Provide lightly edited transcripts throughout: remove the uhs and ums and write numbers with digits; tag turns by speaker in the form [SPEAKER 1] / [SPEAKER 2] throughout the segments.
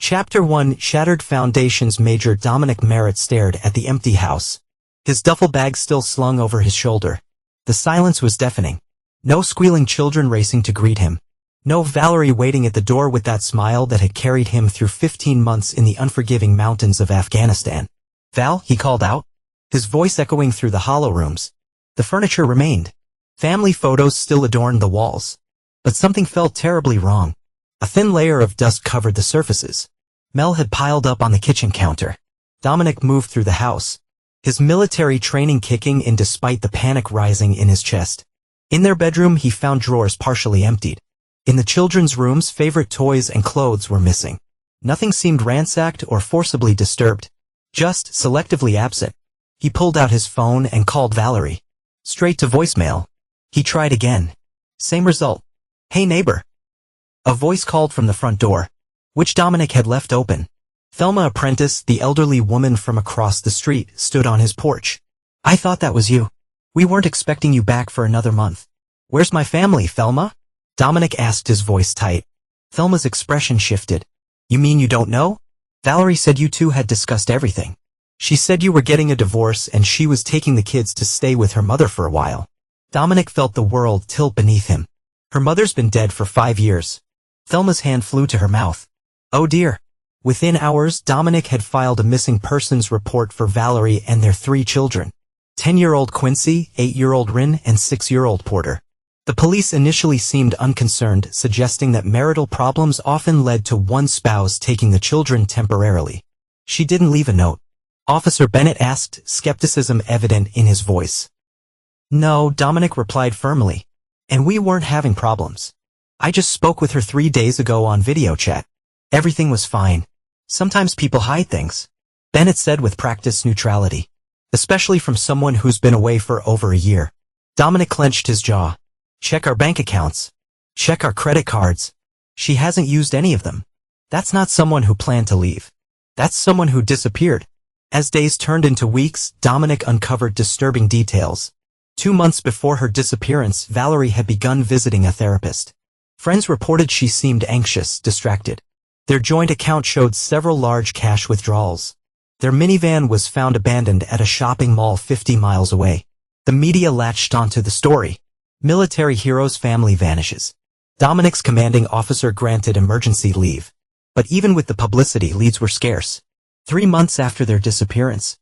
[SPEAKER 1] Chapter 1 Shattered Foundations. Major Dominic Merritt stared at the empty house, his duffel bag still slung over his shoulder. The silence was deafening. No squealing children racing to greet him. No Valerie waiting at the door with that smile that had carried him through 15 months in the unforgiving mountains of Afghanistan. "Val," he called out, his voice echoing through the hollow rooms. The furniture remained. Family photos still adorned the walls. But something felt terribly wrong. A thin layer of dust covered the surfaces. Mel had piled up on the kitchen counter. Dominic moved through the house, his military training kicking in despite the panic rising in his chest. In their bedroom he found drawers partially emptied. In the children's rooms, favorite toys and clothes were missing. Nothing seemed ransacked or forcibly disturbed, just selectively absent. He pulled out his phone and called Valerie. Straight to voicemail. He tried again. Same result. "Hey neighbor." A voice called from the front door, which Dominic had left open. Thelma Apprentice, the elderly woman from across the street, stood on his porch. "I thought that was you. We weren't expecting you back for another month." "Where's my family, Thelma?" Dominic asked, his voice tight. Thelma's expression shifted. "You mean you don't know? Valerie said you two had discussed everything. She said you were getting a divorce and she was taking the kids to stay with her mother for a while." Dominic felt the world tilt beneath him. "Her mother's been dead for 5 years. Thelma's hand flew to her mouth. "Oh dear." Within hours, Dominic had filed a missing persons report for Valerie and their 3 children. 10-year-old Quincy, 8-year-old Rin, and 6-year-old Porter. The police initially seemed unconcerned, suggesting that marital problems often led to one spouse taking the children temporarily. "She didn't leave a note?" Officer Bennett asked, skepticism evident in his voice. "No," Dominic replied firmly. "And we weren't having problems. I just spoke with her 3 days ago on video chat. Everything was fine. Sometimes people hide things," Bennett said with practiced neutrality. "Especially from someone who's been away for over a year." Dominic clenched his jaw. "Check our bank accounts. Check our credit cards. She hasn't used any of them. That's not someone who planned to leave. That's someone who disappeared." As days turned into weeks, Dominic uncovered disturbing details. 2 months before her disappearance, Valerie had begun visiting a therapist. Friends reported she seemed anxious, distracted. Their joint account showed several large cash withdrawals. Their minivan was found abandoned at a shopping mall 50 miles away. The media latched onto the story. Military hero's family vanishes. Dominic's commanding officer granted emergency leave. But even with the publicity, leads were scarce. 3 months after their disappearance,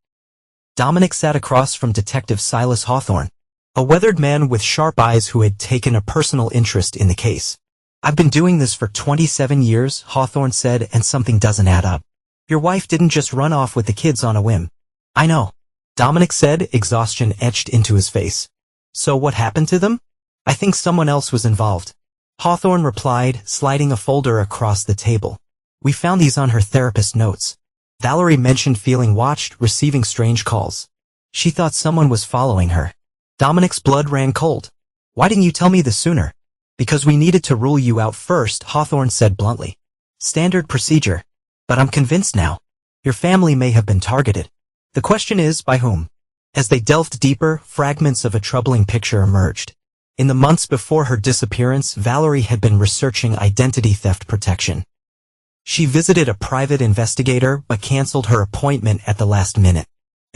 [SPEAKER 1] Dominic sat across from Detective Silas Hawthorne, a weathered man with sharp eyes who had taken a personal interest in the case. "I've been doing this for 27 years, Hawthorne said, "and something doesn't add up. Your wife didn't just run off with the kids on a whim." "I know," Dominic said, exhaustion etched into his face. "So what happened to them?" "I think someone else was involved," Hawthorne replied, sliding a folder across the table. "We found these on her therapist notes." Valerie mentioned feeling watched, receiving strange calls. She thought someone was following her. Dominic's blood ran cold. "Why didn't you tell me this sooner?" "Because we needed to rule you out first," Hawthorne said bluntly. "Standard procedure. But I'm convinced now. Your family may have been targeted. The question is, by whom?" As they delved deeper, fragments of a troubling picture emerged. In the months before her disappearance, Valerie had been researching identity theft protection. She visited a private investigator but canceled her appointment at the last minute.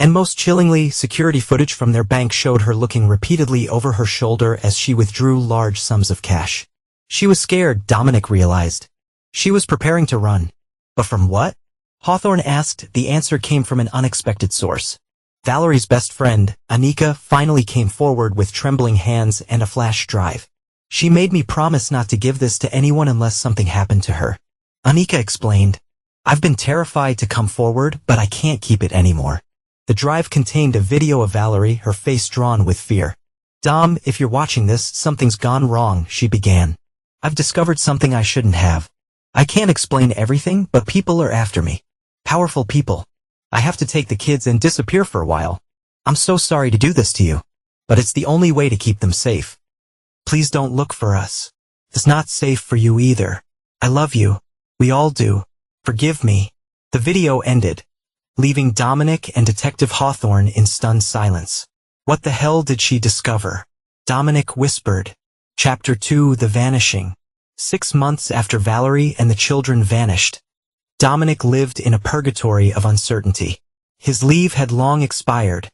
[SPEAKER 1] And most chillingly, security footage from their bank showed her looking repeatedly over her shoulder as she withdrew large sums of cash. She was scared, Dominic realized. She was preparing to run. But from what? Hawthorne asked. The answer came from an unexpected source. Valerie's best friend, Anika, finally came forward with trembling hands and a flash drive. "She made me promise not to give this to anyone unless something happened to her," Anika explained. "I've been terrified to come forward, but I can't keep it anymore." The drive contained a video of Valerie, her face drawn with fear. "Dom, if you're watching this, something's gone wrong," she began. "I've discovered something I shouldn't have. I can't explain everything, but people are after me. Powerful people. I have to take the kids and disappear for a while. I'm so sorry to do this to you, but it's the only way to keep them safe. Please don't look for us. It's not safe for you either. I love you. We all do. Forgive me." The video ended, leaving Dominic and Detective Hawthorne in stunned silence. What the hell did she discover? Dominic whispered. Chapter 2 The Vanishing. 6 months after Valerie and the children vanished, Dominic lived in a purgatory of uncertainty. His leave had long expired,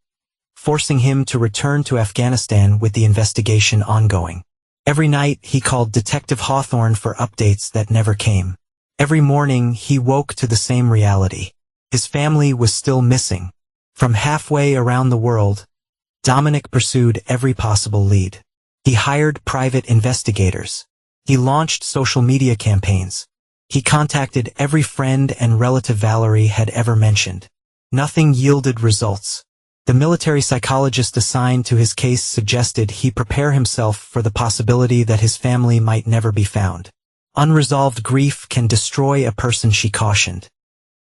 [SPEAKER 1] forcing him to return to Afghanistan with the investigation ongoing. Every night he called Detective Hawthorne for updates that never came. Every morning he woke to the same reality. His family was still missing. From halfway around the world, Dominic pursued every possible lead. He hired private investigators. He launched social media campaigns. He contacted every friend and relative Valerie had ever mentioned. Nothing yielded results. The military psychologist assigned to his case suggested he prepare himself for the possibility that his family might never be found. Unresolved grief can destroy a person, she cautioned.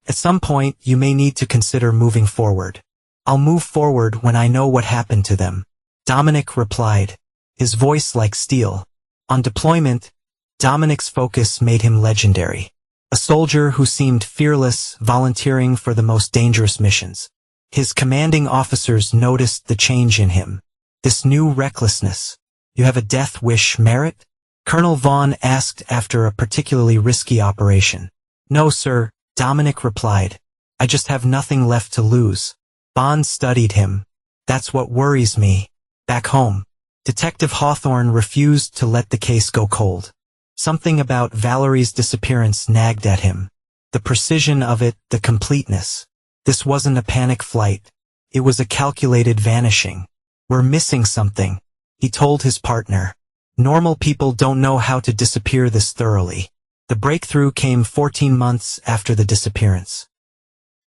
[SPEAKER 1] At some point, you may need to consider moving forward. I'll move forward when I know what happened to them, Dominic replied, his voice like steel. On deployment, Dominic's focus made him legendary. A soldier who seemed fearless, volunteering for the most dangerous missions. His commanding officers noticed the change in him. This new recklessness. You have a death wish, Merritt? Colonel Vaughn asked after a particularly risky operation. No, sir, Dominic replied. I just have nothing left to lose. Vaughn studied him. That's what worries me. Back home, Detective Hawthorne refused to let the case go cold. Something about Valerie's disappearance nagged at him. The precision of it, the completeness. This wasn't a panic flight. It was a calculated vanishing. We're missing something, he told his partner. Normal people don't know how to disappear this thoroughly. The breakthrough came 14 months after the disappearance.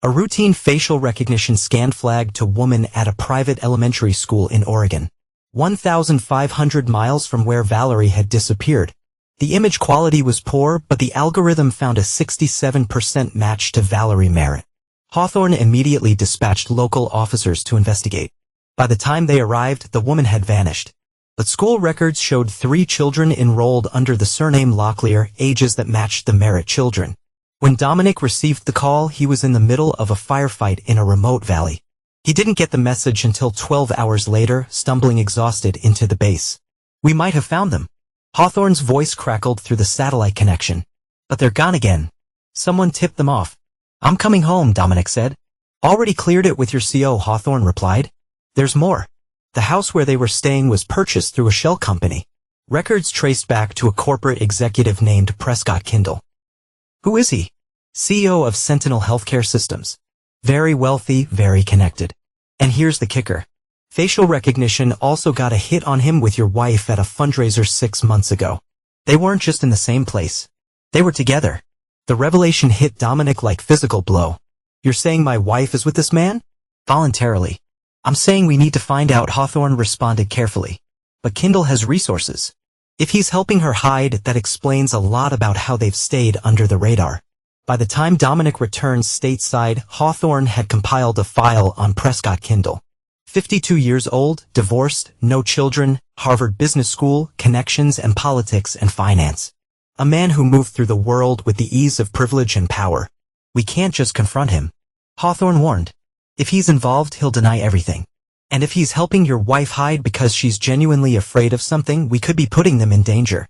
[SPEAKER 1] A routine facial recognition scan flagged a woman at a private elementary school in Oregon, 1,500 miles from where Valerie had disappeared. The image quality was poor, but the algorithm found a 67% match to Valerie Merritt. Hawthorne immediately dispatched local officers to investigate. By the time they arrived, the woman had vanished. But school records showed 3 children enrolled under the surname Locklear, ages that matched the Merritt children. When Dominic received the call, he was in the middle of a firefight in a remote valley. He didn't get the message until 12 hours later, stumbling exhausted into the base. We might have found them. Hawthorne's voice crackled through the satellite connection. But they're gone again. Someone tipped them off. I'm coming home, Dominic said. Already cleared it with your CO, Hawthorne replied. There's more. The house where they were staying was purchased through a shell company. Records traced back to a corporate executive named Prescott Kindle. Who is he? CEO of Sentinel Healthcare Systems. Very wealthy, very connected. And here's the kicker. Facial recognition also got a hit on him with your wife at a fundraiser 6 months ago. They weren't just in the same place. They were together. The revelation hit Dominic like physical blow. You're saying my wife is with this man? Voluntarily. I'm saying we need to find out, Hawthorne responded carefully. But Kindle has resources. If he's helping her hide, that explains a lot about how they've stayed under the radar. By the time Dominic returned stateside, Hawthorne had compiled a file on Prescott Kindle. 52 years old, divorced, no children, Harvard Business School, connections and politics and finance. A man who moved through the world with the ease of privilege and power. We can't just confront him. Hawthorne warned. If he's involved, he'll deny everything. And if he's helping your wife hide because she's genuinely afraid of something, we could be putting them in danger.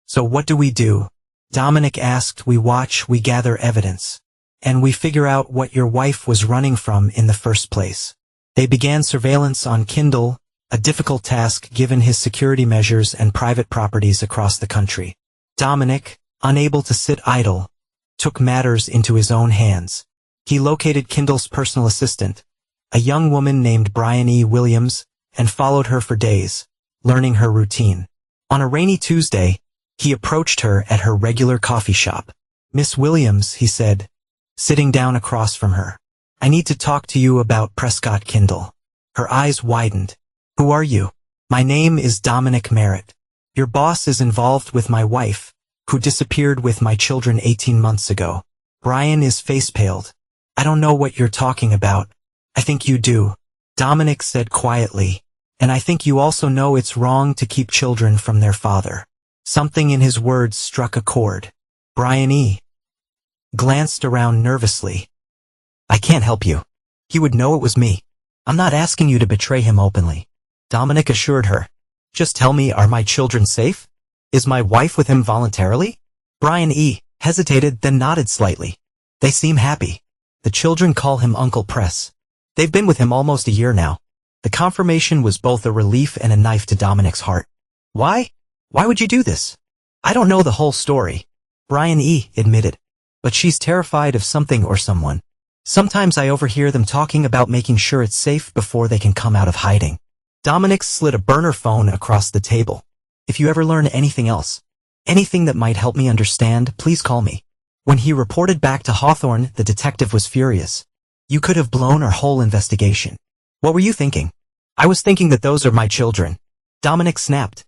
[SPEAKER 1] So what do? Dominic asked. We watch, we gather evidence. And we figure out what your wife was running from in the first place. They began surveillance on Kindle, a difficult task given his security measures and private properties across the country. Dominic, unable to sit idle, took matters into his own hands. He located Kindle's personal assistant, a young woman named Brian E. Williams, and followed her for days, learning her routine. On a rainy Tuesday, he approached her at her regular coffee shop. Miss Williams, he said, sitting down across from her. I need to talk to you about Prescott Kindle. Her eyes widened. Who are you? My name is Dominic Merritt. Your boss is involved with my wife, who disappeared with my children 18 months ago. Brian is face-paled. I don't know what you're talking about. I think you do, Dominic said quietly. And I think you also know it's wrong to keep children from their father. Something in his words struck a chord. Brian E. glanced around nervously. I can't help you. He would know it was me. I'm not asking you to betray him openly, Dominic assured her. Just tell me, are my children safe? Is my wife with him voluntarily? Brian E. hesitated, then nodded slightly. They seem happy. The children call him Uncle Press. They've been with him almost a year now. The confirmation was both a relief and a knife to Dominic's heart. Why? Why would you do this? I don't know the whole story, Brian admitted. But she's terrified of something or someone. Sometimes I overhear them talking about making sure it's safe before they can come out of hiding. Dominic slid a burner phone across the table. If you ever learn anything else, anything that might help me understand, please call me. When he reported back to Hawthorne, the detective was furious. You could have blown our whole investigation. What were you thinking? I was thinking that those are my children. Dominic snapped.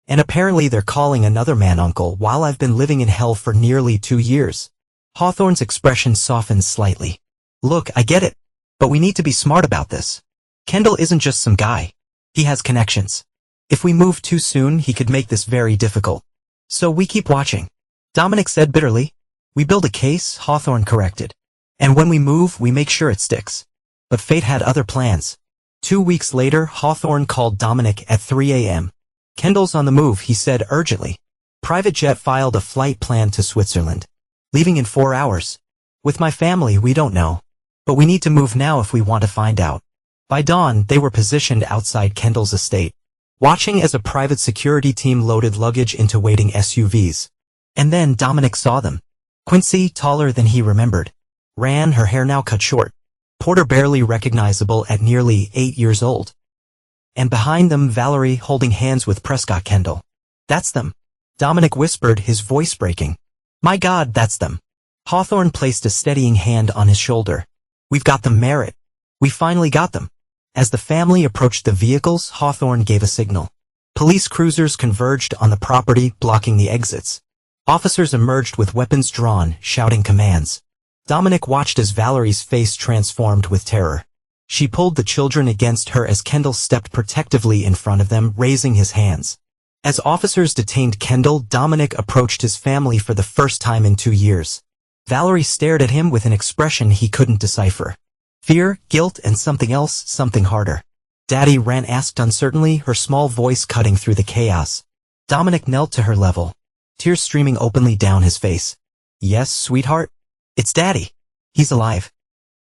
[SPEAKER 1] And apparently they're calling another man uncle while I've been living in hell for nearly 2 years. Hawthorne's expression softened slightly. Look, I get it. But we need to be smart about this. Kendall isn't just some guy. He has connections. If we move too soon, he could make this very difficult. So we keep watching. Dominic said bitterly. We build a case, Hawthorne corrected. And when we move, we make sure it sticks. But fate had other plans. 2 weeks later, Hawthorne called Dominic at 3 a.m. Kendall's on the move, he said urgently. Private jet filed a flight plan to Switzerland. Leaving in 4 hours. With my family, we don't know. But we need to move now if we want to find out. By dawn, they were positioned outside Kendall's estate, watching as a private security team loaded luggage into waiting SUVs. And then Dominic saw them. Quincy, taller than he remembered, ran, her hair now cut short. Porter barely recognizable at nearly 8 years old. And behind them, Valerie holding hands with Prescott Kendall. That's them. Dominic whispered, his voice breaking. My God, that's them. Hawthorne placed a steadying hand on his shoulder. We've got them, Merritt. We finally got them. As the family approached the vehicles, Hawthorne gave a signal. Police cruisers converged on the property, blocking the exits. Officers emerged with weapons drawn, shouting commands. Dominic watched as Valerie's face transformed with terror. She pulled the children against her as Kendall stepped protectively in front of them, raising his hands. As officers detained Kendall, Dominic approached his family for the first time in 2 years. Valerie stared at him with an expression he couldn't decipher. Fear, guilt, and something else, something harder. Daddy, Ran asked uncertainly, her small voice cutting through the chaos. Dominic knelt to her level, tears streaming openly down his face. Yes, sweetheart? It's Daddy. He's alive.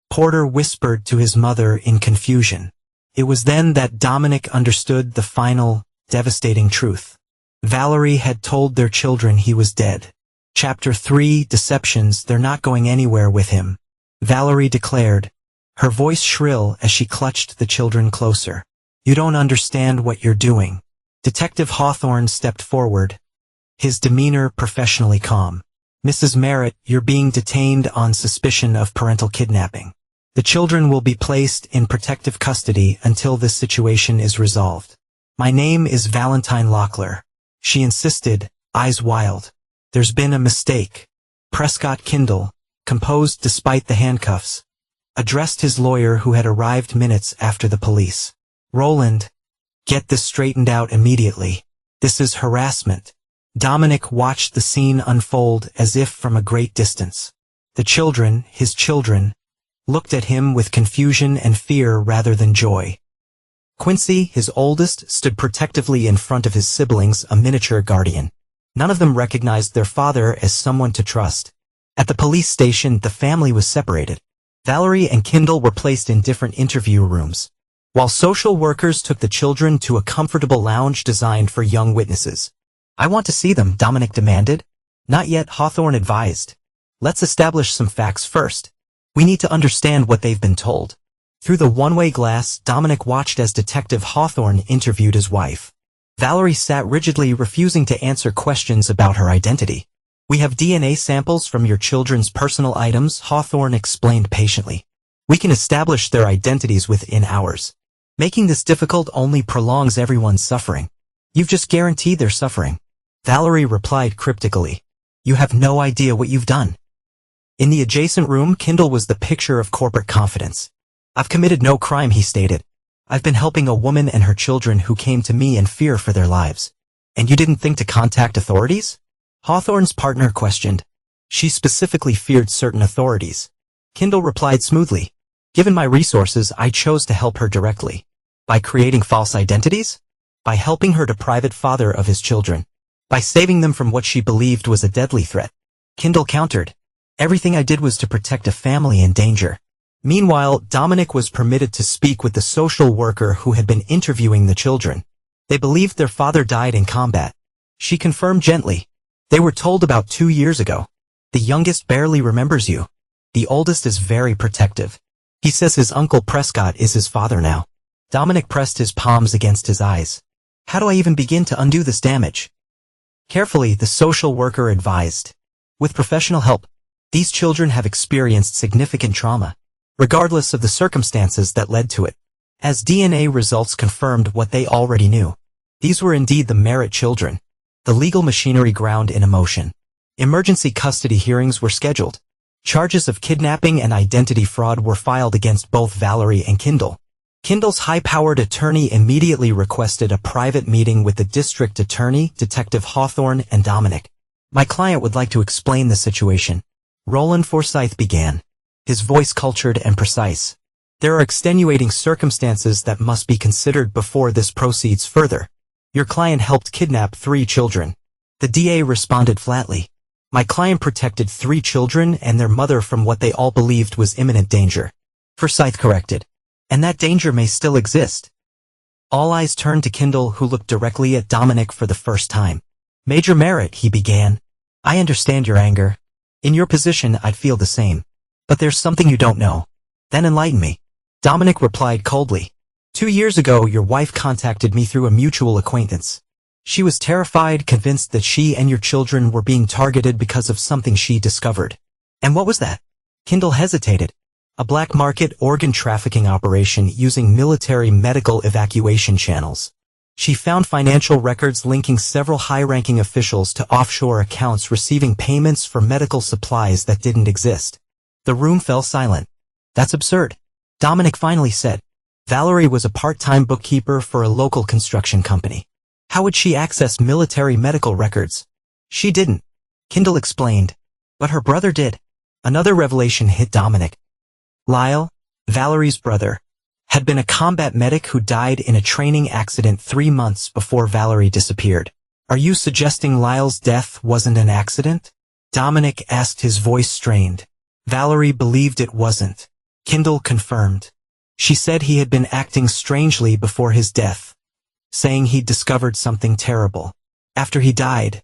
[SPEAKER 1] Porter whispered to his mother in confusion. It was then that Dominic understood the final, devastating truth. Valerie had told their children he was dead. Chapter 3, Deceptions, they're not going anywhere with him, Valerie declared, her voice shrill as she clutched the children closer. You don't understand what you're doing. Detective Hawthorne stepped forward, his demeanor professionally calm. Mrs. Merritt, you're being detained on suspicion of parental kidnapping. The children will be placed in protective custody until this situation is resolved. My name is Valentine Locklear, she insisted, eyes wild. There's been a mistake. Prescott Kendall, composed despite the handcuffs, addressed his lawyer who had arrived minutes after the police. Roland, get this straightened out immediately. This is harassment. Dominic watched the scene unfold as if from a great distance. The children, his children, looked at him with confusion and fear rather than joy. Quincy, his oldest, stood protectively in front of his siblings, a miniature guardian. None of them recognized their father as someone to trust. At the police station, the family was separated. Valerie and Kendall were placed in different interview rooms, while social workers took the children to a comfortable lounge designed for young witnesses. I want to see them, Dominic demanded. Not yet, Hawthorne advised. Let's establish some facts first. We need to understand what they've been told. Through the one-way glass, Dominic watched as Detective Hawthorne interviewed his wife. Valerie sat rigidly, refusing to answer questions about her identity. We have DNA samples from your children's personal items, Hawthorne explained patiently. We can establish their identities within hours. Making this difficult only prolongs everyone's suffering. You've just guaranteed their suffering. Valerie replied cryptically. You have no idea what you've done. In the adjacent room, Kendall was the picture of corporate confidence. I've committed no crime, he stated. I've been helping a woman and her children who came to me in fear for their lives. And you didn't think to contact authorities? Hawthorne's partner questioned. She specifically feared certain authorities. Kendall replied smoothly. Given my resources, I chose to help her directly. By creating false identities? By helping her deprive the father of his children. By saving them from what she believed was a deadly threat. Kendall countered. Everything I did was to protect a family in danger. Meanwhile, Dominic was permitted to speak with the social worker who had been interviewing the children. They believed their father died in combat. She confirmed gently. They were told about 2 years ago. The youngest barely remembers you. The oldest is very protective. He says his uncle Prescott is his father now. Dominic pressed his palms against his eyes. How do I even begin to undo this damage? Carefully, the social worker advised. With professional help, these children have experienced significant trauma, regardless of the circumstances that led to it. As DNA results confirmed what they already knew. These were indeed the Merritt children. The legal machinery ground in motion. Emergency custody hearings were scheduled. Charges of kidnapping and identity fraud were filed against both Valerie and Kendall. Kendall's high-powered attorney immediately requested a private meeting with the district attorney, Detective Hawthorne, and Dominic. My client would like to explain the situation. Roland Forsythe began. His voice cultured and precise. There are extenuating circumstances that must be considered before this proceeds further. Your client helped kidnap 3 children. The DA responded flatly. My client protected 3 children and their mother from what they all believed was imminent danger. Forsythe corrected. And that danger may still exist. All eyes turned to Kendall, who looked directly at Dominic for the first time. Major Merritt, he began. I understand your anger. In your position, I'd feel the same. But there's something you don't know. Then enlighten me. Dominic replied coldly. 2 years ago, your wife contacted me through a mutual acquaintance. She was terrified, convinced that she and your children were being targeted because of something she discovered. And what was that? Kendall hesitated. A black market organ trafficking operation using military medical evacuation channels. She found financial records linking several high-ranking officials to offshore accounts receiving payments for medical supplies that didn't exist. The room fell silent. That's absurd. Dominic finally said. Valerie was a part-time bookkeeper for a local construction company. How would she access military medical records? She didn't. Kendall explained. But her brother did. Another revelation hit Dominic. Lyle, Valerie's brother, had been a combat medic who died in a training accident 3 months before Valerie disappeared. Are you suggesting Lyle's death wasn't an accident? Dominic asked, his voice strained. Valerie believed it wasn't. Kendall confirmed. She said he had been acting strangely before his death, saying he'd discovered something terrible. After he died,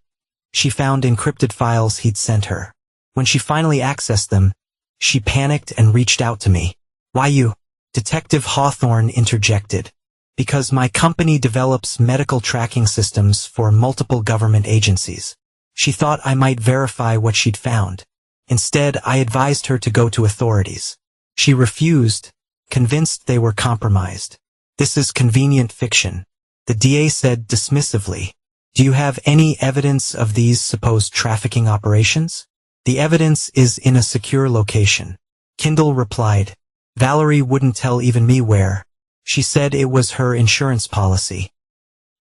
[SPEAKER 1] she found encrypted files he'd sent her. When she finally accessed them, she panicked and reached out to me. Why you? Detective Hawthorne interjected. Because my company develops medical tracking systems for multiple government agencies. She thought I might verify what she'd found. Instead, I advised her to go to authorities. She refused, convinced they were compromised. This is convenient fiction. The DA said dismissively. Do you have any evidence of these supposed trafficking operations? The evidence is in a secure location. Kendall replied. Valerie wouldn't tell even me where. She said it was her insurance policy.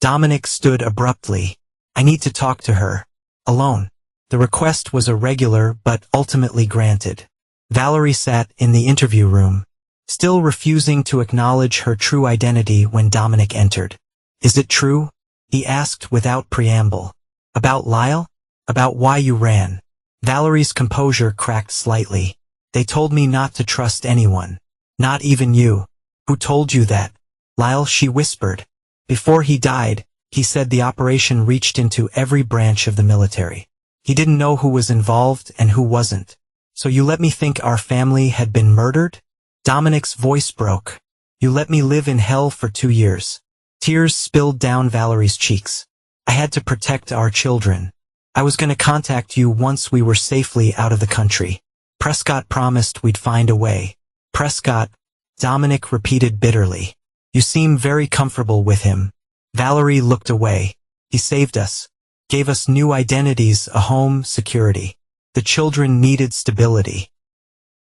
[SPEAKER 1] Dominic stood abruptly. I need to talk to her. Alone. The request was irregular but ultimately granted. Valerie sat in the interview room, still refusing to acknowledge her true identity when Dominic entered. Is it true? He asked without preamble. About Lyle? About why you ran? Valerie's composure cracked slightly. They told me not to trust anyone. Not even you. Who told you that? Lyle, she whispered. Before he died, he said the operation reached into every branch of the military. He didn't know who was involved and who wasn't. So you let me think our family had been murdered? Dominic's voice broke. You let me live in hell for 2 years. Tears spilled down Valerie's cheeks. I had to protect our children. I was going to contact you once we were safely out of the country. Prescott promised we'd find a way. Prescott, Dominic repeated bitterly. You seem very comfortable with him. Valerie looked away. He saved us. Gave us new identities, a home, security. The children needed stability.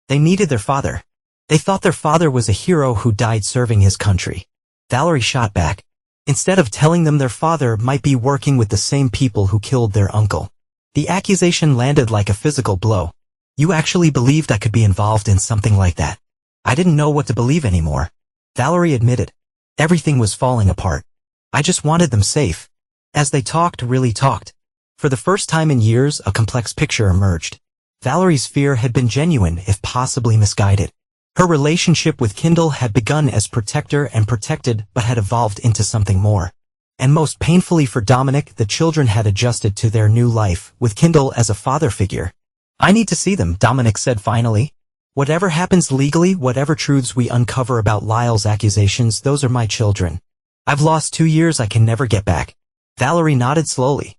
[SPEAKER 1] They needed their father. They thought their father was a hero who died serving his country. Valerie shot back. Instead of telling them their father might be working with the same people who killed their uncle. The accusation landed like a physical blow. You actually believed I could be involved in something like that. I didn't know what to believe anymore. Valerie admitted. Everything was falling apart. I just wanted them safe. As they talked, really talked. For the first time in years, a complex picture emerged. Valerie's fear had been genuine, if possibly misguided. Her relationship with Kendall had begun as protector and protected but had evolved into something more. And most painfully for Dominic, the children had adjusted to their new life, with Kendall as a father figure. "I need to see them," Dominic said finally. "Whatever happens legally, whatever truths we uncover about Lyle's accusations, those are my children. I've lost 2 years I can never get back." Valerie nodded slowly.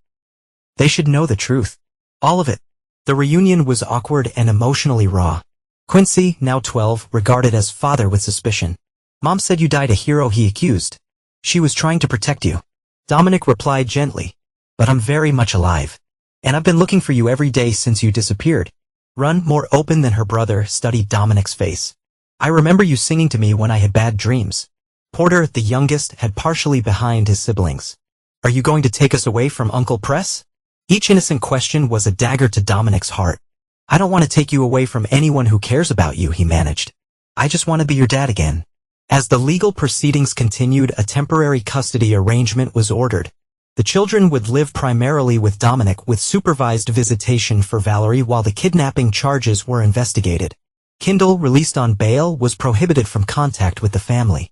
[SPEAKER 1] They should know the truth. All of it. The reunion was awkward and emotionally raw. Quincy, now 12, regarded as father with suspicion. "Mom said you died a hero," he accused. "She was trying to protect you." Dominic replied gently. "But I'm very much alive. And I've been looking for you every day since you disappeared." Run, more open than her brother, studied Dominic's face. "I remember you singing to me when I had bad dreams." Porter, the youngest, had partially behind his siblings. "Are you going to take us away from Uncle Press?" Each innocent question was a dagger to Dominic's heart. "I don't want to take you away from anyone who cares about you," he managed. "I just want to be your dad again." As the legal proceedings continued, a temporary custody arrangement was ordered. The children would live primarily with Dominic, with supervised visitation for Valerie while the kidnapping charges were investigated. Kendall, released on bail, was prohibited from contact with the family.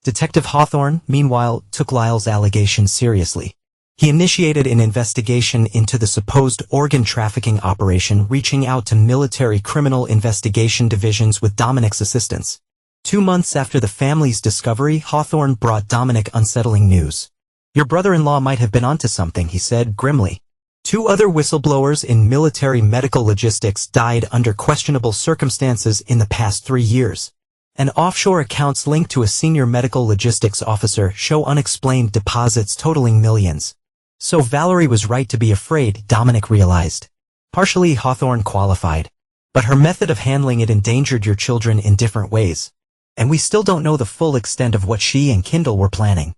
[SPEAKER 1] Detective Hawthorne, meanwhile, took Lyle's allegations seriously. He initiated an investigation into the supposed organ trafficking operation, reaching out to military criminal investigation divisions with Dominic's assistance. 2 months after the family's discovery, Hawthorne brought Dominic unsettling news. "Your brother-in-law might have been onto something," he said grimly. 2 other whistleblowers in military medical logistics died under questionable circumstances in the past 3 years. And offshore accounts linked to a senior medical logistics officer show unexplained deposits totaling millions. So Valerie was right to be afraid, Dominic realized. Partially, Hawthorne qualified. But her method of handling it endangered your children in different ways. And we still don't know the full extent of what she and Kendall were planning.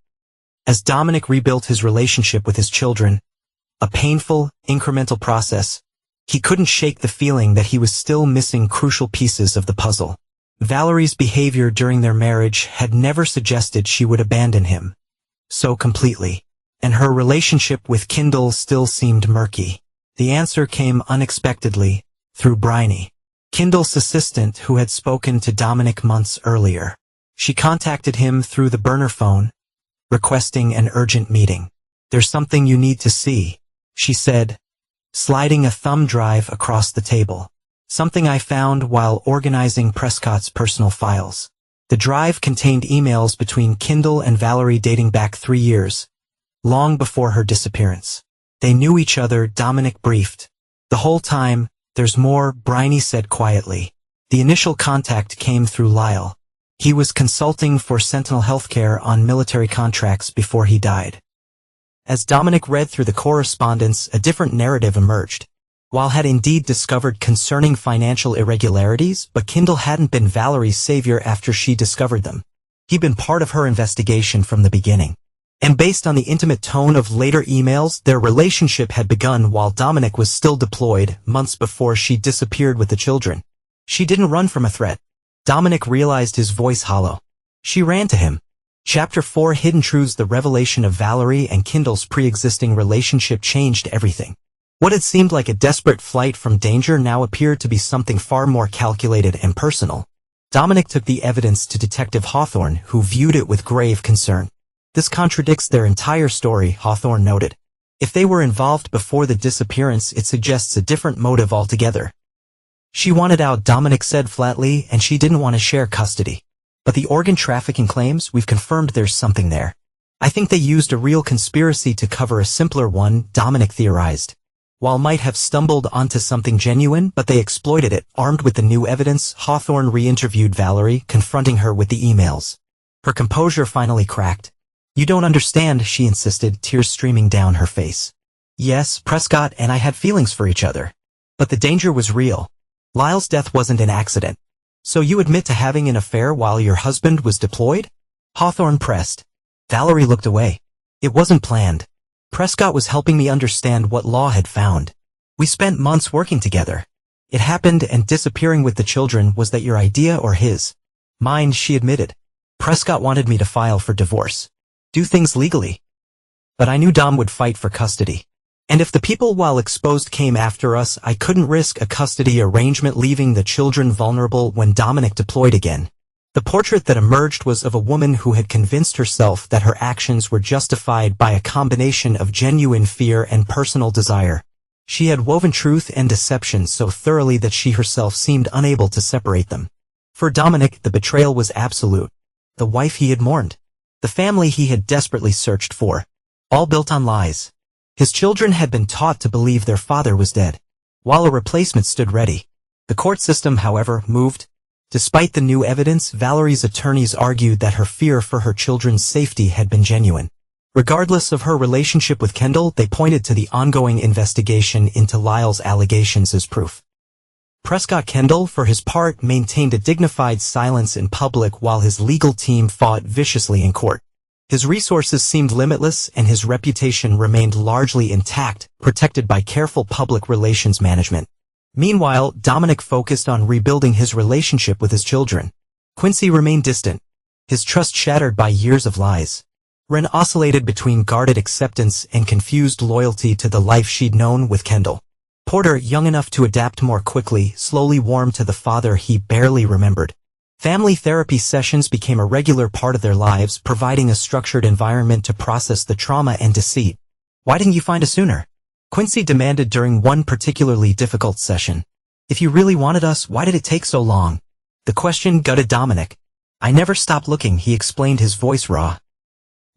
[SPEAKER 1] As Dominic rebuilt his relationship with his children, a painful, incremental process, he couldn't shake the feeling that he was still missing crucial pieces of the puzzle. Valerie's behavior during their marriage had never suggested she would abandon him so completely. And her relationship with Kendall still seemed murky. The answer came unexpectedly, through Bryony, Kendall's assistant who had spoken to Dominic months earlier. She contacted him through the burner phone, requesting an urgent meeting. "There's something you need to see," she said, sliding a thumb drive across the table. "Something I found while organizing Prescott's personal files." The drive contained emails between Kendall and Valerie dating back 3 years. Long before her disappearance. They knew each other, Dominic briefed. "The whole time, there's more," Bryony said quietly. The initial contact came through Lyle. He was consulting for Sentinel Healthcare on military contracts before he died. As Dominic read through the correspondence, a different narrative emerged. Lyle had indeed discovered concerning financial irregularities, but Kendall hadn't been Valerie's savior after she discovered them. He'd been part of her investigation from the beginning. And based on the intimate tone of later emails, their relationship had begun while Dominic was still deployed, months before she disappeared with the children. She didn't run from a threat. Dominic realized his voice hollow. She ran to him. Chapter 4, Hidden Truths. The revelation of Valerie and Kendall's pre-existing relationship changed everything. What had seemed like a desperate flight from danger now appeared to be something far more calculated and personal. Dominic took the evidence to Detective Hawthorne, who viewed it with grave concern. "This contradicts their entire story," Hawthorne noted. "If they were involved before the disappearance, it suggests a different motive altogether." "She wanted out," Dominic said flatly, "and she didn't want to share custody. But the organ trafficking claims, we've confirmed there's something there. I think they used a real conspiracy to cover a simpler one," Dominic theorized. While might have stumbled onto something genuine, but they exploited it. Armed with the new evidence, Hawthorne re-interviewed Valerie, confronting her with the emails. Her composure finally cracked. "You don't understand," she insisted, tears streaming down her face. "Yes, Prescott and I had feelings for each other. But the danger was real. Lyle's death wasn't an accident. So you admit to having an affair while your husband was deployed?" Hawthorne pressed. Valerie looked away. "It wasn't planned. Prescott was helping me understand what Law had found. We spent months working together. It happened, and disappearing with the children, was that your idea or his?" "Mine," she admitted. "Prescott wanted me to file for divorce. Do things legally. But I knew Dom would fight for custody. And if the people while exposed came after us, I couldn't risk a custody arrangement leaving the children vulnerable when Dominic deployed again. The portrait that emerged was of a woman who had convinced herself that her actions were justified by a combination of genuine fear and personal desire. She had woven truth and deception so thoroughly that she herself seemed unable to separate them. For Dominic, the betrayal was absolute. The wife he had mourned. The family he had desperately searched for. All built on lies. His children had been taught to believe their father was dead, while a replacement stood ready. The court system, however, moved. Despite the new evidence, Valerie's attorneys argued that her fear for her children's safety had been genuine. Regardless of her relationship with Kendall, they pointed to the ongoing investigation into Lyle's allegations as proof. Prescott Kendall, for his part, maintained a dignified silence in public while his legal team fought viciously in court. His resources seemed limitless and his reputation remained largely intact, protected by careful public relations management. Meanwhile, Dominic focused on rebuilding his relationship with his children. Quincy remained distant, his trust shattered by years of lies. Ren oscillated between guarded acceptance and confused loyalty to the life she'd known with Kendall. Porter, young enough to adapt more quickly, slowly warmed to the father he barely remembered. Family therapy sessions became a regular part of their lives, providing a structured environment to process the trauma and deceit. "Why didn't you find us sooner?" Quincy demanded during one particularly difficult session. "If you really wanted us, why did it take so long?" The question gutted Dominic. "I never stopped looking," he explained, his voice raw.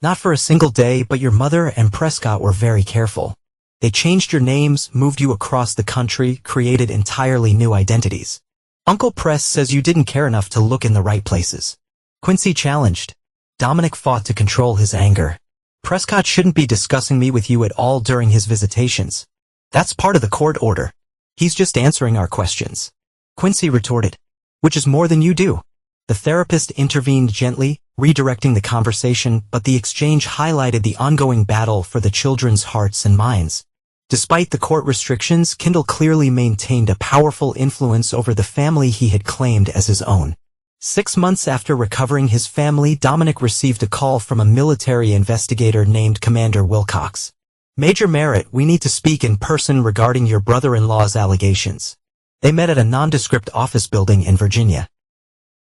[SPEAKER 1] "Not for a single day, but your mother and Prescott were very careful. They changed your names, moved you across the country, created entirely new identities. Uncle Press says you didn't care enough to look in the right places." Quincy challenged. Dominic fought to control his anger. "Prescott shouldn't be discussing me with you at all during his visitations. That's part of the court order. He's just answering our questions." Quincy retorted. "Which is more than you do." The therapist intervened gently, redirecting the conversation, but the exchange highlighted the ongoing battle for the children's hearts and minds. Despite the court restrictions, Kendall clearly maintained a powerful influence over the family he had claimed as his own. 6 months after recovering his family, Dominic received a call from a military investigator named Commander Wilcox. "Major Merritt, we need to speak in person regarding your brother-in-law's allegations." They met at a nondescript office building in Virginia.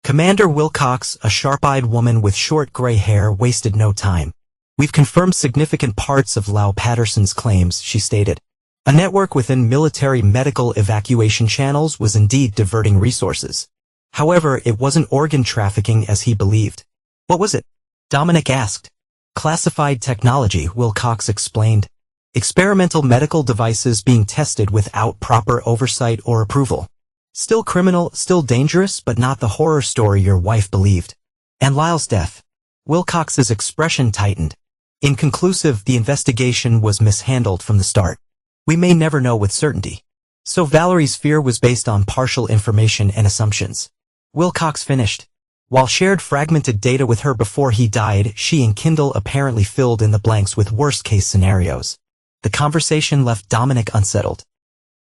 [SPEAKER 1] Commander Wilcox, a sharp-eyed woman with short gray hair, wasted no time. "We've confirmed significant parts of Lau Patterson's claims," she stated. A network within military medical evacuation channels was indeed diverting resources. However, it wasn't organ trafficking as he believed. "What was it?" Dominic asked. "Classified technology," Wilcox explained. "Experimental medical devices being tested without proper oversight or approval. Still criminal, still dangerous, but not the horror story your wife believed." "And Lyle's death?" Wilcox's expression tightened. "Inconclusive, the investigation was mishandled from the start. We may never know with certainty." So Valerie's fear was based on partial information and assumptions. Wilcox finished. While shared fragmented data with her before he died, she and Kendall apparently filled in the blanks with worst-case scenarios. The conversation left Dominic unsettled.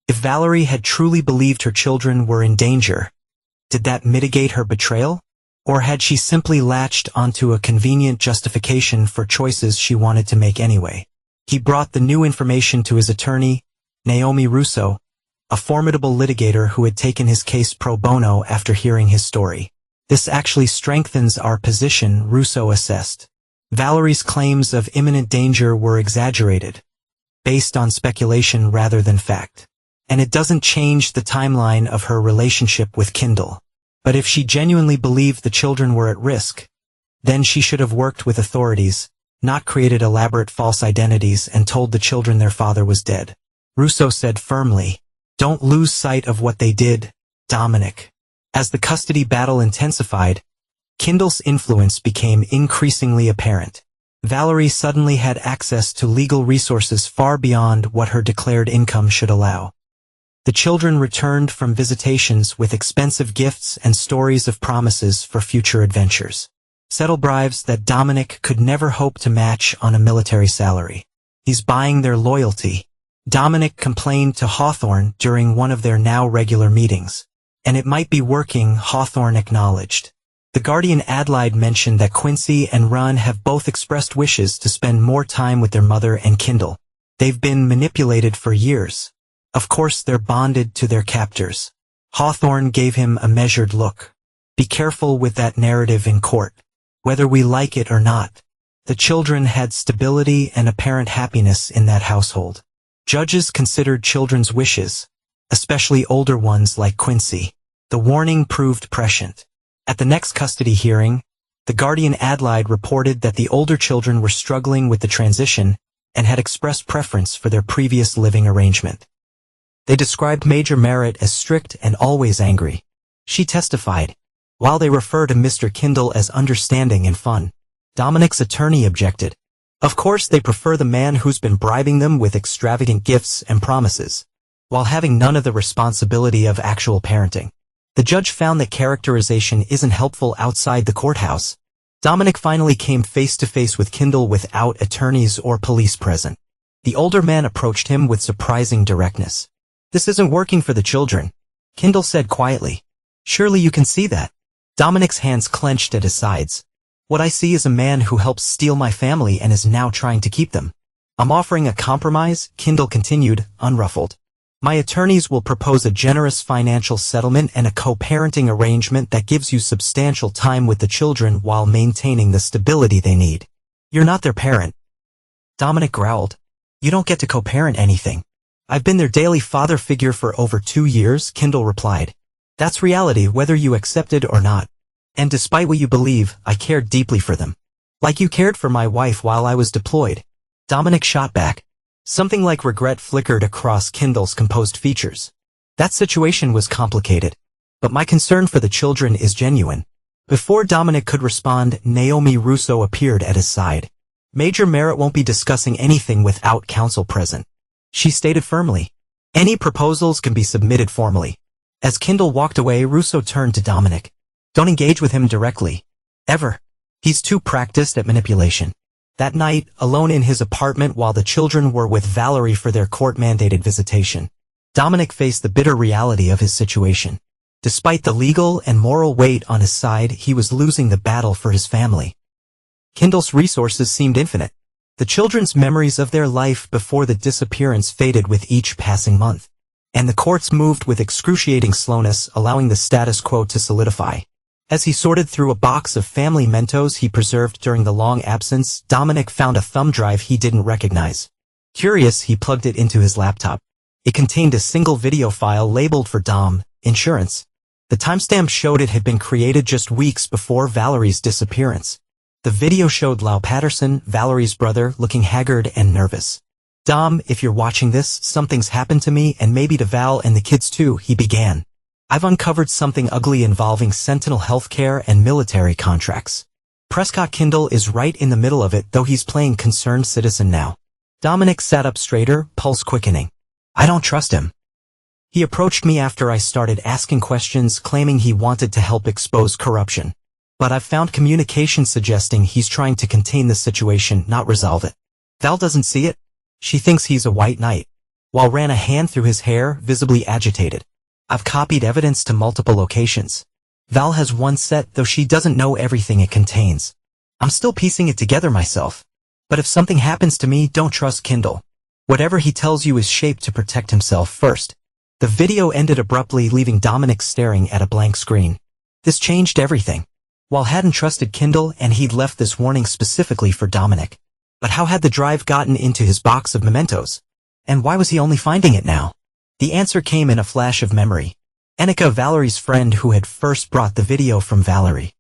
[SPEAKER 1] If Valerie had truly believed her children were in danger, did that mitigate her betrayal? Or had she simply latched onto a convenient justification for choices she wanted to make anyway? He brought the new information to his attorney, Naomi Russo, a formidable litigator who had taken his case pro bono after hearing his story. "This actually strengthens our position," Russo assessed. Valerie's claims of imminent danger were exaggerated, based on speculation rather than fact. And it doesn't change the timeline of her relationship with Kendall. But if she genuinely believed the children were at risk, then she should have worked with authorities, not created elaborate false identities and told the children their father was dead. Russo said firmly, "Don't lose sight of what they did, Dominic." As the custody battle intensified, Kendall's influence became increasingly apparent. Valerie suddenly had access to legal resources far beyond what her declared income should allow. The children returned from visitations with expensive gifts and stories of promises for future adventures. Settle bribes that Dominic could never hope to match on a military salary. "He's buying their loyalty," Dominic complained to Hawthorne during one of their now regular meetings. "And it might be working," Hawthorne acknowledged. The Guardian Adelaide mentioned that Quincy and Run have both expressed wishes to spend more time with their mother and Kendall. They've been manipulated for years. Of course they're bonded to their captors. Hawthorne gave him a measured look. Be careful with that narrative in court. Whether we like it or not. The children had stability and apparent happiness in that household. Judges considered children's wishes, especially older ones like Quincy. The warning proved prescient. At the next custody hearing, the guardian ad litem reported that the older children were struggling with the transition and had expressed preference for their previous living arrangement. They described Major Merritt as strict and always angry. She testified, while they refer to Mr. Kindle as understanding and fun. Dominic's attorney objected. Of course they prefer the man who's been bribing them with extravagant gifts and promises, while having none of the responsibility of actual parenting. The judge found that characterization isn't helpful outside the courthouse. Dominic finally came face to face with Kindle without attorneys or police present. The older man approached him with surprising directness. This isn't working for the children, Kindle said quietly. Surely you can see that. Dominic's hands clenched at his sides. What I see is a man who helped steal my family and is now trying to keep them. I'm offering a compromise, Kindle continued, unruffled. My attorneys will propose a generous financial settlement and a co-parenting arrangement that gives you substantial time with the children while maintaining the stability they need. You're not their parent. Dominic growled. You don't get to co-parent anything. I've been their daily father figure for over 2 years, Kindle replied. That's reality whether you accept it or not. And despite what you believe, I cared deeply for them. Like you cared for my wife while I was deployed. Dominic shot back. Something like regret flickered across Kindle's composed features. That situation was complicated, but my concern for the children is genuine. Before Dominic could respond, Naomi Russo appeared at his side. Major Merritt won't be discussing anything without counsel present. She stated firmly. Any proposals can be submitted formally. As Kindle walked away, Russo turned to Dominic. Don't engage with him directly. Ever. He's too practiced at manipulation. That night, alone in his apartment while the children were with Valerie for their court-mandated visitation, Dominic faced the bitter reality of his situation. Despite the legal and moral weight on his side, he was losing the battle for his family. Kindle's resources seemed infinite. The children's memories of their life before the disappearance faded with each passing month. And the courts moved with excruciating slowness, allowing the status quo to solidify. As he sorted through a box of family mementos he preserved during the long absence, Dominic found a thumb drive he didn't recognize. Curious, he plugged it into his laptop. It contained a single video file labeled for Dom, insurance. The timestamp showed it had been created just weeks before Valerie's disappearance. The video showed Lau Patterson, Valerie's brother, looking haggard and nervous. Dom, if you're watching this, something's happened to me and maybe to Val and the kids too, he began. I've uncovered something ugly involving Sentinel healthcare and military contracts. Prescott Kindle is right in the middle of it, though he's playing concerned citizen now. Dominic sat up straighter, pulse quickening. I don't trust him. He approached me after I started asking questions, claiming he wanted to help expose corruption. But I've found communication suggesting he's trying to contain the situation, not resolve it. Val doesn't see it. She thinks he's a white knight. While ran a hand through his hair, visibly agitated. I've copied evidence to multiple locations. Val has one set, though she doesn't know everything it contains. I'm still piecing it together myself. But if something happens to me, don't trust Kindle. Whatever he tells you is shaped to protect himself first. The video ended abruptly, leaving Dominic staring at a blank screen. This changed everything. Wall hadn't trusted Kindle, and he'd left this warning specifically for Dominic. But how had the drive gotten into his box of mementos? And why was he only finding it now? The answer came in a flash of memory. Annika, Valerie's friend who had first brought the video from Valerie.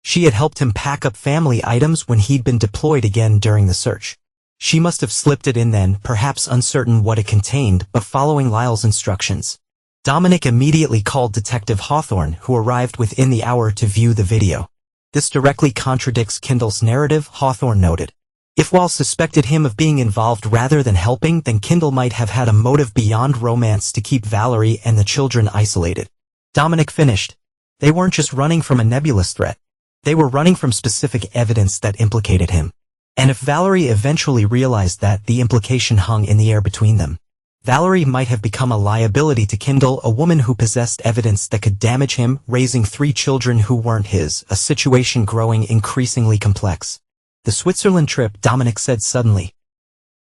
[SPEAKER 1] She had helped him pack up family items when he'd been deployed again during the search. She must have slipped it in then, perhaps uncertain what it contained, but following Lyle's instructions. Dominic immediately called Detective Hawthorne, who arrived within the hour to view the video. This directly contradicts Kindle's narrative, Hawthorne noted. If Wall suspected him of being involved rather than helping, then Kindle might have had a motive beyond romance to keep Valerie and the children isolated. Dominic finished. They weren't just running from a nebulous threat. They were running from specific evidence that implicated him. And if Valerie eventually realized that, the implication hung in the air between them. Valerie might have become a liability to Kindle, a woman who possessed evidence that could damage him, raising 3 children who weren't his, a situation growing increasingly complex. The Switzerland trip, Dominic said suddenly.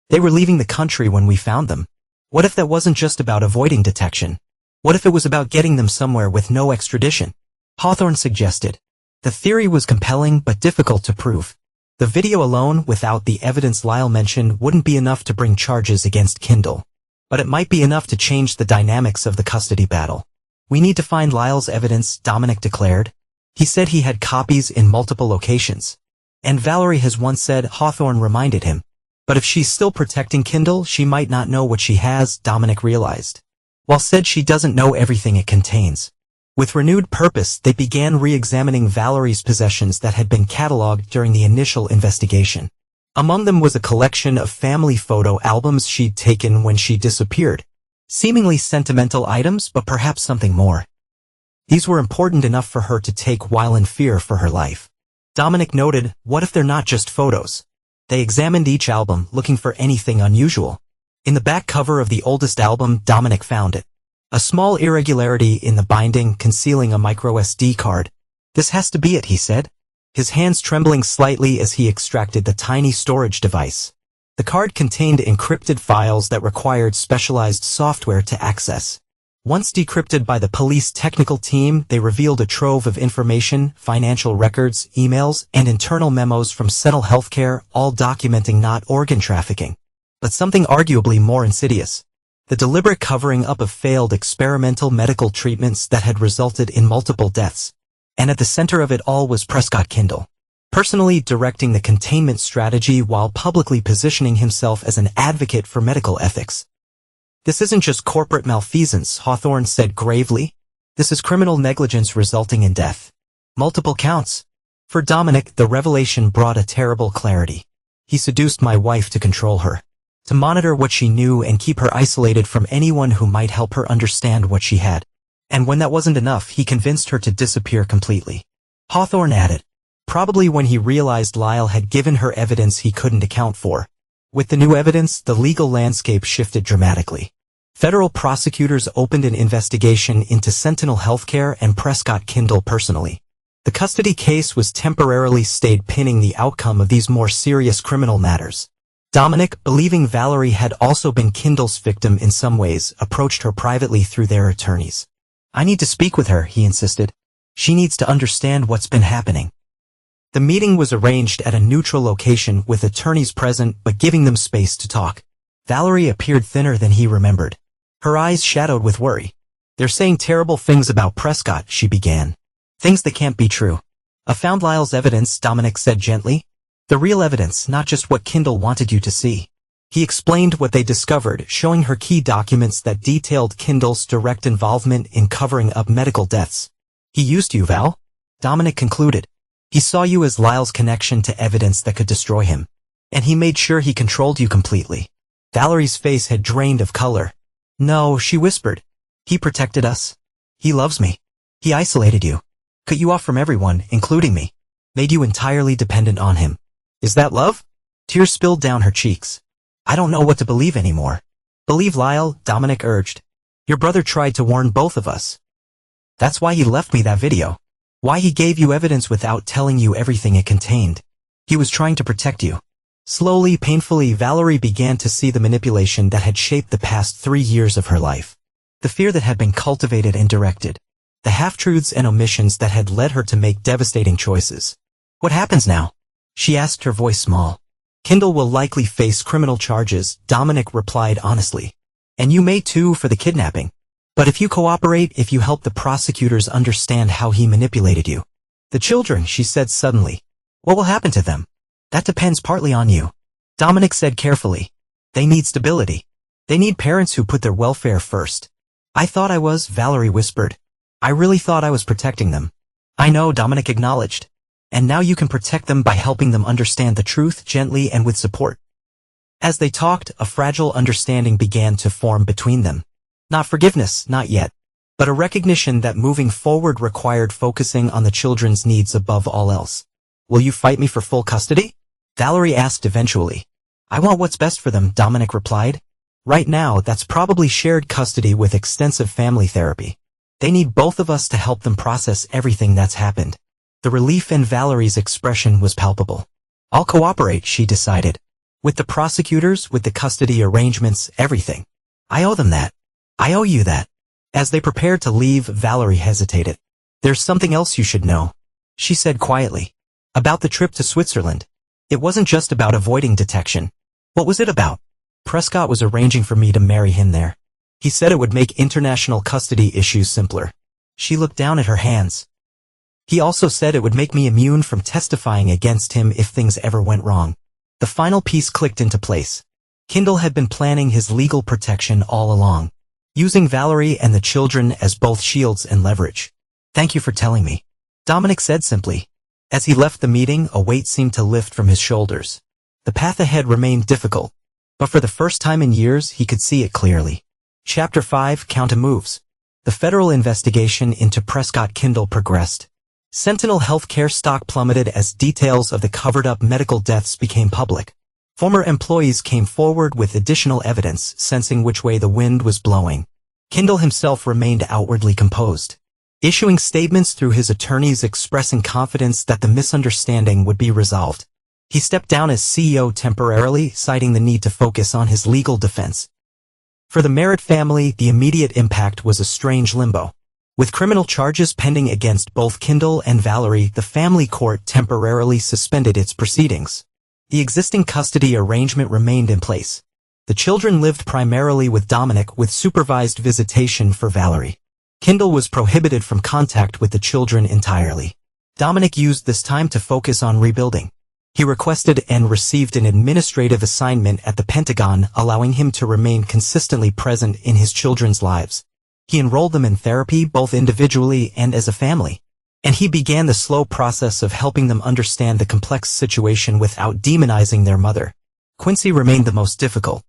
[SPEAKER 1] They were leaving the country when we found them. What if that wasn't just about avoiding detection? What if it was about getting them somewhere with no extradition? Hawthorne suggested. The theory was compelling but difficult to prove. The video alone, without the evidence Lyle mentioned, wouldn't be enough to bring charges against Kindle. But it might be enough to change the dynamics of the custody battle. We need to find Lyle's evidence, Dominic declared. He said he had copies in multiple locations. And Valerie has once said, Hawthorne reminded him. But if she's still protecting Kindle, she might not know what she has, Dominic realized. While said she doesn't know everything it contains. With renewed purpose, they began re-examining Valerie's possessions that had been catalogued during the initial investigation. Among them was a collection of family photo albums she'd taken when she disappeared. Seemingly sentimental items, but perhaps something more. These were important enough for her to take while in fear for her life. Dominic noted, what if they're not just photos? They examined each album, looking for anything unusual. In the back cover of the oldest album, Dominic found it. A small irregularity in the binding, concealing a micro-SD card. This has to be it, he said, his hands trembling slightly as he extracted the tiny storage device. The card contained encrypted files that required specialized software to access. Once decrypted by the police technical team, they revealed a trove of information, financial records, emails, and internal memos from Settle Healthcare, all documenting not organ trafficking, but something arguably more insidious. The deliberate covering up of failed experimental medical treatments that had resulted in multiple deaths. And at the center of it all was Prescott Kindle, personally directing the containment strategy while publicly positioning himself as an advocate for medical ethics. This isn't just corporate malfeasance, Hawthorne said gravely. This is criminal negligence resulting in death. Multiple counts. For Dominic, the revelation brought a terrible clarity. He seduced my wife to control her, to monitor what she knew and keep her isolated from anyone who might help her understand what she had. And when that wasn't enough, he convinced her to disappear completely. Hawthorne added, probably when he realized Lyle had given her evidence he couldn't account for. With the new evidence, the legal landscape shifted dramatically. Federal prosecutors opened an investigation into Sentinel Healthcare and Prescott Kindle personally. The custody case was temporarily stayed pending the outcome of these more serious criminal matters. Dominic, believing Valerie had also been Kindle's victim in some ways, approached her privately through their attorneys. I need to speak with her, he insisted. She needs to understand what's been happening. The meeting was arranged at a neutral location with attorneys present but giving them space to talk. Valerie appeared thinner than he remembered. Her eyes shadowed with worry. They're saying terrible things about Prescott, she began. Things that can't be true. I found Lyle's evidence, Dominic said gently. The real evidence, not just what Kindle wanted you to see. He explained what they discovered, showing her key documents that detailed Kindle's direct involvement in covering up medical deaths. He used you, Val? Dominic concluded. He saw you as Lyle's connection to evidence that could destroy him. And he made sure he controlled you completely. Valerie's face had drained of color. No, she whispered. He protected us. He loves me. He isolated you. Cut you off from everyone, including me. Made you entirely dependent on him. Is that love? Tears spilled down her cheeks. I don't know what to believe anymore. Believe Lyle, Dominic urged. Your brother tried to warn both of us. That's why he left me that video. Why he gave you evidence without telling you everything it contained. He was trying to protect you. Slowly, painfully, Valerie began to see the manipulation that had shaped the past 3 years of her life. The fear that had been cultivated and directed. The half-truths and omissions that had led her to make devastating choices. What happens now? She asked, her voice small. Kindle will likely face criminal charges, Dominic replied honestly. And you may too for the kidnapping. But if you cooperate, if you help the prosecutors understand how he manipulated you. The children, she said suddenly. What will happen to them? That depends partly on you. Dominic said carefully. They need stability. They need parents who put their welfare first. I thought I was, Valerie whispered. I really thought I was protecting them. I know, Dominic acknowledged. And now you can protect them by helping them understand the truth gently and with support. As they talked, a fragile understanding began to form between them. Not forgiveness, not yet, but a recognition that moving forward required focusing on the children's needs above all else. Will you fight me for full custody? Valerie asked eventually. I want what's best for them, Dominic replied. Right now, that's probably shared custody with extensive family therapy. They need both of us to help them process everything that's happened. The relief in Valerie's expression was palpable. I'll cooperate, she decided. With the prosecutors, with the custody arrangements, everything. I owe them that. I owe you that. As they prepared to leave, Valerie hesitated. There's something else you should know, she said quietly. About the trip to Switzerland. It wasn't just about avoiding detection. What was it about? Prescott was arranging for me to marry him there. He said it would make international custody issues simpler. She looked down at her hands. He also said it would make me immune from testifying against him if things ever went wrong. The final piece clicked into place. Kendall had been planning his legal protection all along, using Valerie and the children as both shields and leverage. Thank you for telling me, Dominic said simply. As he left the meeting, a weight seemed to lift from his shoulders. The path ahead remained difficult, but for the first time in years he could see it clearly. Chapter 5, Counter Moves. The federal investigation into Prescott Kendall progressed. Sentinel Healthcare stock plummeted as details of the covered-up medical deaths became public. Former employees came forward with additional evidence, sensing which way the wind was blowing. Kendall himself remained outwardly composed, issuing statements through his attorneys expressing confidence that the misunderstanding would be resolved. He stepped down as CEO temporarily, citing the need to focus on his legal defense. For the Merritt family, the immediate impact was a strange limbo. With criminal charges pending against both Kendall and Valerie, the family court temporarily suspended its proceedings. The existing custody arrangement remained in place. The children lived primarily with Dominic, with supervised visitation for Valerie. Kendall was prohibited from contact with the children entirely. Dominic used this time to focus on rebuilding. He requested and received an administrative assignment at the Pentagon, allowing him to remain consistently present in his children's lives. He enrolled them in therapy both individually and as a family. And he began the slow process of helping them understand the complex situation without demonizing their mother. Quincy remained the most difficult.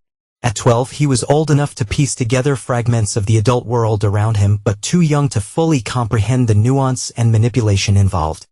[SPEAKER 1] At 12, he was old enough to piece together fragments of the adult world around him, but too young to fully comprehend the nuance and manipulation involved.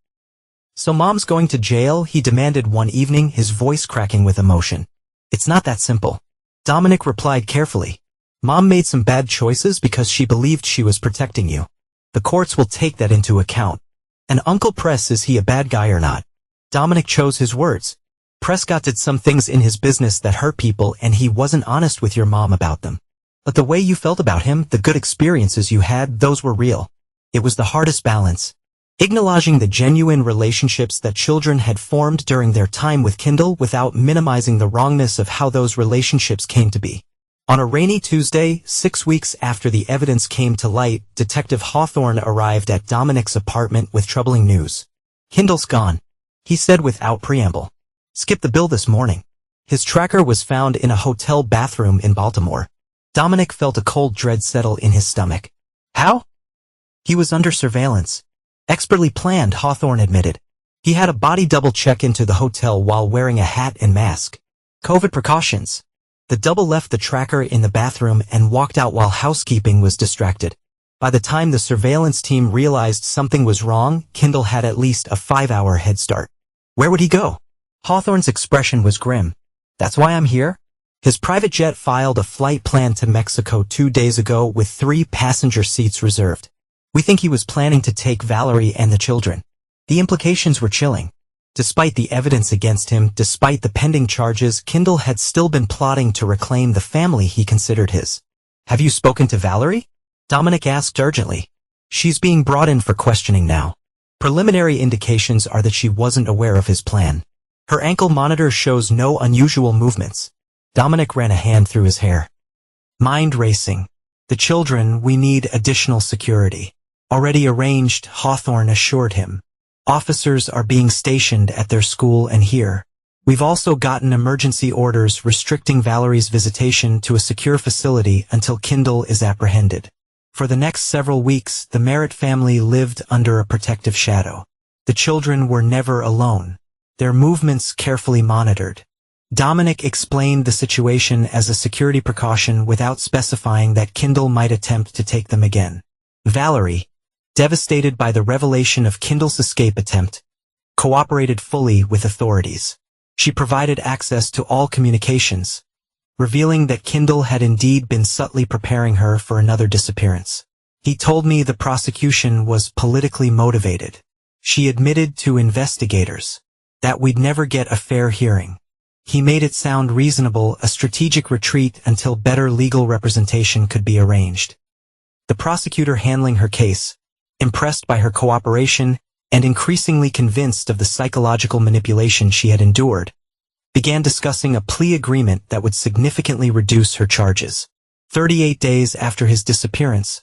[SPEAKER 1] So Mom's going to jail? He demanded one evening, his voice cracking with emotion. It's not that simple, Dominic replied carefully. Mom made some bad choices because she believed she was protecting you. The courts will take that into account. And Uncle Press, is he a bad guy or not? Dominic chose his words. Prescott did some things in his business that hurt people, and he wasn't honest with your mom about them. But the way you felt about him, the good experiences you had, those were real. It was the hardest balance. Acknowledging the genuine relationships that children had formed during their time with Kendall without minimizing the wrongness of how those relationships came to be. On a rainy Tuesday, 6 weeks after the evidence came to light, Detective Hawthorne arrived at Dominic's apartment with troubling news. Kendall's gone, he said without preamble. Skipped the bill this morning. His tracker was found in a hotel bathroom in Baltimore. Dominic felt a cold dread settle in his stomach. How? He was under surveillance. Expertly planned, Hawthorne admitted. He had a body double check into the hotel while wearing a hat and mask. COVID precautions. The double left the tracker in the bathroom and walked out while housekeeping was distracted. By the time the surveillance team realized something was wrong, Kendall had at least a 5-hour head start. Where would he go? Hawthorne's expression was grim. That's why I'm here? His private jet filed a flight plan to Mexico 2 days ago with 3 passenger seats reserved. We think he was planning to take Valerie and the children. The implications were chilling. Despite the evidence against him, despite the pending charges, Kendall had still been plotting to reclaim the family he considered his. Have you spoken to Valerie? Dominic asked urgently. She's being brought in for questioning now. Preliminary indications are that she wasn't aware of his plan. Her ankle monitor shows no unusual movements. Dominic ran a hand through his hair. Mind racing. The children, we need additional security. Already arranged, Hawthorne assured him. Officers are being stationed at their school and here. We've also gotten emergency orders restricting Valerie's visitation to a secure facility until Kendall is apprehended. For the next several weeks, the Merritt family lived under a protective shadow. The children were never alone. Their movements carefully monitored. Dominic explained the situation as a security precaution without specifying that Kendall might attempt to take them again. Valerie, devastated by the revelation of Kendall's escape attempt, cooperated fully with authorities. She provided access to all communications, revealing that Kendall had indeed been subtly preparing her for another disappearance. He told me the prosecution was politically motivated. She admitted to investigators that we'd never get a fair hearing. He made it sound reasonable, a strategic retreat until better legal representation could be arranged. The prosecutor handling her case, impressed by her cooperation and increasingly convinced of the psychological manipulation she had endured, began discussing a plea agreement that would significantly reduce her charges. 38 days after his disappearance,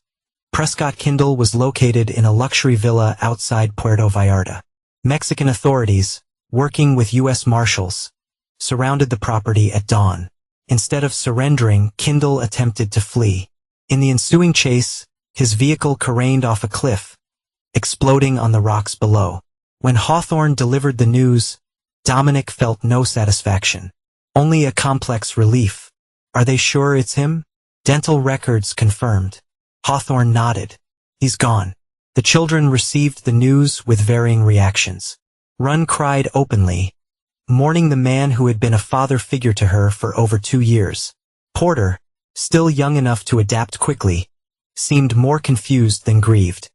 [SPEAKER 1] Prescott Kindle was located in a luxury villa outside Puerto Vallarta. Mexican authorities, working with U.S. Marshals, surrounded the property at dawn. Instead of surrendering, Kindle attempted to flee. In the ensuing chase, his vehicle careened off a cliff, exploding on the rocks below. When Hawthorne delivered the news, Dominic felt no satisfaction. Only a complex relief. Are they sure it's him? Dental records confirmed. Hawthorne nodded. He's gone. The children received the news with varying reactions. Run cried openly, mourning the man who had been a father figure to her for over 2 years. Porter, still young enough to adapt quickly, seemed more confused than grieved.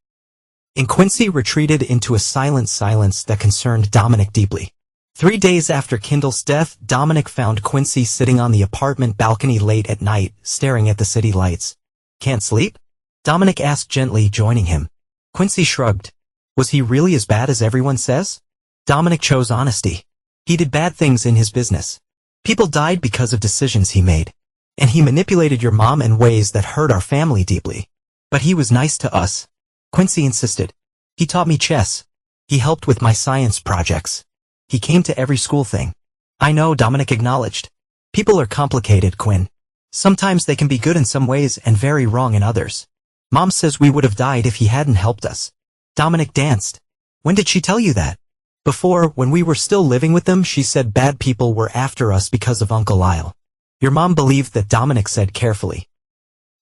[SPEAKER 1] And Quincy retreated into a silent silence that concerned Dominic deeply. 3 days after Kindle's death, Dominic found Quincy sitting on the apartment balcony late at night, staring at the city lights. "Can't sleep?" Dominic asked gently, joining him. Quincy shrugged. Was he really as bad as everyone says? Dominic chose honesty. He did bad things in his business. People died because of decisions he made. And he manipulated your mom in ways that hurt our family deeply. But he was nice to us. Quincy insisted. He taught me chess. He helped with my science projects. He came to every school thing. I know, Dominic acknowledged. People are complicated, Quinn. Sometimes they can be good in some ways and very wrong in others. Mom says we would have died if he hadn't helped us. Dominic danced. When did she tell you that? Before, when we were still living with them, she said bad people were after us because of Uncle Lyle. Your mom believed that, Dominic said carefully.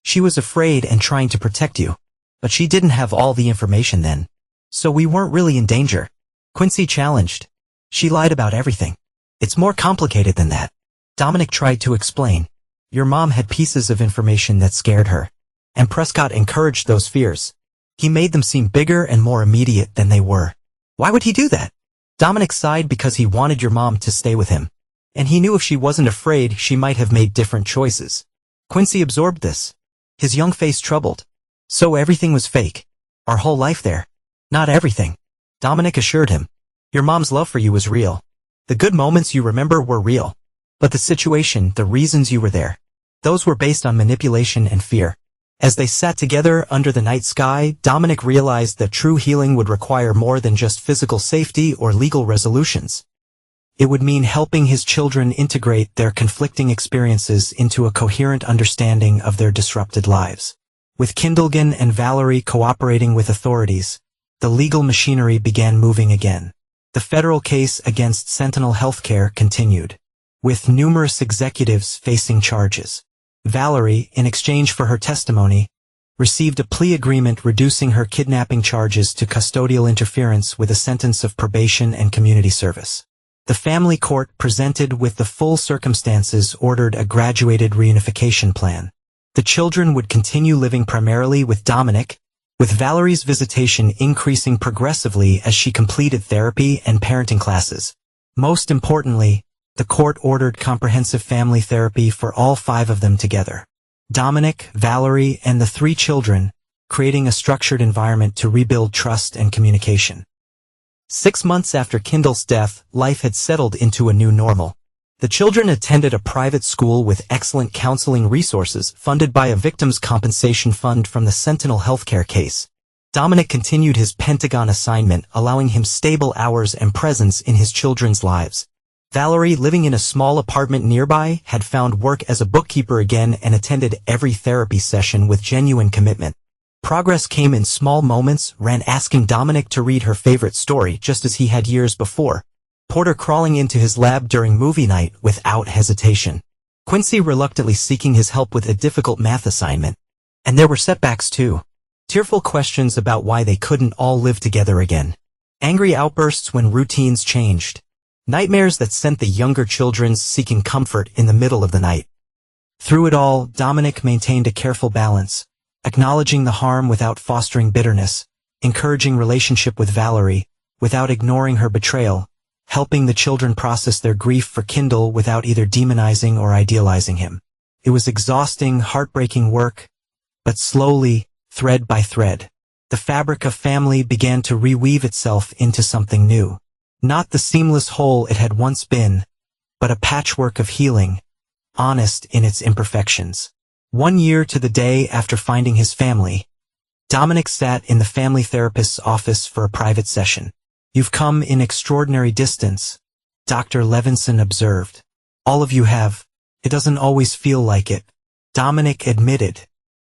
[SPEAKER 1] She was afraid and trying to protect you. But she didn't have all the information then. So we weren't really in danger. Quincy challenged. She lied about everything. It's more complicated than that. Dominic tried to explain. Your mom had pieces of information that scared her. And Prescott encouraged those fears. He made them seem bigger and more immediate than they were. Why would he do that? Dominic sighed because he wanted your mom to stay with him. And he knew if she wasn't afraid, she might have made different choices. Quincy absorbed this. His young face troubled. So everything was fake. Our whole life there. Not everything. Dominic assured him. Your mom's love for you was real. The good moments you remember were real. But the situation, the reasons you were there, those were based on manipulation and fear. As they sat together under the night sky, Dominic realized that true healing would require more than just physical safety or legal resolutions. It would mean helping his children integrate their conflicting experiences into a coherent understanding of their disrupted lives. With Kindlegan and Valerie cooperating with authorities, the legal machinery began moving again. The federal case against Sentinel Healthcare continued, with numerous executives facing charges. Valerie, in exchange for her testimony, received a plea agreement reducing her kidnapping charges to custodial interference with a sentence of probation and community service. The family court, presented with the full circumstances, ordered a graduated reunification plan. The children would continue living primarily with Dominic, with Valerie's visitation increasing progressively as she completed therapy and parenting classes. Most importantly, the court ordered comprehensive family therapy for all 5 of them together. Dominic, Valerie, and the 3 children, creating a structured environment to rebuild trust and communication. 6 months after Kindle's death, life had settled into a new normal. The children attended a private school with excellent counseling resources funded by a victims' compensation fund from the Sentinel Healthcare case. Dominic continued his Pentagon assignment, allowing him stable hours and presence in his children's lives. Valerie, living in a small apartment nearby, had found work as a bookkeeper again and attended every therapy session with genuine commitment. Progress came in small moments, Ran asking Dominic to read her favorite story just as he had years before. Porter crawling into his lab during movie night without hesitation. Quincy reluctantly seeking his help with a difficult math assignment. And there were setbacks too. Tearful questions about why they couldn't all live together again. Angry outbursts when routines changed. Nightmares that sent the younger children seeking comfort in the middle of the night. Through it all, Dominic maintained a careful balance, acknowledging the harm without fostering bitterness, encouraging relationship with Valerie, without ignoring her betrayal, helping the children process their grief for Kindle without either demonizing or idealizing him. It was exhausting, heartbreaking work, but slowly, thread by thread, the fabric of family began to reweave itself into something new. Not the seamless whole it had once been, but a patchwork of healing, honest in its imperfections. 1 year to the day after finding his family, Dominic sat in the family therapist's office for a private session. "You've come in extraordinary distance," Dr. Levinson observed. "All of you have. It doesn't always feel like it," Dominic admitted.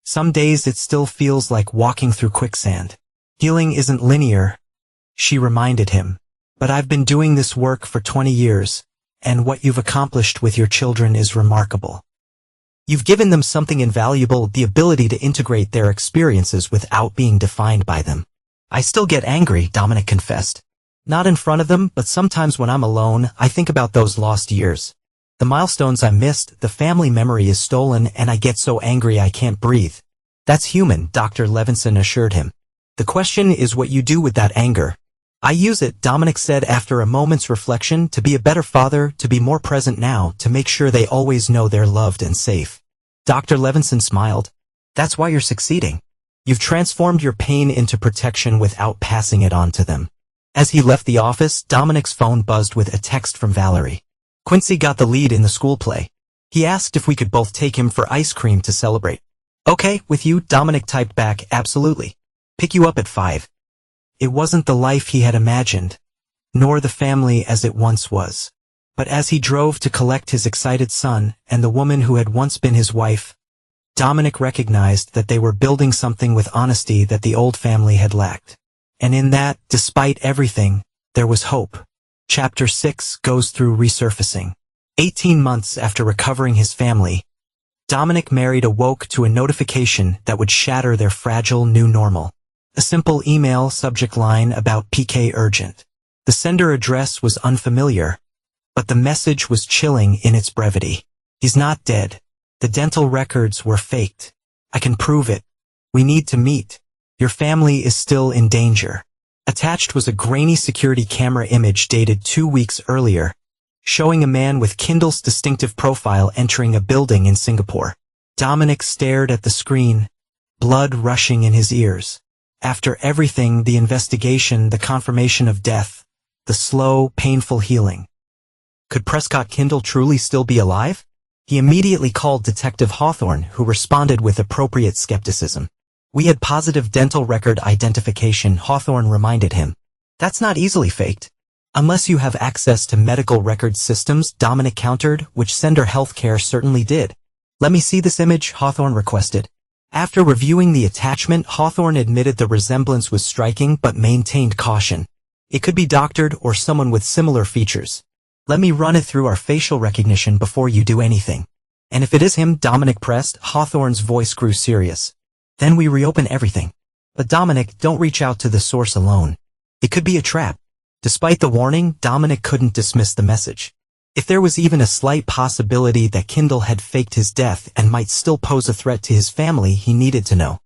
[SPEAKER 1] "Some days it still feels like walking through quicksand." "Healing isn't linear," she reminded him. "But I've been doing this work for 20 years, and what you've accomplished with your children is remarkable. You've given them something invaluable, the ability to integrate their experiences without being defined by them." "I still get angry," Dominic confessed. "Not in front of them, but sometimes when I'm alone, I think about those lost years. The milestones I missed, the family memory is stolen, and I get so angry I can't breathe." "That's human," Dr. Levinson assured him. "The question is what you do with that anger." "I use it," Dominic said after a moment's reflection, "to be a better father, to be more present now, to make sure they always know they're loved and safe." Dr. Levinson smiled. "That's why you're succeeding. You've transformed your pain into protection without passing it on to them." As he left the office, Dominic's phone buzzed with a text from Valerie. "Quincy got the lead in the school play. He asked if we could both take him for ice cream to celebrate." "Okay, with you," Dominic typed back, "absolutely. Pick you up at 5. It wasn't the life he had imagined, nor the family as it once was. But as he drove to collect his excited son and the woman who had once been his wife, Dominic recognized that they were building something with honesty that the old family had lacked. And in that, despite everything, there was hope. Chapter 6 goes through resurfacing. 18 months after recovering his family, Dominic married awoke to a notification that would shatter their fragile new normal. A simple email subject line about PK urgent. The sender address was unfamiliar, but the message was chilling in its brevity. "He's not dead. The dental records were faked. I can prove it. We need to meet. Your family is still in danger." Attached was a grainy security camera image dated 2 weeks earlier, showing a man with Kindle's distinctive profile entering a building in Singapore. Dominic stared at the screen, blood rushing in his ears. After everything, the investigation, the confirmation of death, the slow, painful healing. Could Prescott Kindle truly still be alive? He immediately called Detective Hawthorne, who responded with appropriate skepticism. "We had positive dental record identification," Hawthorne reminded him. "That's not easily faked. Unless you have access to medical record systems," Dominic countered, which Sender Healthcare certainly did. "Let me see this image," Hawthorne requested. After reviewing the attachment, Hawthorne admitted the resemblance was striking but maintained caution. "It could be doctored or someone with similar features. Let me run it through our facial recognition before you do anything." "And if it is him," Dominic pressed, Hawthorne's voice grew serious. "Then we reopen everything." "But Dominic, don't reach out to the source alone. It could be a trap." Despite the warning, Dominic couldn't dismiss the message. If there was even a slight possibility that Kindle had faked his death and might still pose a threat to his family, he needed to know.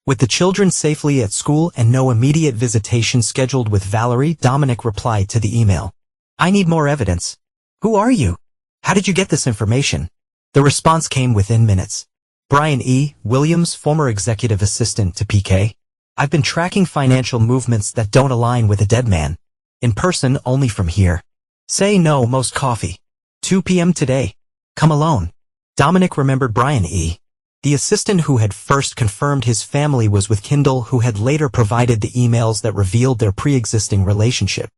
[SPEAKER 1] With the children safely at school and no immediate visitation scheduled with Valerie, Dominic replied to the email. "I need more evidence." "Who are you? How did you get this information?" The response came within minutes. "Brian E. Williams, former executive assistant to PK. I've been tracking financial movements that don't align with a dead man. In person, only from here. Say no most coffee. 2 p.m. today. Come alone." Dominic remembered Brian E., the assistant who had first confirmed his family was with Kindle, who had later provided the emails that revealed their pre-existing relationship.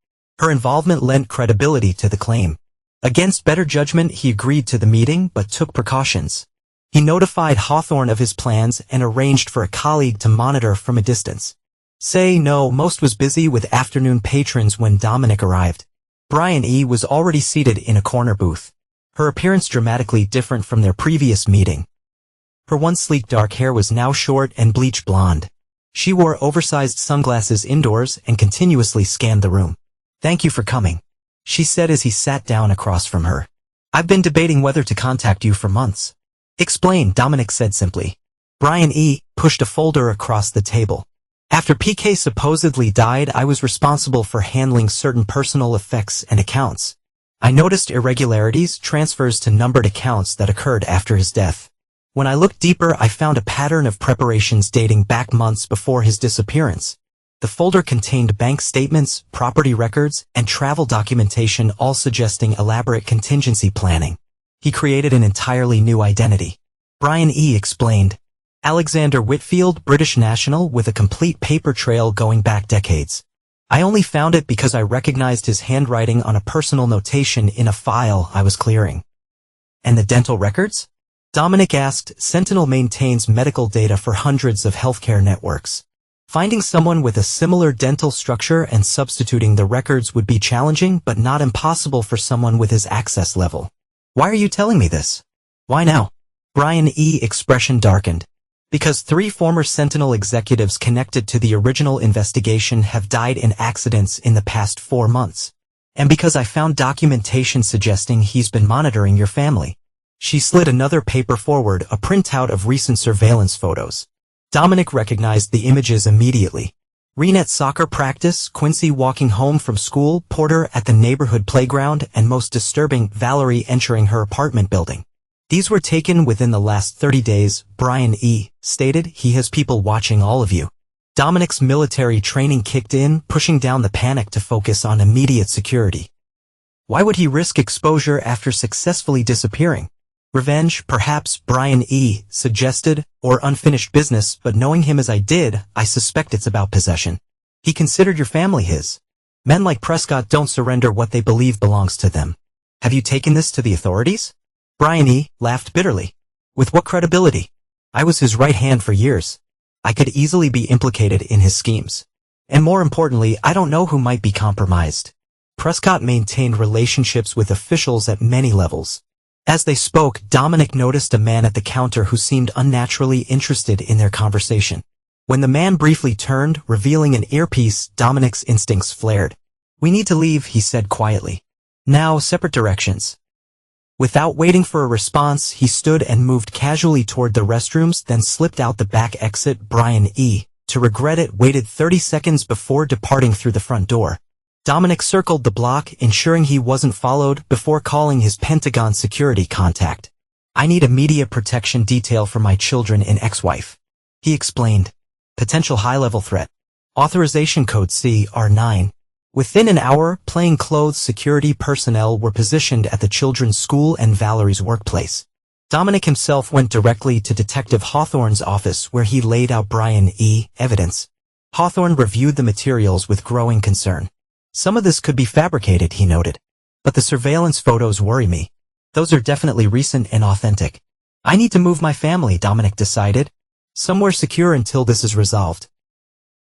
[SPEAKER 1] Her involvement lent credibility to the claim. Against better judgment, he agreed to the meeting but took precautions. He notified Hawthorne of his plans and arranged for a colleague to monitor from a distance. Say no most was busy with afternoon patrons when Dominic arrived. Brian E. was already seated in a corner booth, her appearance dramatically different from their previous meeting. Her once sleek dark hair was now short and bleached blonde. She wore oversized sunglasses indoors and continuously scanned the room. "Thank you for coming," she said as he sat down across from her. "I've been debating whether to contact you for months." "Explain," Dominic said simply. Brian E. pushed a folder across the table. After PK supposedly died, I was responsible for handling certain personal effects and accounts. I noticed irregularities, transfers to numbered accounts that occurred after his death. When I looked deeper, I found a pattern of preparations dating back months before his disappearance. The folder contained bank statements, property records, and travel documentation, all suggesting elaborate contingency planning. He created an entirely new identity. Brian E. explained. Alexander Whitfield, British national, with a complete paper trail going back decades. I only found it because I recognized his handwriting on a personal notation in a file I was clearing. And the dental records? Dominic asked. Sentinel maintains medical data for hundreds of healthcare networks. Finding someone with a similar dental structure and substituting the records would be challenging, but not impossible for someone with his access level. Why are you telling me this? Why now? Brian E. expression darkened. Because 3 former Sentinel executives connected to the original investigation have died in accidents in the past 4 months. And because I found documentation suggesting he's been monitoring your family. She slid another paper forward, a printout of recent surveillance photos. Dominic recognized the images immediately. Reen at soccer practice, Quincy walking home from school, Porter at the neighborhood playground, and most disturbing, Valerie entering her apartment building. These were taken within the last 30 days, Brian E. stated. He has people watching all of you. Dominic's military training kicked in, pushing down the panic to focus on immediate security. Why would he risk exposure after successfully disappearing? Revenge, perhaps, Brian E. suggested, or unfinished business, but knowing him as I did, I suspect it's about possession. He considered your family his. Men like Prescott don't surrender what they believe belongs to them. Have you taken this to the authorities? Brian E. laughed bitterly. With what credibility? I was his right hand for years. I could easily be implicated in his schemes. And more importantly, I don't know who might be compromised. Prescott maintained relationships with officials at many levels. As they spoke, Dominic noticed a man at the counter who seemed unnaturally interested in their conversation. When the man briefly turned, revealing an earpiece, Dominic's instincts flared. We need to leave, he said quietly. Now, separate directions. Without waiting for a response, he stood and moved casually toward the restrooms, then slipped out the back exit. Brian E., to regret it, waited 30 seconds before departing through the front door. Dominic circled the block, ensuring he wasn't followed, before calling his Pentagon security contact. I need immediate protection detail for my children and ex-wife. He explained. Potential high-level threat. Authorization code CR9. Within an hour, plainclothes security personnel were positioned at the children's school and Valerie's workplace. Dominic himself went directly to Detective Hawthorne's office where he laid out Brian E. evidence. Hawthorne reviewed the materials with growing concern. Some of this could be fabricated, he noted. But the surveillance photos worry me. Those are definitely recent and authentic. I need to move my family, Dominic decided. Somewhere secure until this is resolved.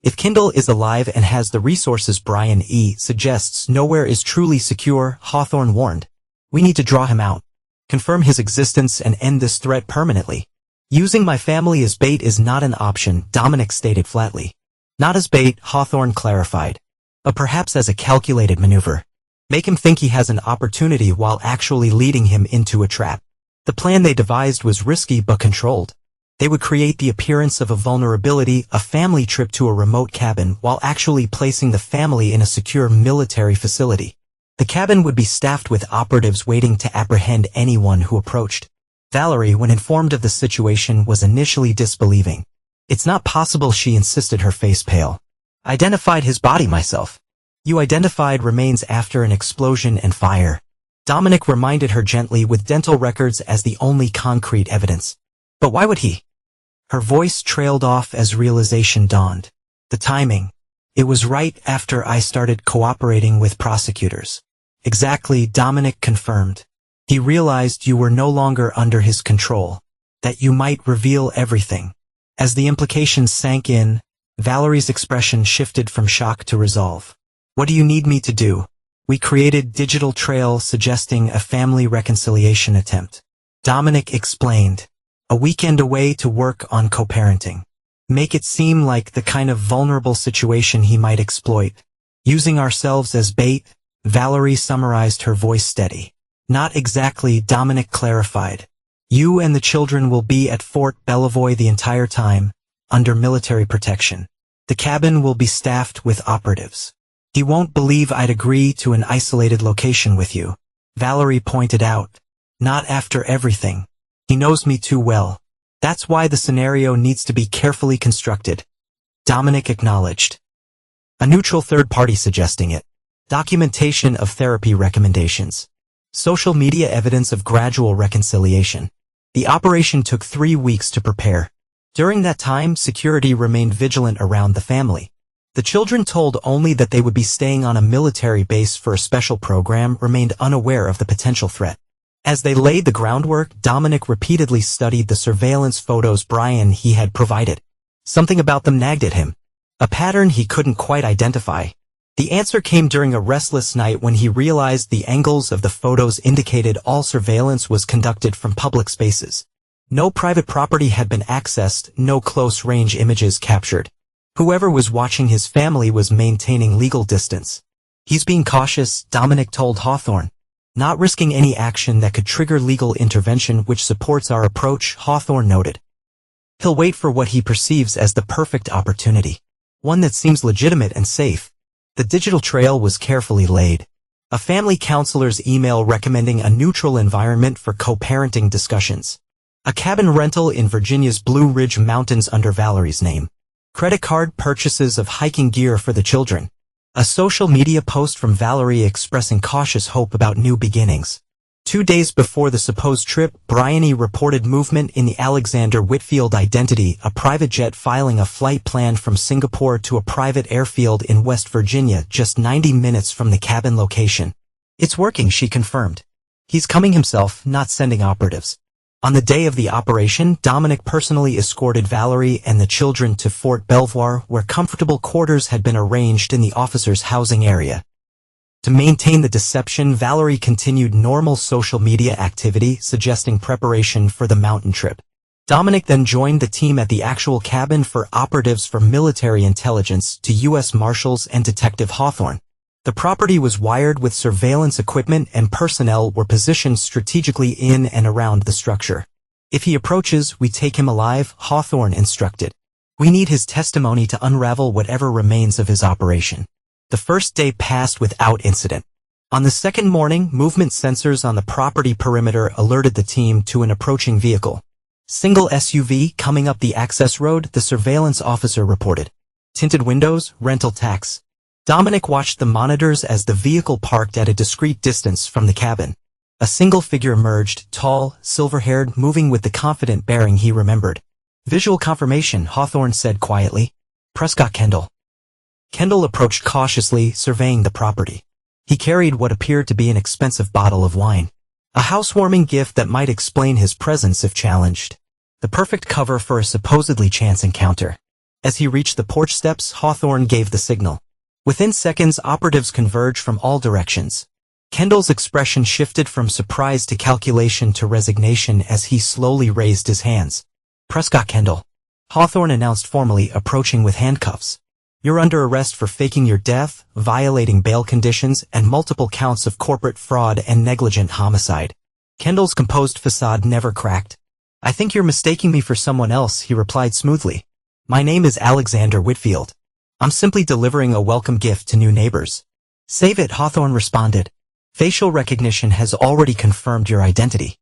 [SPEAKER 1] If Kindle is alive and has the resources Brian E. suggests, nowhere is truly secure, Hawthorne warned. We need to draw him out. Confirm his existence and end this threat permanently. Using my family as bait is not an option, Dominic stated flatly. Not as bait, Hawthorne clarified. But perhaps as a calculated maneuver. Make him think he has an opportunity while actually leading him into a trap. The plan they devised was risky but controlled. They would create the appearance of a vulnerability, a family trip to a remote cabin, while actually placing the family in a secure military facility. The cabin would be staffed with operatives waiting to apprehend anyone who approached. Valerie, when informed of the situation, was initially disbelieving. It's not possible, she insisted, her face pale. Identified his body myself. You identified remains after an explosion and fire. Dominic reminded her gently, with dental records as the only concrete evidence. But why would he? Her voice trailed off as realization dawned. The timing. It was right after I started cooperating with prosecutors. Exactly, Dominic confirmed. He realized you were no longer under his control. That you might reveal everything. As the implications sank in, Valerie's expression shifted from shock to resolve. What do you need me to do? We created digital trail suggesting a family reconciliation attempt. Dominic explained. A weekend away to work on co-parenting. Make it seem like the kind of vulnerable situation he might exploit. Using ourselves as bait, Valerie summarized, her voice steady. Not exactly, Dominic clarified. You and the children will be at Fort Bellevoie the entire time, under military protection. The cabin will be staffed with operatives. He won't believe I'd agree to an isolated location with you, Valerie pointed out. Not after everything. He knows me too well. That's why the scenario needs to be carefully constructed. Dominic acknowledged. A neutral third party suggesting it. Documentation of therapy recommendations. Social media evidence of gradual reconciliation. The operation took 3 weeks to prepare. During that time, security remained vigilant around the family. The children, told only that they would be staying on a military base for a special program, remained unaware of the potential threat. As they laid the groundwork, Dominic repeatedly studied the surveillance photos he had provided. Something about them nagged at him. A pattern he couldn't quite identify. The answer came during a restless night when he realized the angles of the photos indicated all surveillance was conducted from public spaces. No private property had been accessed, no close-range images captured. Whoever was watching his family was maintaining legal distance. He's being cautious, Dominic told Hawthorne. Not risking any action that could trigger legal intervention, which supports our approach, Hawthorne noted. He'll wait for what he perceives as the perfect opportunity. One that seems legitimate and safe. The digital trail was carefully laid. A family counselor's email recommending a neutral environment for co-parenting discussions. A cabin rental in Virginia's Blue Ridge Mountains under Valerie's name. Credit card purchases of hiking gear for the children. A social media post from Valerie expressing cautious hope about new beginnings. 2 days before the supposed trip, Bryony reported movement in the Alexander Whitfield identity, a private jet filing a flight planned from Singapore to a private airfield in West Virginia, just 90 minutes from the cabin location. It's working, she confirmed. He's coming himself, not sending operatives. On the day of the operation, Dominic personally escorted Valerie and the children to Fort Belvoir, where comfortable quarters had been arranged in the officers' housing area. To maintain the deception, Valerie continued normal social media activity, suggesting preparation for the mountain trip. Dominic then joined the team at the actual cabin for operatives from military intelligence to U.S. Marshals and Detective Hawthorne. The property was wired with surveillance equipment and personnel were positioned strategically in and around the structure. If he approaches, we take him alive, Hawthorne instructed. We need his testimony to unravel whatever remains of his operation. The first day passed without incident. On the second morning, movement sensors on the property perimeter alerted the team to an approaching vehicle. Single SUV coming up the access road, the surveillance officer reported. Tinted windows, rental tax. Dominic watched the monitors as the vehicle parked at a discreet distance from the cabin. A single figure emerged, tall, silver-haired, moving with the confident bearing he remembered. Visual confirmation, Hawthorne said quietly. Prescott Kendall. Kendall approached cautiously, surveying the property. He carried what appeared to be an expensive bottle of wine. A housewarming gift that might explain his presence if challenged. The perfect cover for a supposedly chance encounter. As he reached the porch steps, Hawthorne gave the signal. Within seconds, operatives converged from all directions. Kendall's expression shifted from surprise to calculation to resignation as he slowly raised his hands. Prescott Kendall. Hawthorne announced formally, approaching with handcuffs. You're under arrest for faking your death, violating bail conditions, and multiple counts of corporate fraud and negligent homicide. Kendall's composed facade never cracked. I think you're mistaking me for someone else, he replied smoothly. My name is Alexander Whitfield. I'm simply delivering a welcome gift to new neighbors. Save it, Hawthorne responded. Facial recognition has already confirmed your identity.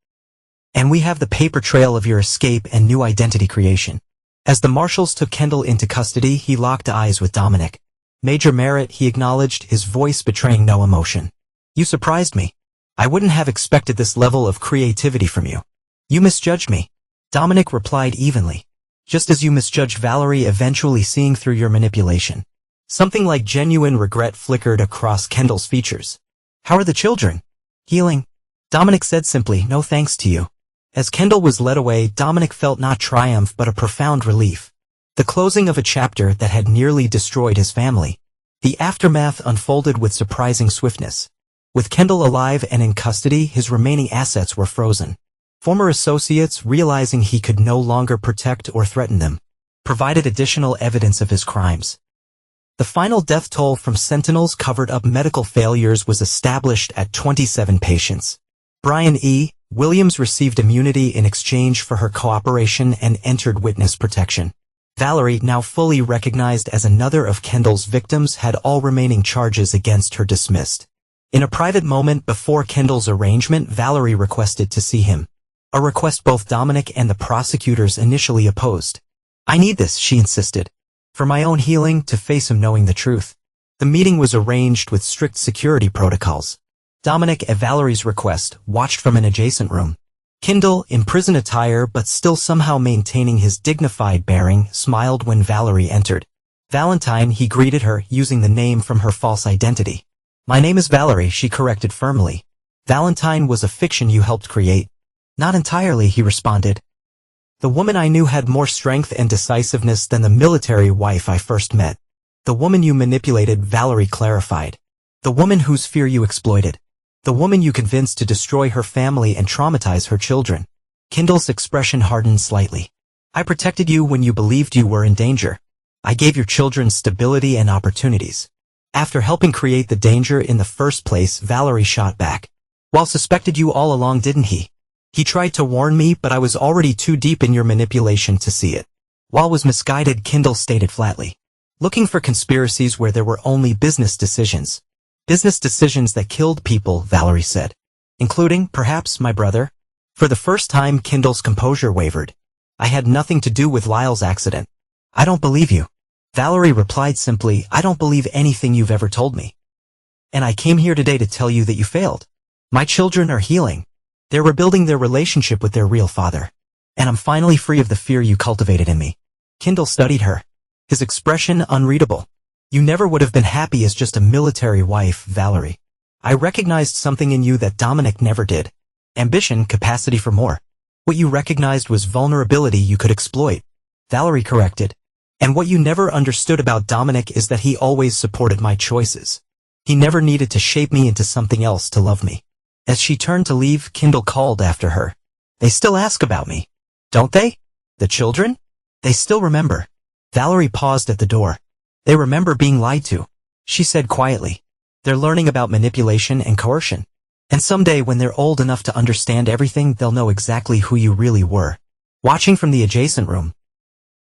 [SPEAKER 1] And we have the paper trail of your escape and new identity creation. As the marshals took Kendall into custody, he locked eyes with Dominic. Major Merritt, he acknowledged, his voice betraying no emotion. You surprised me. I wouldn't have expected this level of creativity from you. You misjudged me. Dominic replied evenly. Just as you misjudged Valerie, eventually seeing through your manipulation. Something like genuine regret flickered across Kendall's features. How are the children? Healing. Dominic said simply, no thanks to you. As Kendall was led away, Dominic felt not triumph but a profound relief. The closing of a chapter that had nearly destroyed his family. The aftermath unfolded with surprising swiftness. With Kendall alive and in custody, his remaining assets were frozen. Former associates, realizing he could no longer protect or threaten them, provided additional evidence of his crimes. The final death toll from Sentinel's covered-up medical failures was established at 27 patients. Brian E. Williams received immunity in exchange for her cooperation and entered witness protection. Valerie, now fully recognized as another of Kendall's victims, had all remaining charges against her dismissed. In a private moment before Kendall's arraignment, Valerie requested to see him. A request both Dominic and the prosecutors initially opposed. "I need this," she insisted. "For my own healing, to face him knowing the truth." The meeting was arranged with strict security protocols. Dominic, at Valerie's request, watched from an adjacent room. Kendall, in prison attire but still somehow maintaining his dignified bearing, smiled when Valerie entered. "Valentine," he greeted her, using the name from her false identity. "My name is Valerie," she corrected firmly. "Valentine was a fiction you helped create." "Not entirely," he responded. "The woman I knew had more strength and decisiveness than the military wife I first met." "The woman you manipulated," Valerie clarified. "The woman whose fear you exploited. The woman you convinced to destroy her family and traumatize her children." Kendall's expression hardened slightly. "I protected you when you believed you were in danger. I gave your children stability and opportunities. After helping create the danger in the first place," Valerie shot back. "Well, suspected you all along, didn't he? He tried to warn me, but I was already too deep in your manipulation to see it." "Well, was misguided," Kendall stated flatly. "Looking for conspiracies where there were only business decisions." "Business decisions that killed people," Valerie said. "Including, perhaps, my brother?" For the first time, Kendall's composure wavered. "I had nothing to do with Lyle's accident." "I don't believe you." Valerie replied simply, "I don't believe anything you've ever told me. And I came here today to tell you that you failed. My children are healing. They're rebuilding their relationship with their real father. And I'm finally free of the fear you cultivated in me." Kendall studied her, his expression unreadable. "You never would have been happy as just a military wife, Valerie. I recognized something in you that Dominic never did. Ambition, capacity for more. What you recognized was vulnerability you could exploit." Valerie corrected. "And what you never understood about Dominic is that he always supported my choices. He never needed to shape me into something else to love me." As she turned to leave, Kendall called after her. "They still ask about me, don't they? The children? They still remember." Valerie paused at the door. "They remember being lied to," she said quietly. "They're learning about manipulation and coercion. And someday when they're old enough to understand everything, they'll know exactly who you really were." Watching from the adjacent room,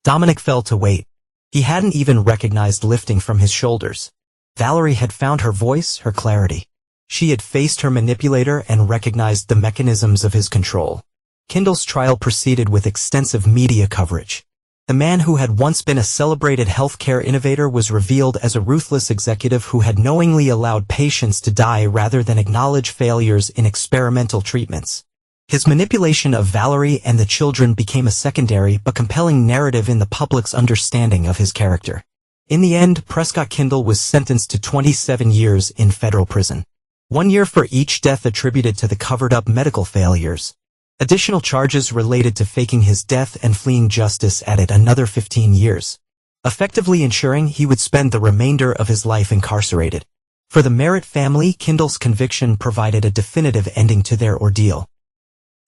[SPEAKER 1] Dominic fell to wait. He hadn't even recognized lifting from his shoulders. Valerie had found her voice, her clarity. She had faced her manipulator and recognized the mechanisms of his control. Kendall's trial proceeded with extensive media coverage. The man who had once been a celebrated healthcare innovator was revealed as a ruthless executive who had knowingly allowed patients to die rather than acknowledge failures in experimental treatments. His manipulation of Valerie and the children became a secondary but compelling narrative in the public's understanding of his character. In the end, Prescott Kendall was sentenced to 27 years in federal prison. 1 year for each death attributed to the covered-up medical failures. Additional charges related to faking his death and fleeing justice added another 15 years, effectively ensuring he would spend the remainder of his life incarcerated. For the Merritt family, Kendall's conviction provided a definitive ending to their ordeal.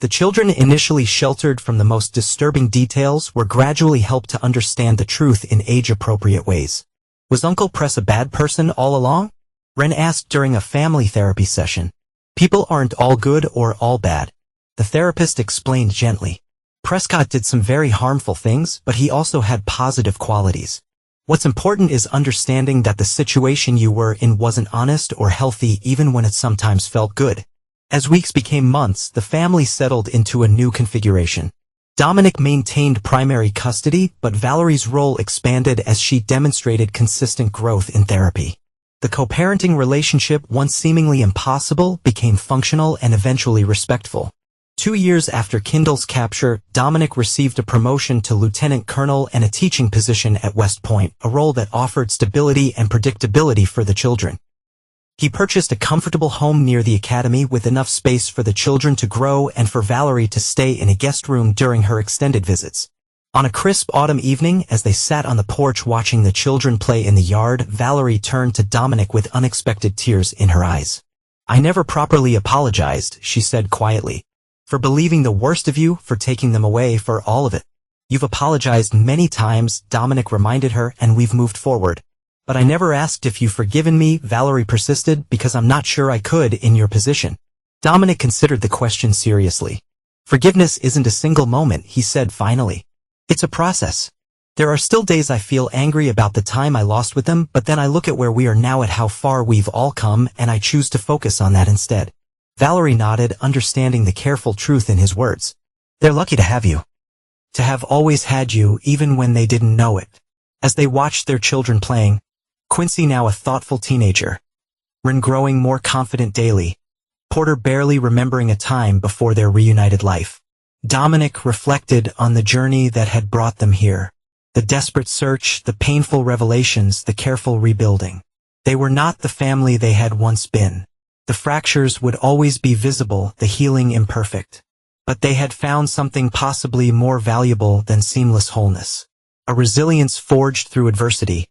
[SPEAKER 1] The children, initially sheltered from the most disturbing details, were gradually helped to understand the truth in age-appropriate ways. "Was Uncle Press a bad person all along?" Ren asked during a family therapy session. "People aren't all good or all bad," the therapist explained gently. "Prescott did some very harmful things, but he also had positive qualities. What's important is understanding that the situation you were in wasn't honest or healthy even when it sometimes felt good." As weeks became months, the family settled into a new configuration. Dominic maintained primary custody, but Valerie's role expanded as she demonstrated consistent growth in therapy. The co-parenting relationship, once seemingly impossible, became functional and eventually respectful. 2 years after Kendall's capture, Dominic received a promotion to lieutenant colonel and a teaching position at West Point, a role that offered stability and predictability for the children. He purchased a comfortable home near the academy with enough space for the children to grow and for Valerie to stay in a guest room during her extended visits. On a crisp autumn evening, as they sat on the porch watching the children play in the yard, Valerie turned to Dominic with unexpected tears in her eyes. "I never properly apologized," she said quietly. "For believing the worst of you, for taking them away, for all of it." "You've apologized many times," Dominic reminded her, "and we've moved forward. But I never asked if you've forgiven me," Valerie persisted, "because I'm not sure I could in your position." Dominic considered the question seriously. "Forgiveness isn't a single moment," he said finally. "It's a process. There are still days I feel angry about the time I lost with them, but then I look at where we are now, at how far we've all come, and I choose to focus on that instead. Valerie nodded, understanding the careful truth in his words. They're lucky to have you. To have always had you, even when they didn't know it. As they watched their children playing, Quincy, now a thoughtful teenager, Ren growing more confident daily, Porter barely remembering a time before their reunited life. Dominic reflected on the journey that had brought them here. The desperate search, the painful revelations, the careful rebuilding. They were not the family they had once been. The fractures would always be visible, the healing imperfect. But they had found something possibly more valuable than seamless wholeness. A resilience forged through adversity,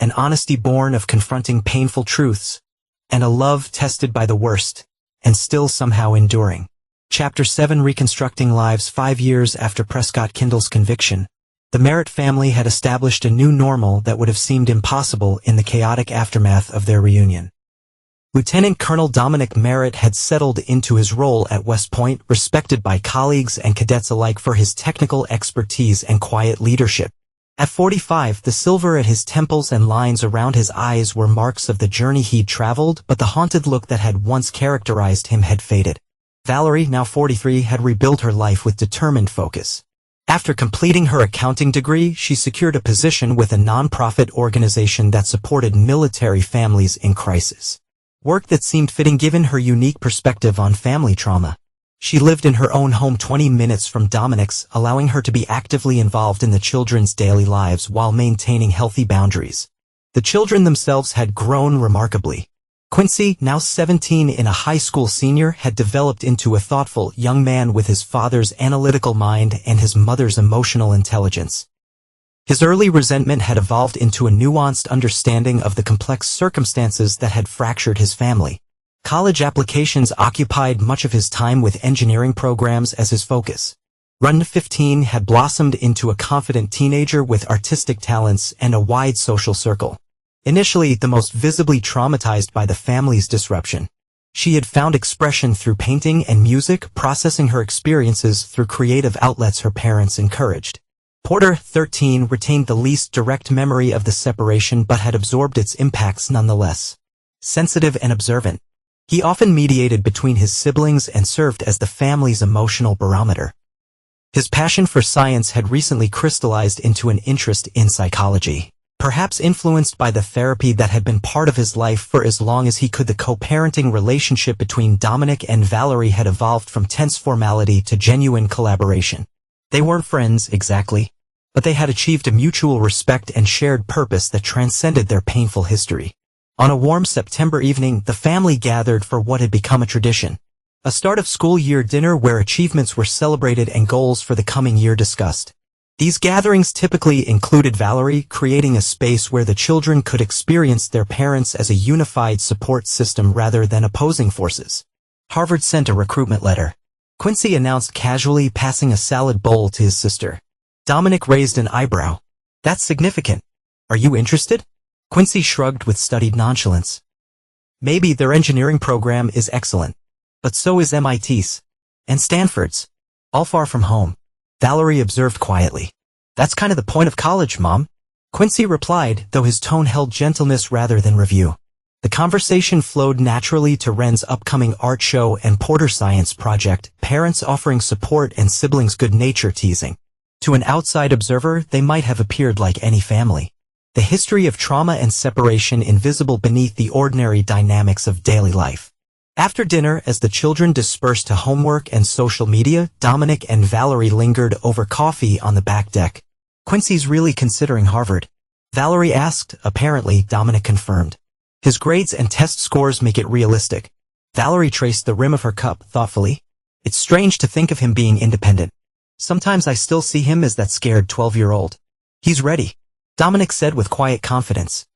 [SPEAKER 1] an honesty born of confronting painful truths, and a love tested by the worst, and still somehow enduring. Chapter 7: Reconstructing Lives. 5 years after Prescott Kindle's conviction, the Merritt family had established a new normal that would have seemed impossible in the chaotic aftermath of their reunion. Lieutenant Colonel Dominic Merritt had settled into his role at West Point, respected by colleagues and cadets alike for his technical expertise and quiet leadership. At 45, the silver at his temples and lines around his eyes were marks of the journey he'd traveled, but the haunted look that had once characterized him had faded. Valerie, now 43, had rebuilt her life with determined focus. After completing her accounting degree, she secured a position with a nonprofit organization that supported military families in crisis. Work that seemed fitting given her unique perspective on family trauma. She lived in her own home 20 minutes from Dominic's, allowing her to be actively involved in the children's daily lives while maintaining healthy boundaries. The children themselves had grown remarkably. Quincy, now 17 and a high school senior, had developed into a thoughtful young man with his father's analytical mind and his mother's emotional intelligence. His early resentment had evolved into a nuanced understanding of the complex circumstances that had fractured his family. College applications occupied much of his time, with engineering programs as his focus. Ren, 15, had blossomed into a confident teenager with artistic talents and a wide social circle. Initially the most visibly traumatized by the family's disruption, she had found expression through painting and music, processing her experiences through creative outlets her parents encouraged. Porter, 13, retained the least direct memory of the separation but had absorbed its impacts nonetheless. Sensitive and observant, he often mediated between his siblings and served as the family's emotional barometer. His passion for science had recently crystallized into an interest in psychology. Perhaps influenced by the therapy that had been part of his life for as long as he could, the co-parenting relationship between Dominic and Valerie had evolved from tense formality to genuine collaboration. They weren't friends, exactly, but they had achieved a mutual respect and shared purpose that transcended their painful history. On a warm September evening, the family gathered for what had become a tradition. A start-of-school-year dinner where achievements were celebrated and goals for the coming year discussed. These gatherings typically included Valerie, creating a space where the children could experience their parents as a unified support system rather than opposing forces. Harvard sent a recruitment letter. Quincy announced casually, passing a salad bowl to his sister. Dominic raised an eyebrow. That's significant. Are you interested? Quincy shrugged with studied nonchalance. Maybe. Their engineering program is excellent. But so is MIT's. And Stanford's. All far from home. Valerie observed quietly. That's kind of the point of college, Mom. Quincy replied, though his tone held gentleness rather than review. The conversation flowed naturally to Ren's upcoming art show and Porter's science project, parents offering support and siblings good-natured teasing. To an outside observer, they might have appeared like any family. The history of trauma and separation invisible beneath the ordinary dynamics of daily life. After dinner, as the children dispersed to homework and social media, Dominic and Valerie lingered over coffee on the back deck. Quincy's really considering Harvard? Valerie asked. Apparently, Dominic confirmed. His grades and test scores make it realistic. Valerie traced the rim of her cup thoughtfully. It's strange to think of him being independent. Sometimes I still see him as that scared 12-year-old. He's ready, Dominic said with quiet confidence.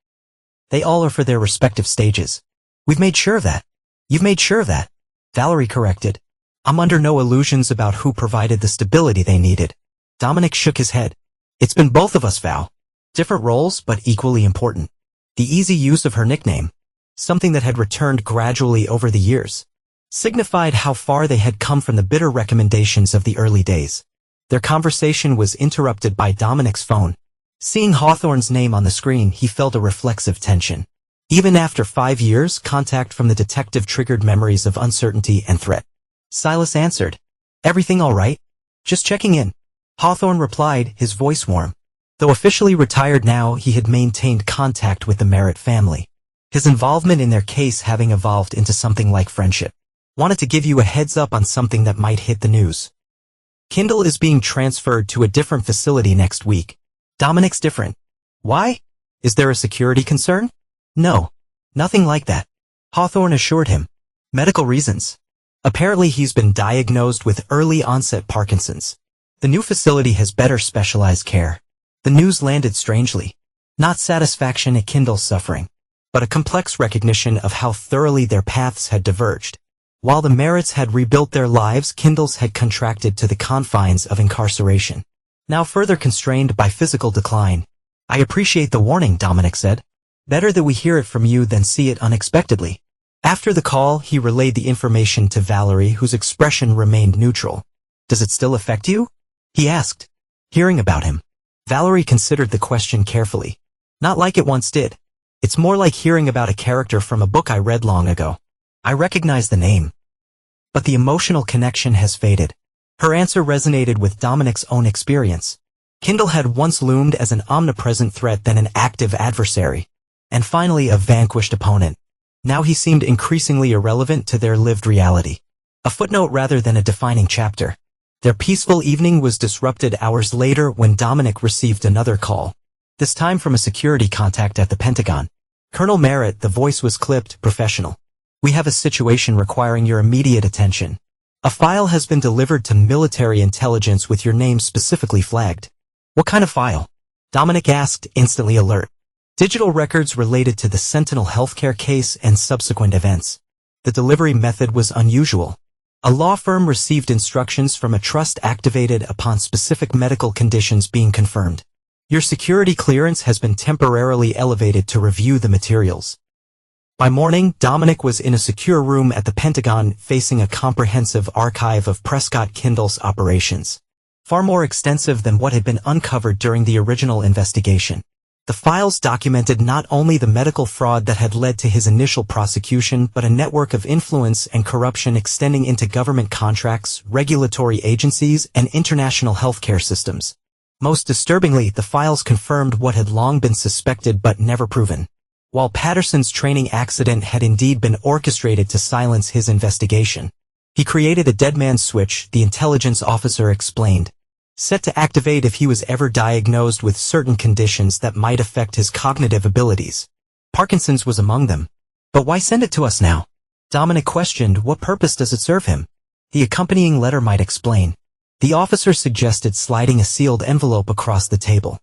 [SPEAKER 1] They all are for their respective stages. We've made sure of that. You've made sure of that, Valerie corrected. I'm under no illusions about who provided the stability they needed. Dominic shook his head. It's been both of us, Val. Different roles, but equally important. The easy use of her nickname, something that had returned gradually over the years, signified how far they had come from the bitter recommendations of the early days. Their conversation was interrupted by Dominic's phone. Seeing Hawthorne's name on the screen, he felt a reflexive tension. Even after 5 years, contact from the detective triggered memories of uncertainty and threat. Silas answered. "Everything all right? Just checking in." Hawthorne replied, his voice warm. Though officially retired now, he had maintained contact with the Merritt family, his involvement in their case having evolved into something like friendship. "Wanted to give you a heads up on something that might hit the news. Kendall is being transferred to a different facility next week. Dominic's different." "Why? Is there a security concern?" "No. Nothing like that," Hawthorne assured him. "Medical reasons. Apparently he's been diagnosed with early-onset Parkinson's. The new facility has better specialized care." The news landed strangely. Not satisfaction at Kendall's suffering, but a complex recognition of how thoroughly their paths had diverged. While the Merritts had rebuilt their lives, Kendall's had contracted to the confines of incarceration, now further constrained by physical decline. "I appreciate the warning," Dominic said. "Better that we hear it from you than see it unexpectedly." After the call, he relayed the information to Valerie, whose expression remained neutral. "Does it still affect you?" he asked, hearing about him. Valerie considered the question carefully. "Not like it once did. It's more like hearing about a character from a book I read long ago. I recognize the name, but the emotional connection has faded." Her answer resonated with Dominic's own experience. Kendall had once loomed as an omnipresent threat, then an active adversary, and finally a vanquished opponent. Now he seemed increasingly irrelevant to their lived reality, a footnote rather than a defining chapter. Their peaceful evening was disrupted hours later when Dominic received another call, this time from a security contact at the Pentagon. "Colonel Merritt," the voice was clipped, professional. "We have a situation requiring your immediate attention. A file has been delivered to military intelligence with your name specifically flagged." "What kind of file?" Dominic asked, instantly alert. "Digital records related to the Sentinel healthcare case and subsequent events." The delivery method was unusual. A law firm received instructions from a trust activated upon specific medical conditions being confirmed. "Your security clearance has been temporarily elevated to review the materials." By morning, Dominic was in a secure room at the Pentagon facing a comprehensive archive of Prescott Kendall's operations, far more extensive than what had been uncovered during the original investigation. The files documented not only the medical fraud that had led to his initial prosecution, but a network of influence and corruption extending into government contracts, regulatory agencies, and international healthcare systems. Most disturbingly, the files confirmed what had long been suspected but never proven. While Patterson's training accident had indeed been orchestrated to silence his investigation, he created a dead man's switch, the intelligence officer explained, set to activate if he was ever diagnosed with certain conditions that might affect his cognitive abilities. Parkinson's was among them. "But why send it to us now?" Dominic questioned. "What purpose does it serve him?" "The accompanying letter might explain." The officer suggested sliding a sealed envelope across the table.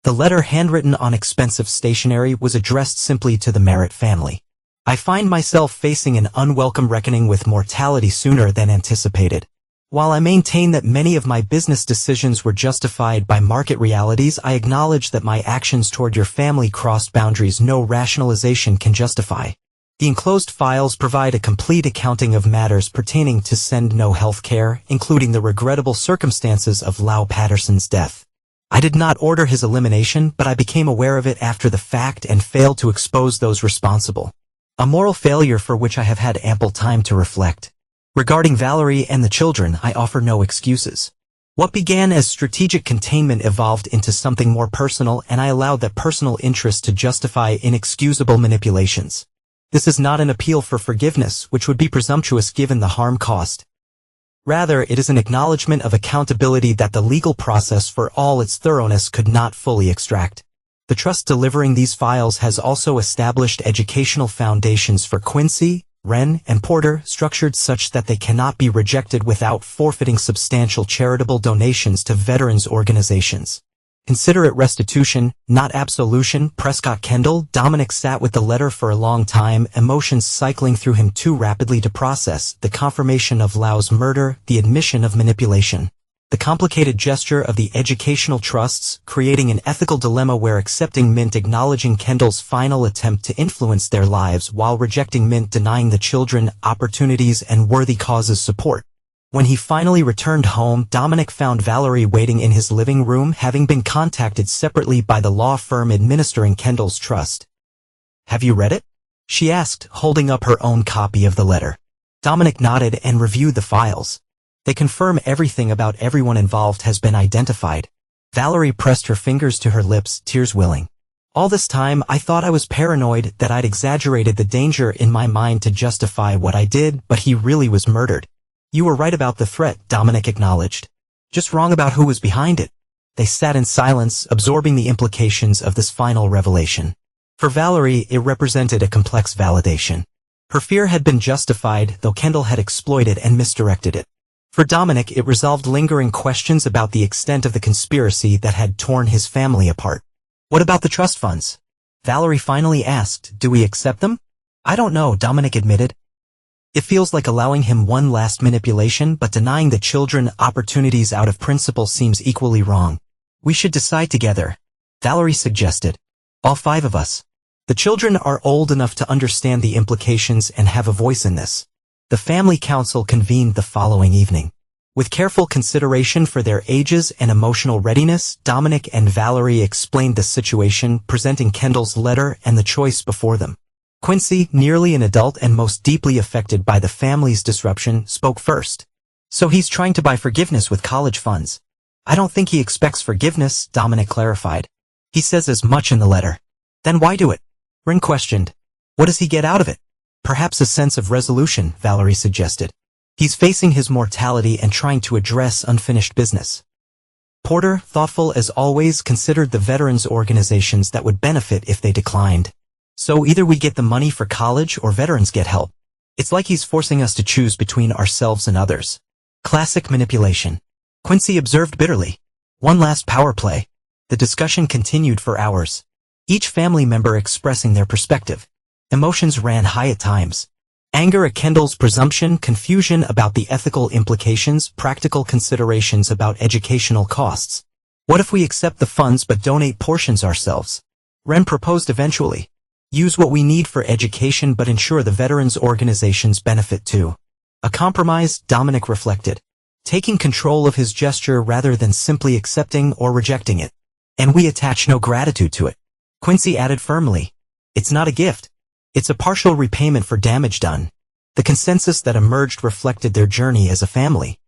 [SPEAKER 1] The letter, handwritten on expensive stationery, was addressed simply to the Merritt family. "I find myself facing an unwelcome reckoning with mortality sooner than anticipated. While I maintain that many of my business decisions were justified by market realities, I acknowledge that my actions toward your family crossed boundaries no rationalization can justify." The enclosed files provide a complete accounting of matters pertaining to Send-No health care, including the regrettable circumstances of Lau Patterson's death. "I did not order his elimination, but I became aware of it after the fact and failed to expose those responsible. A moral failure for which I have had ample time to reflect. Regarding Valerie and the children, I offer no excuses. What began as strategic containment evolved into something more personal, and I allowed that personal interest to justify inexcusable manipulations. This is not an appeal for forgiveness, which would be presumptuous given the harm caused. Rather, it is an acknowledgement of accountability that the legal process, for all its thoroughness, could not fully extract. The trust delivering these files has also established educational foundations for Quincy, Wren, and Porter, structured such that they cannot be rejected without forfeiting substantial charitable donations to veterans organizations. Consider it restitution, not absolution." Prescott Kendall. Dominic sat with the letter for a long time, emotions cycling through him too rapidly to process: the confirmation of Lau's murder, the admission of manipulation, the complicated gesture of the educational trusts, creating an ethical dilemma where accepting meant acknowledging Kendall's final attempt to influence their lives, while rejecting meant denying the children opportunities and worthy causes support. When he finally returned home, Dominic found Valerie waiting in his living room, having been contacted separately by the law firm administering Kendall's trust. "Have you read it?" she asked, holding up her own copy of the letter. Dominic nodded and reviewed the files. They confirm everything about everyone involved has been identified. Valerie pressed her fingers to her lips, tears welling. "All this time, I thought I was paranoid, that I'd exaggerated the danger in my mind to justify what I did, but he really was murdered." "You were right about the threat," Dominic acknowledged. "Just wrong about who was behind it." They sat in silence, absorbing the implications of this final revelation. For Valerie, it represented a complex validation. Her fear had been justified, though Kendall had exploited and misdirected it. For Dominic, it resolved lingering questions about the extent of the conspiracy that had torn his family apart. "What about the trust funds?" Valerie finally asked. "Do we accept them?" "I don't know," Dominic admitted. "It feels like allowing him one last manipulation, but denying the children opportunities out of principle seems equally wrong. We should decide together," Valerie suggested. "All 5 of us. The children are old enough to understand the implications and have a voice in this." The family council convened the following evening. With careful consideration for their ages and emotional readiness, Dominic and Valerie explained the situation, presenting Kendall's letter and the choice before them. Quincy, nearly an adult and most deeply affected by the family's disruption, spoke first. "So he's trying to buy forgiveness with college funds." "I don't think he expects forgiveness," Dominic clarified. "He says as much in the letter." "Then why do it?" Ring questioned. "What does he get out of it?" "Perhaps a sense of resolution," Valerie suggested. "He's facing his mortality and trying to address unfinished business." Porter, thoughtful as always, considered the veterans organizations that would benefit if they declined. "So either we get the money for college or veterans get help. It's like he's forcing us to choose between ourselves and others." Classic manipulation, Quincy observed bitterly. One last power play. The discussion continued for hours, each family member expressing their perspective. Emotions ran high at times. Anger at Kendall's presumption, confusion about the ethical implications, practical considerations about educational costs. "What if we accept the funds but donate portions ourselves?" Wren proposed eventually. "Use what we need for education but ensure the veterans organizations benefit too." A compromise, Dominic reflected. Taking control of his gesture rather than simply accepting or rejecting it. "And we attach no gratitude to it," Quincy added firmly. "It's not a gift. It's a partial repayment for damage done." The consensus that emerged reflected their journey as a family.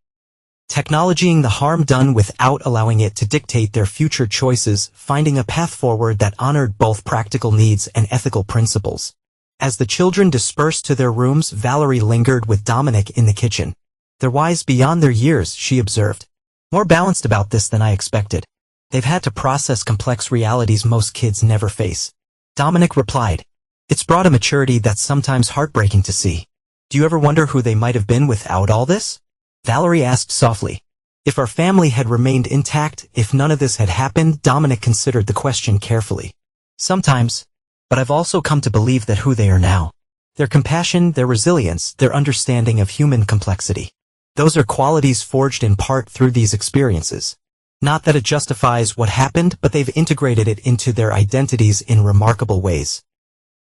[SPEAKER 1] Technologying the harm done without allowing it to dictate their future choices, finding a path forward that honored both practical needs and ethical principles. As the children dispersed to their rooms, Valerie lingered with Dominic in the kitchen. "They're wise beyond their years," she observed. "More balanced about this than I expected. They've had to process complex realities most kids never face." Dominic replied. "It's brought a maturity that's sometimes heartbreaking to see." "Do you ever wonder who they might have been without all this?" Valerie asked softly. If our family had remained intact, if none of this had happened, Dominic considered the question carefully. "Sometimes. But I've also come to believe that who they are now. Their compassion, their resilience, their understanding of human complexity. Those are qualities forged in part through these experiences. Not that it justifies what happened, but they've integrated it into their identities in remarkable ways."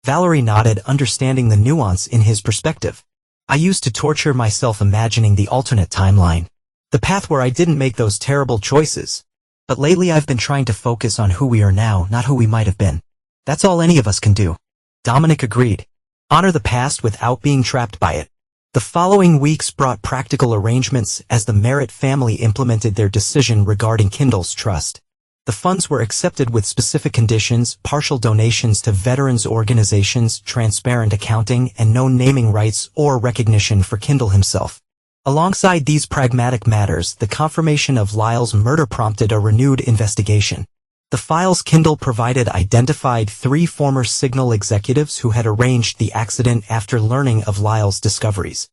[SPEAKER 1] Valerie nodded, understanding the nuance in his perspective. "I used to torture myself imagining the alternate timeline. The path where I didn't make those terrible choices. But lately I've been trying to focus on who we are now, not who we might have been. That's all any of us can do." Dominic agreed. Honor the past without being trapped by it. The following weeks brought practical arrangements as the Merritt family implemented their decision regarding Kendall's trust. The funds were accepted with specific conditions: partial donations to veterans organizations, transparent accounting, and no naming rights or recognition for Kendall himself. Alongside these pragmatic matters, the confirmation of Lyle's murder prompted a renewed investigation. The files Kendall provided identified 3 former Signal executives who had arranged the accident after learning of Lyle's discoveries.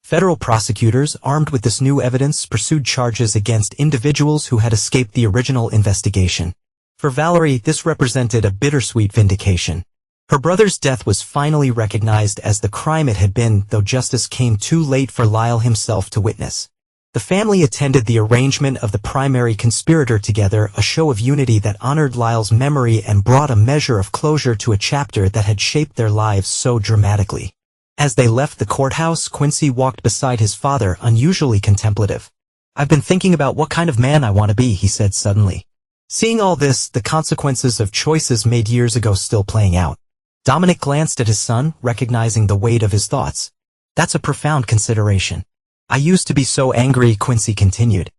[SPEAKER 1] Federal prosecutors, armed with this new evidence, pursued charges against individuals who had escaped the original investigation. For Valerie, this represented a bittersweet vindication. Her brother's death was finally recognized as the crime it had been, though justice came too late for Lyle himself to witness. The family attended the arrangement of the primary conspirator together, a show of unity that honored Lyle's memory and brought a measure of closure to a chapter that had shaped their lives so dramatically. As they left the courthouse, Quincy walked beside his father, unusually contemplative. "I've been thinking about what kind of man I want to be," he said suddenly. Seeing all this, the consequences of choices made years ago still playing out. Dominic glanced at his son, recognizing the weight of his thoughts. "That's a profound consideration. I used to be so angry," Quincy continued.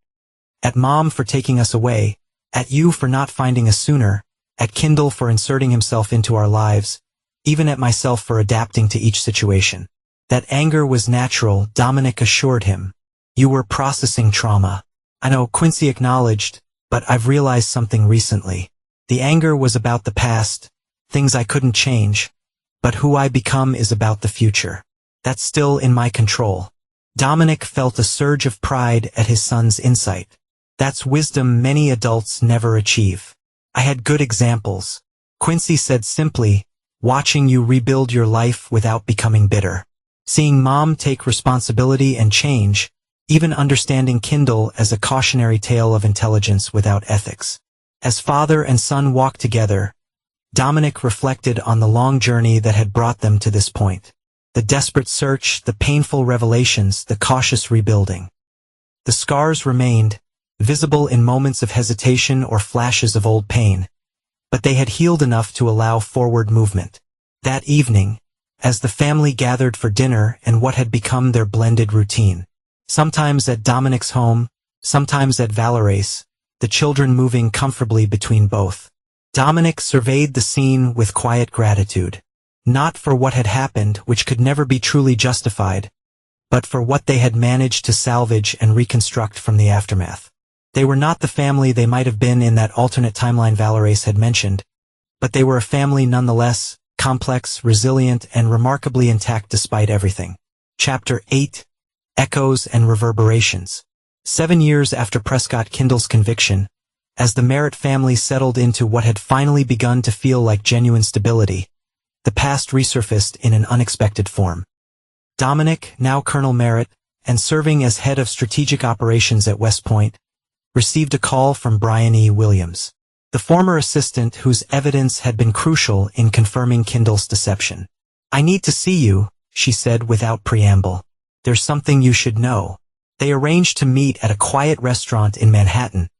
[SPEAKER 1] "At Mom for taking us away, at you for not finding us sooner, at Kindle for inserting himself into our lives, even at myself for adapting to each situation. That anger was natural," Dominic assured him. "You were processing trauma." "I know," Quincy acknowledged, "but I've realized something recently. The anger was about the past, things I couldn't change, but who I become is about the future. That's still in my control." Dominic felt a surge of pride at his son's insight. "That's wisdom many adults never achieve." "I had good examples," Quincy said simply, "watching you rebuild your life without becoming bitter. Seeing Mom take responsibility and change, even understanding Kindle as a cautionary tale of intelligence without ethics." As father and son walked together, Dominic reflected on the long journey that had brought them to this point. The desperate search, the painful revelations, the cautious rebuilding. The scars remained, visible in moments of hesitation or flashes of old pain, but they had healed enough to allow forward movement. That evening, as the family gathered for dinner and what had become their blended routine, sometimes at Dominic's home, sometimes at Valerie's, the children moving comfortably between both, Dominic surveyed the scene with quiet gratitude, not for what had happened, which could never be truly justified, but for what they had managed to salvage and reconstruct from the aftermath. They were not the family they might have been in that alternate timeline Valerie had mentioned, but they were a family nonetheless, complex, resilient, and remarkably intact despite everything. Chapter 8: Echoes and Reverberations. 7 years after Prescott Kindle's conviction, as the Merritt family settled into what had finally begun to feel like genuine stability, the past resurfaced in an unexpected form. Dominic, now Colonel Merritt, and serving as head of strategic operations at West Point, received a call from Brian E. Williams, the former assistant whose evidence had been crucial in confirming Kindle's deception. "I need to see you," she said without preamble. "There's something you should know." They arranged to meet at a quiet restaurant in Manhattan,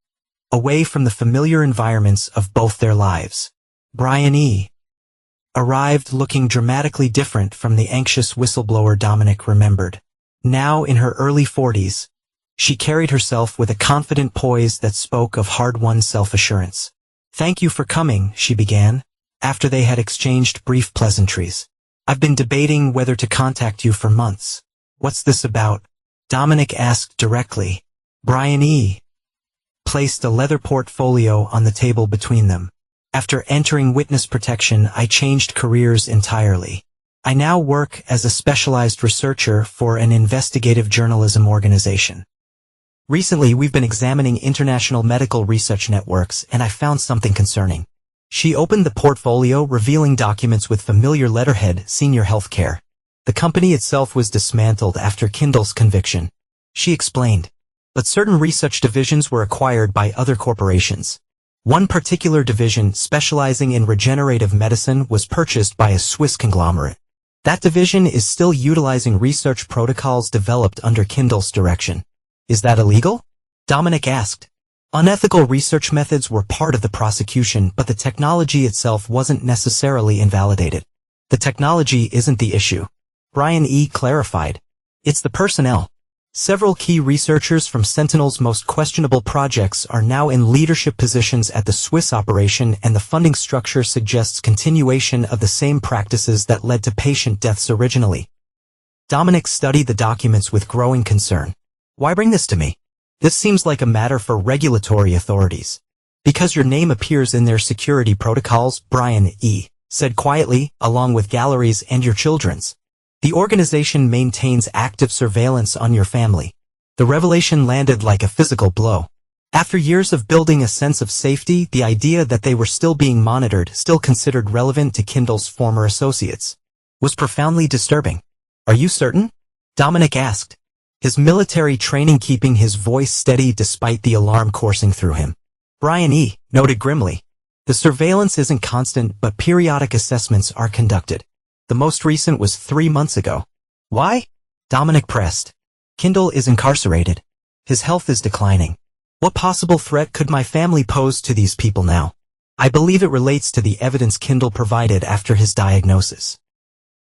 [SPEAKER 1] away from the familiar environments of both their lives. Brian E. arrived looking dramatically different from the anxious whistleblower Dominic remembered. Now in her early 40s, she carried herself with a confident poise that spoke of hard-won self-assurance. "Thank you for coming," she began, after they had exchanged brief pleasantries. "I've been debating whether to contact you for months." "What's this about?" Dominic asked directly. Brian E. placed a leather portfolio on the table between them. "After entering witness protection, I changed careers entirely. I now work as a specialized researcher for an investigative journalism organization. Recently, we've been examining international medical research networks, and I found something concerning." She opened the portfolio, revealing documents with familiar letterhead, Senior Healthcare. The company itself was dismantled after Kindle's conviction. She explained. But certain research divisions were acquired by other corporations. One particular division, specializing in regenerative medicine, was purchased by a Swiss conglomerate. That division is still utilizing research protocols developed under Kindle's direction. "Is that illegal?" Dominic asked. Unethical research methods were part of the prosecution, but the technology itself wasn't necessarily invalidated. "The technology isn't the issue," Brian E. clarified. "It's the personnel. Several key researchers from Sentinel's most questionable projects are now in leadership positions at the Swiss operation, and the funding structure suggests continuation of the same practices that led to patient deaths originally." Dominic studied the documents with growing concern. "Why bring this to me? This seems like a matter for regulatory authorities." "Because your name appears in their security protocols," Brian E. said quietly, "along with Gallery's and your children's. The organization maintains active surveillance on your family." The revelation landed like a physical blow. After years of building a sense of safety, the idea that they were still being monitored, still considered relevant to Kindle's former associates, was profoundly disturbing. "Are you certain?" Dominic asked, his military training keeping his voice steady despite the alarm coursing through him. Brian E. noted grimly. "The surveillance isn't constant, but periodic assessments are conducted. The most recent was 3 months ago. Why? Dominic pressed. Kindle is incarcerated. His health is declining. What possible threat could my family pose to these people now? I believe it relates to the evidence Kindle provided after his diagnosis.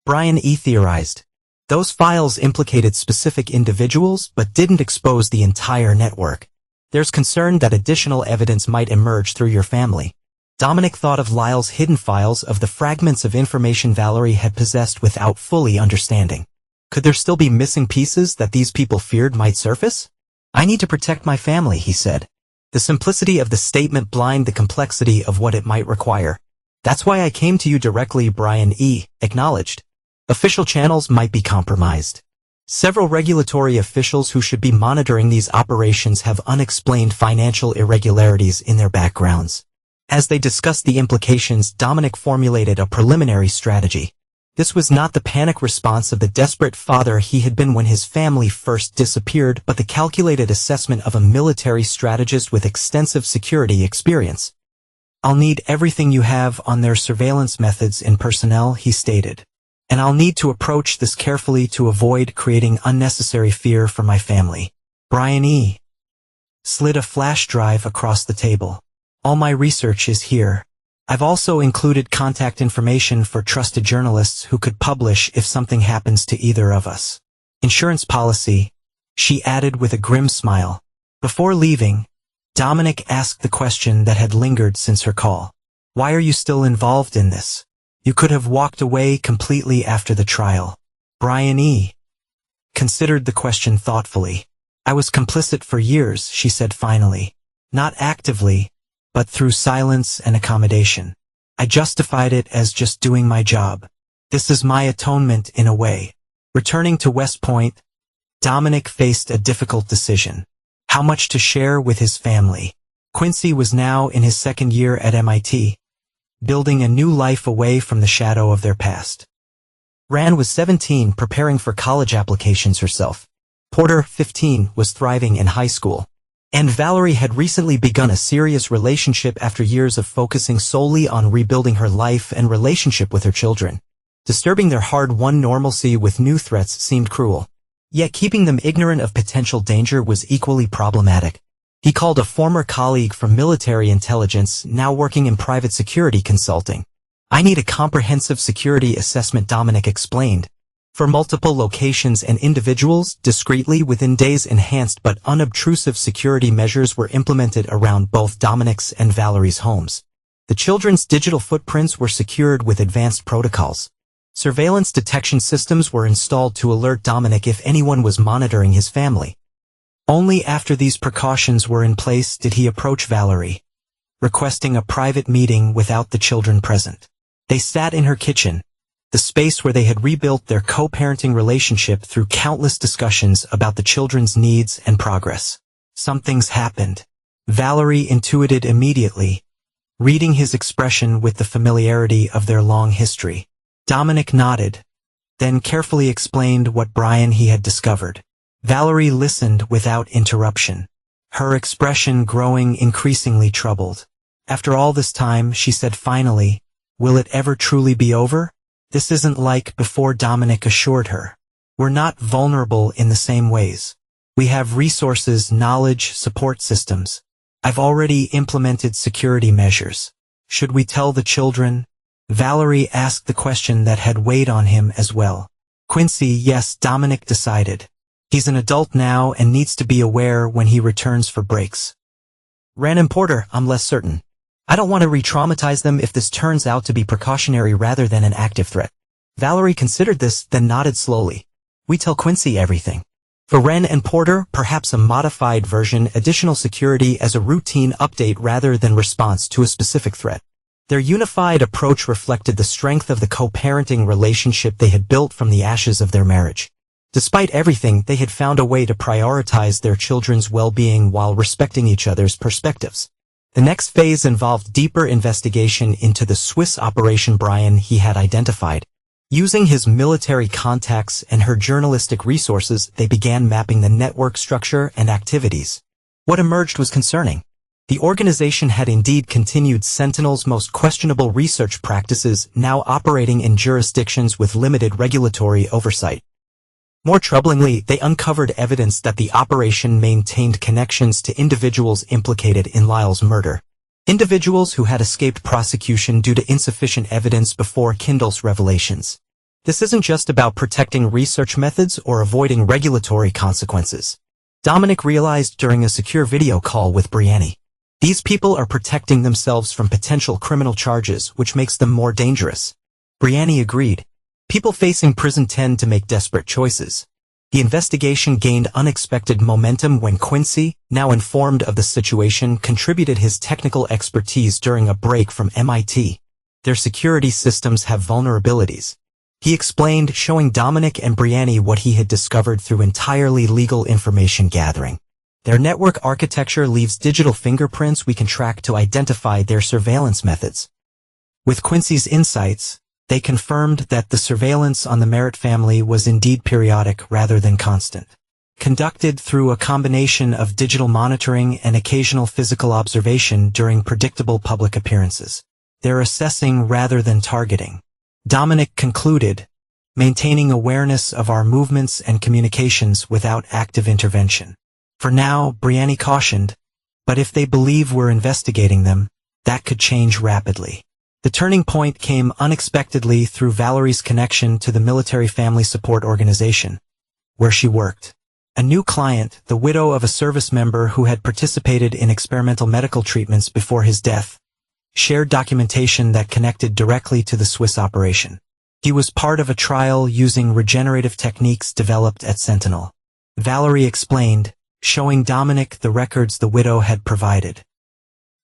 [SPEAKER 1] Brian E. theorized. Those files implicated specific individuals but didn't expose the entire network. There's concern that additional evidence might emerge through your family. Dominic thought of Lyle's hidden files of the fragments of information Valerie had possessed without fully understanding. Could there still be missing pieces that these people feared might surface? I need to protect my family, he said. The simplicity of the statement blinded the complexity of what it might require. That's why I came to you directly, Brian E. acknowledged. Official channels might be compromised. Several regulatory officials who should be monitoring these operations have unexplained financial irregularities in their backgrounds. As they discussed the implications, Dominic formulated a preliminary strategy. This was not the panic response of the desperate father he had been when his family first disappeared, but the calculated assessment of a military strategist with extensive security experience. I'll need everything you have on their surveillance methods and personnel, he stated. And I'll need to approach this carefully to avoid creating unnecessary fear for my family. Brian E. slid a flash drive across the table. All my research is here. I've also included contact information for trusted journalists who could publish if something happens to either of us. Insurance policy, she added with a grim smile. Before leaving, Dominic asked the question that had lingered since her call. Why are you still involved in this? You could have walked away completely after the trial. Brian E. considered the question thoughtfully. I was complicit for years, she said finally. Not actively, but through silence and accommodation. I justified it as just doing my job. This is my atonement in a way. Returning to West Point, Dominic faced a difficult decision. How much to share with his family? Quincy was now in his second year at MIT, building a new life away from the shadow of their past. Ran was 17, preparing for college applications herself. Porter, 15, was thriving in high school. And Valerie had recently begun a serious relationship after years of focusing solely on rebuilding her life and relationship with her children. Disturbing their hard-won normalcy with new threats seemed cruel. Yet keeping them ignorant of potential danger was equally problematic. He called a former colleague from military intelligence, now working in private security consulting. I need a comprehensive security assessment, Dominic explained. For multiple locations and individuals, discreetly within days. Enhanced but unobtrusive security measures were implemented around both Dominic's and Valerie's homes. The children's digital footprints were secured with advanced protocols. Surveillance detection systems were installed to alert Dominic if anyone was monitoring his family. Only after these precautions were in place did he approach Valerie, requesting a private meeting without the children present. They sat in her kitchen, the space where they had rebuilt their co-parenting relationship through countless discussions about the children's needs and progress. Something's happened. Valerie intuited immediately, reading his expression with the familiarity of their long history. Dominic nodded, then carefully explained what Brian he had discovered. Valerie listened without interruption, her expression growing increasingly troubled. After all this time, she said finally, will it ever truly be over? This isn't like before, Dominic assured her. We're not vulnerable in the same ways. We have resources, knowledge, support systems. I've already implemented security measures. Should we tell the children? Valerie asked the question that had weighed on him as well. Quincy, yes, Dominic decided. He's an adult now and needs to be aware when he returns for breaks. Ran and Porter, I'm less certain. I don't want to re-traumatize them if this turns out to be precautionary rather than an active threat. Valerie considered this, then nodded slowly. We tell Quincy everything. For Ren and Porter, perhaps a modified version, additional security as a routine update rather than response to a specific threat. Their unified approach reflected the strength of the co-parenting relationship they had built from the ashes of their marriage. Despite everything, they had found a way to prioritize their children's well-being while respecting each other's perspectives. The next phase involved deeper investigation into the Swiss operation Brian he had identified. Using his military contacts and her journalistic resources, they began mapping the network structure and activities. What emerged was concerning. The organization had indeed continued Sentinel's most questionable research practices, now operating in jurisdictions with limited regulatory oversight. More troublingly, they uncovered evidence that the operation maintained connections to individuals implicated in Lyle's murder. Individuals who had escaped prosecution due to insufficient evidence before Kindle's revelations. This isn't just about protecting research methods or avoiding regulatory consequences. Dominic realized during a secure video call with Brianne. These people are protecting themselves from potential criminal charges, which makes them more dangerous. Brianne agreed. People facing prison tend to make desperate choices. The investigation gained unexpected momentum when Quincy, now informed of the situation, contributed his technical expertise during a break from MIT. Their security systems have vulnerabilities. He explained, showing Dominic and Brianne what he had discovered through entirely legal information gathering. Their network architecture leaves digital fingerprints we can track to identify their surveillance methods. With Quincy's insights, they confirmed that the surveillance on the Merritt family was indeed periodic rather than constant. Conducted through a combination of digital monitoring and occasional physical observation during predictable public appearances. They're assessing rather than targeting. Dominic concluded, maintaining awareness of our movements and communications without active intervention. For now, Brianne cautioned, but if they believe we're investigating them, that could change rapidly. The turning point came unexpectedly through Valerie's connection to the Military Family Support Organization, where she worked. A new client, the widow of a service member who had participated in experimental medical treatments before his death, shared documentation that connected directly to the Swiss operation. He was part of a trial using regenerative techniques developed at Sentinel. Valerie explained, showing Dominic the records the widow had provided.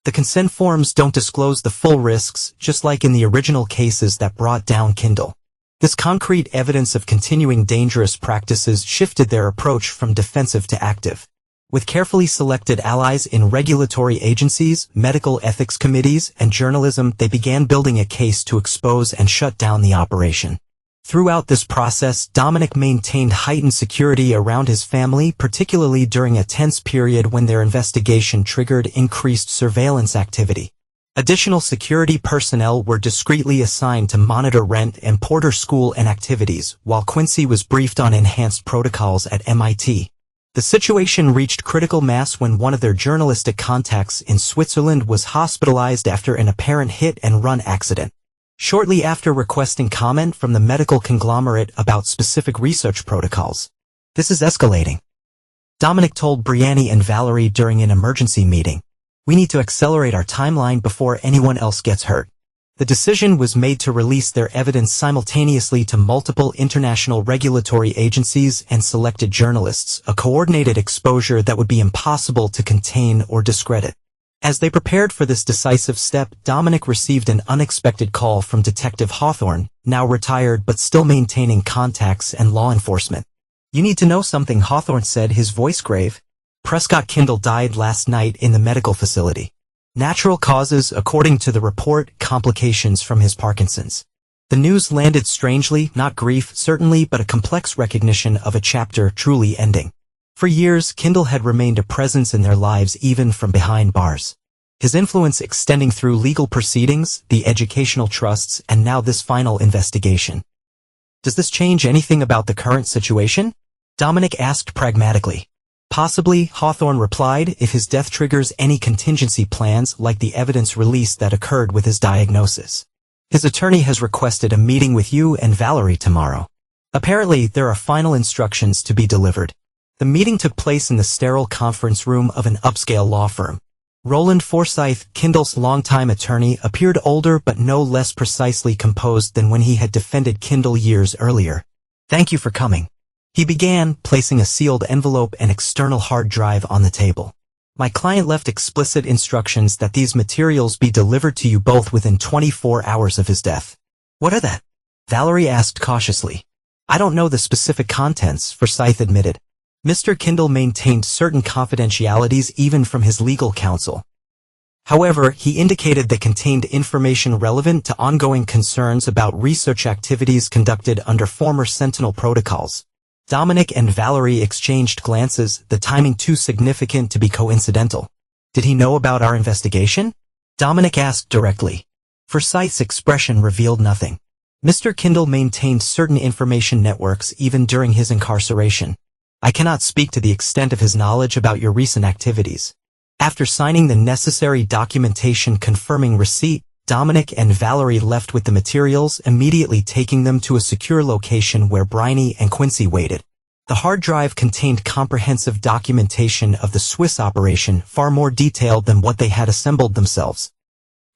[SPEAKER 1] The consent forms don't disclose the full risks, just like in the original cases that brought down Kindle. This concrete evidence of continuing dangerous practices shifted their approach from defensive to active. With carefully selected allies in regulatory agencies, medical ethics committees, and journalism, they began building a case to expose and shut down the operation. Throughout this process, Dominic maintained heightened security around his family, particularly during a tense period when their investigation triggered increased surveillance activity. Additional security personnel were discreetly assigned to monitor Rent and Porter school and activities, while Quincy was briefed on enhanced protocols at MIT. The situation reached critical mass when one of their journalistic contacts in Switzerland was hospitalized after an apparent hit-and-run accident. Shortly after requesting comment from the medical conglomerate about specific research protocols. This is escalating. Dominic told Brianne and Valerie during an emergency meeting. We need to accelerate our timeline before anyone else gets hurt. The decision was made to release their evidence simultaneously to multiple international regulatory agencies and selected journalists, a coordinated exposure that would be impossible to contain or discredit. As they prepared for this decisive step, Dominic received an unexpected call from Detective Hawthorne, now retired but still maintaining contacts and law enforcement. You need to know something, Hawthorne said, his voice grave. Prescott Kindle died last night in the medical facility. Natural causes, according to the report, complications from his Parkinson's. The news landed strangely, not grief, certainly, but a complex recognition of a chapter truly ending. For years, Kindle had remained a presence in their lives even from behind bars. His influence extending through legal proceedings, the educational trusts, and now this final investigation. Does this change anything about the current situation? Dominic asked pragmatically. Possibly, Hawthorne replied, if his death triggers any contingency plans like the evidence release that occurred with his diagnosis. His attorney has requested a meeting with you and Valerie tomorrow. Apparently, there are final instructions to be delivered. The meeting took place in the sterile conference room of an upscale law firm. Roland Forsyth, Kindle's longtime attorney, appeared older but no less precisely composed than when he had defended Kindle years earlier. Thank you for coming. He began, placing a sealed envelope and external hard drive on the table. My client left explicit instructions that these materials be delivered to you both within 24 hours of his death. What are that? Valerie asked cautiously. I don't know the specific contents, Forsyth admitted. Mr. Kindle maintained certain confidentialities even from his legal counsel. However, he indicated they contained information relevant to ongoing concerns about research activities conducted under former Sentinel protocols. Dominic and Valerie exchanged glances, the timing too significant to be coincidental. Did he know about our investigation? Dominic asked directly. Forsyth's expression revealed nothing. Mr. Kindle maintained certain information networks even during his incarceration. I cannot speak to the extent of his knowledge about your recent activities. After signing the necessary documentation confirming receipt, Dominic and Valerie left with the materials, immediately taking them to a secure location where Bryony and Quincy waited. The hard drive contained comprehensive documentation of the Swiss operation, far more detailed than what they had assembled themselves.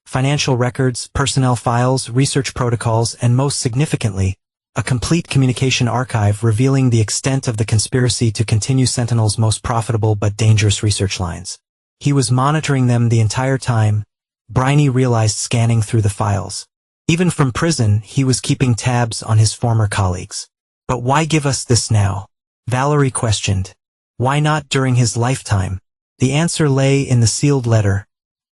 [SPEAKER 1] Financial records, personnel files, research protocols, and most significantly, a complete communication archive revealing the extent of the conspiracy to continue Sentinel's most profitable but dangerous research lines. He was monitoring them the entire time, Bryony realized scanning through the files. Even from prison, he was keeping tabs on his former colleagues. But why give us this now? Valerie questioned. Why not during his lifetime? The answer lay in the sealed letter,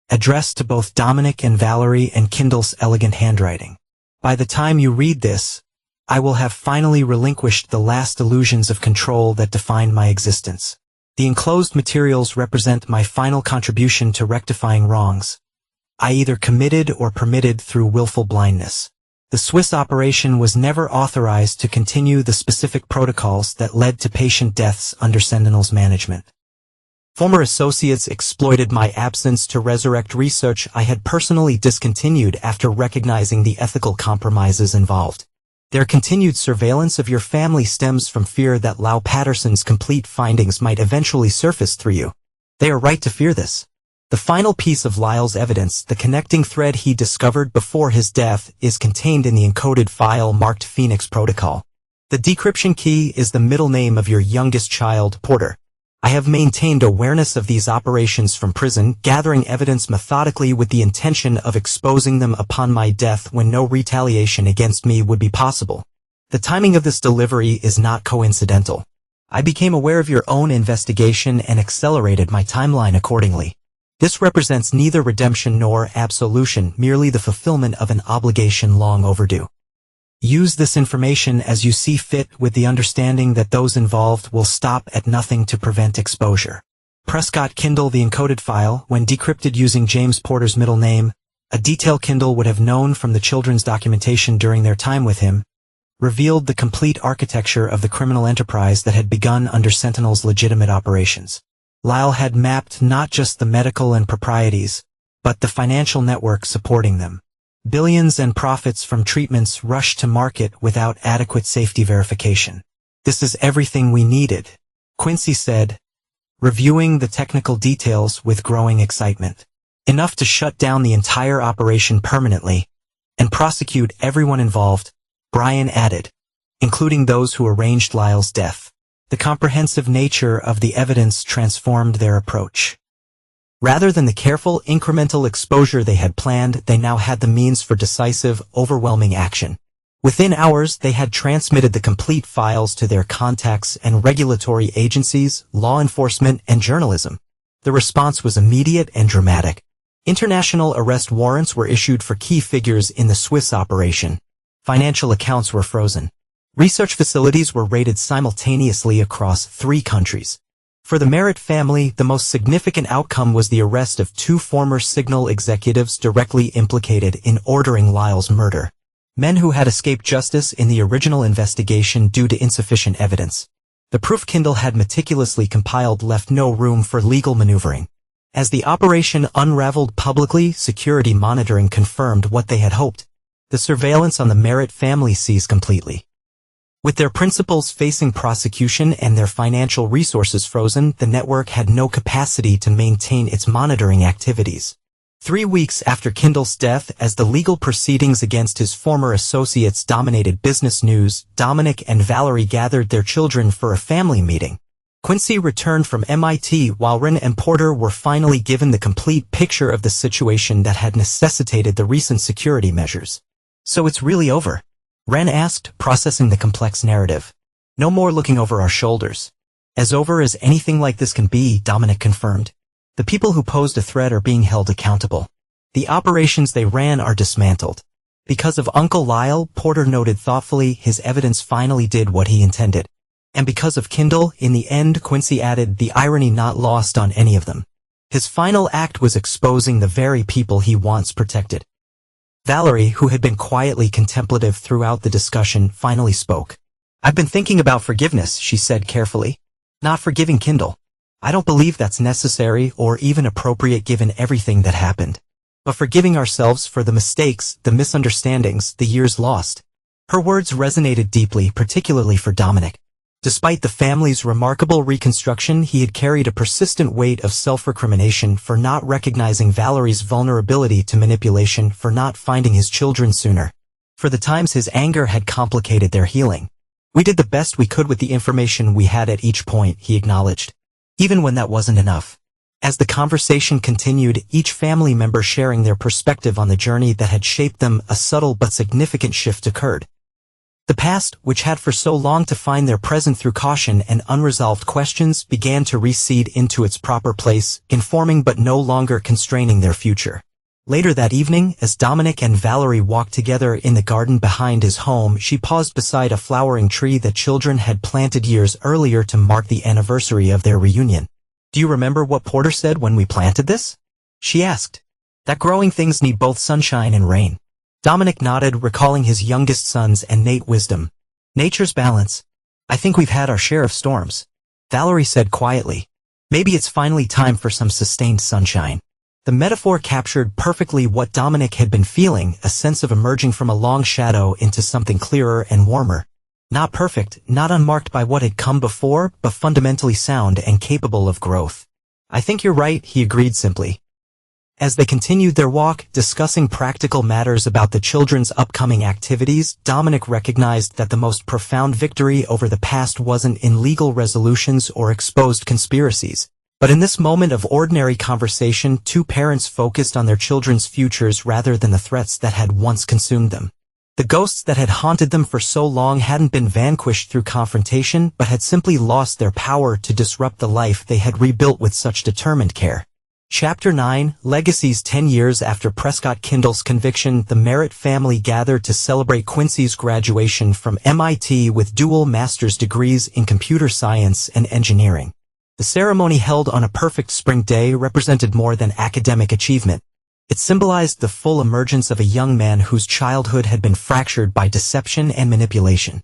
[SPEAKER 1] addressed to both Dominic and Valerie in Kindle's elegant handwriting. By the time you read this, I will have finally relinquished the last illusions of control that defined my existence. The enclosed materials represent my final contribution to rectifying wrongs I either committed or permitted through willful blindness. The Swiss operation was never authorized to continue the specific protocols that led to patient deaths under Sentinel's management. Former associates exploited my absence to resurrect research I had personally discontinued after recognizing the ethical compromises involved. Their continued surveillance of your family stems from fear that Lau Patterson's complete findings might eventually surface through you. They are right to fear this. The final piece of Lyle's evidence, the connecting thread he discovered before his death, is contained in the encoded file marked Phoenix Protocol. The decryption key is the middle name of your youngest child, Porter. I have maintained awareness of these operations from prison, gathering evidence methodically with the intention of exposing them upon my death when no retaliation against me would be possible. The timing of this delivery is not coincidental. I became aware of your own investigation and accelerated my timeline accordingly. This represents neither redemption nor absolution, merely the fulfillment of an obligation long overdue. Use this information as you see fit, with the understanding that those involved will stop at nothing to prevent exposure. Prescott Kindle. The encoded file, when decrypted using James Porter's middle name, a detail Kindle would have known from the children's documentation during their time with him, revealed the complete architecture of the criminal enterprise that had begun under Sentinel's legitimate operations. Lyle had mapped not just the medical and proprieties, but the financial network supporting them. Billions and profits from treatments rushed to market without adequate safety verification. This is everything we needed, Quincy said, reviewing the technical details with growing excitement. Enough to shut down the entire operation permanently and prosecute everyone involved, Brian added, including those who arranged Lyle's death. The comprehensive nature of the evidence transformed their approach. Rather than the careful, incremental exposure they had planned, they now had the means for decisive, overwhelming action. Within hours, they had transmitted the complete files to their contacts and regulatory agencies, law enforcement, and journalism. The response was immediate and dramatic. International arrest warrants were issued for key figures in the Swiss operation. Financial accounts were frozen. Research facilities were raided simultaneously across 3 countries. For the Merritt family, the most significant outcome was the arrest of 2 former Signal executives directly implicated in ordering Lyle's murder. Men who had escaped justice in the original investigation due to insufficient evidence. The proof Kindle had meticulously compiled left no room for legal maneuvering. As the operation unraveled publicly, security monitoring confirmed what they had hoped. The surveillance on the Merritt family ceased completely. With their principals facing prosecution and their financial resources frozen, the network had no capacity to maintain its monitoring activities. 3 weeks after Kindle's death, as the legal proceedings against his former associates dominated business news, Dominic and Valerie gathered their children for a family meeting. Quincy returned from MIT while Ren and Porter were finally given the complete picture of the situation that had necessitated the recent security measures. So it's really over? Ren asked, processing the complex narrative. No more looking over our shoulders. As over as anything like this can be, Dominic confirmed. The people who posed a threat are being held accountable. The operations they ran are dismantled. Because of Uncle Lyle, Porter noted thoughtfully, his evidence finally did what he intended. And because of Kindle, in the end, Quincy added, the irony not lost on any of them. His final act was exposing the very people he once protected. Valerie, who had been quietly contemplative throughout the discussion, finally spoke. "I've been thinking about forgiveness," she said carefully. "Not forgiving Kindle. I don't believe that's necessary or even appropriate given everything that happened. But forgiving ourselves for the mistakes, the misunderstandings, the years lost." Her words resonated deeply, particularly for Dominic. Despite the family's remarkable reconstruction, he had carried a persistent weight of self-recrimination for not recognizing Valerie's vulnerability to manipulation, for not finding his children sooner. For the times his anger had complicated their healing. "We did the best we could with the information we had at each point," he acknowledged. Even when that wasn't enough. As the conversation continued, each family member sharing their perspective on the journey that had shaped them, a subtle but significant shift occurred. The past, which had for so long defined their present through caution and unresolved questions, began to recede into its proper place, informing but no longer constraining their future. Later that evening, as Dominic and Valerie walked together in the garden behind his home, she paused beside a flowering tree that children had planted years earlier to mark the anniversary of their reunion. "Do you remember what Porter said when we planted this?" she asked. "That growing things need both sunshine and rain." Dominic nodded, recalling his youngest son's innate wisdom. "Nature's balance. I think we've had our share of storms," Valerie said quietly. "Maybe it's finally time for some sustained sunshine." The metaphor captured perfectly what Dominic had been feeling, a sense of emerging from a long shadow into something clearer and warmer. Not perfect, not unmarked by what had come before, but fundamentally sound and capable of growth. "I think you're right," he agreed simply. As they continued their walk, discussing practical matters about the children's upcoming activities, Dominic recognized that the most profound victory over the past wasn't in legal resolutions or exposed conspiracies. But in this moment of ordinary conversation, two parents focused on their children's futures rather than the threats that had once consumed them. The ghosts that had haunted them for so long hadn't been vanquished through confrontation, but had simply lost their power to disrupt the life they had rebuilt with such determined care. Chapter 9, Legacies. 10 years after Prescott Kindle's conviction, the Merritt family gathered to celebrate Quincy's graduation from MIT with dual master's degrees in computer science and engineering. The ceremony, held on a perfect spring day, represented more than academic achievement. It symbolized the full emergence of a young man whose childhood had been fractured by deception and manipulation.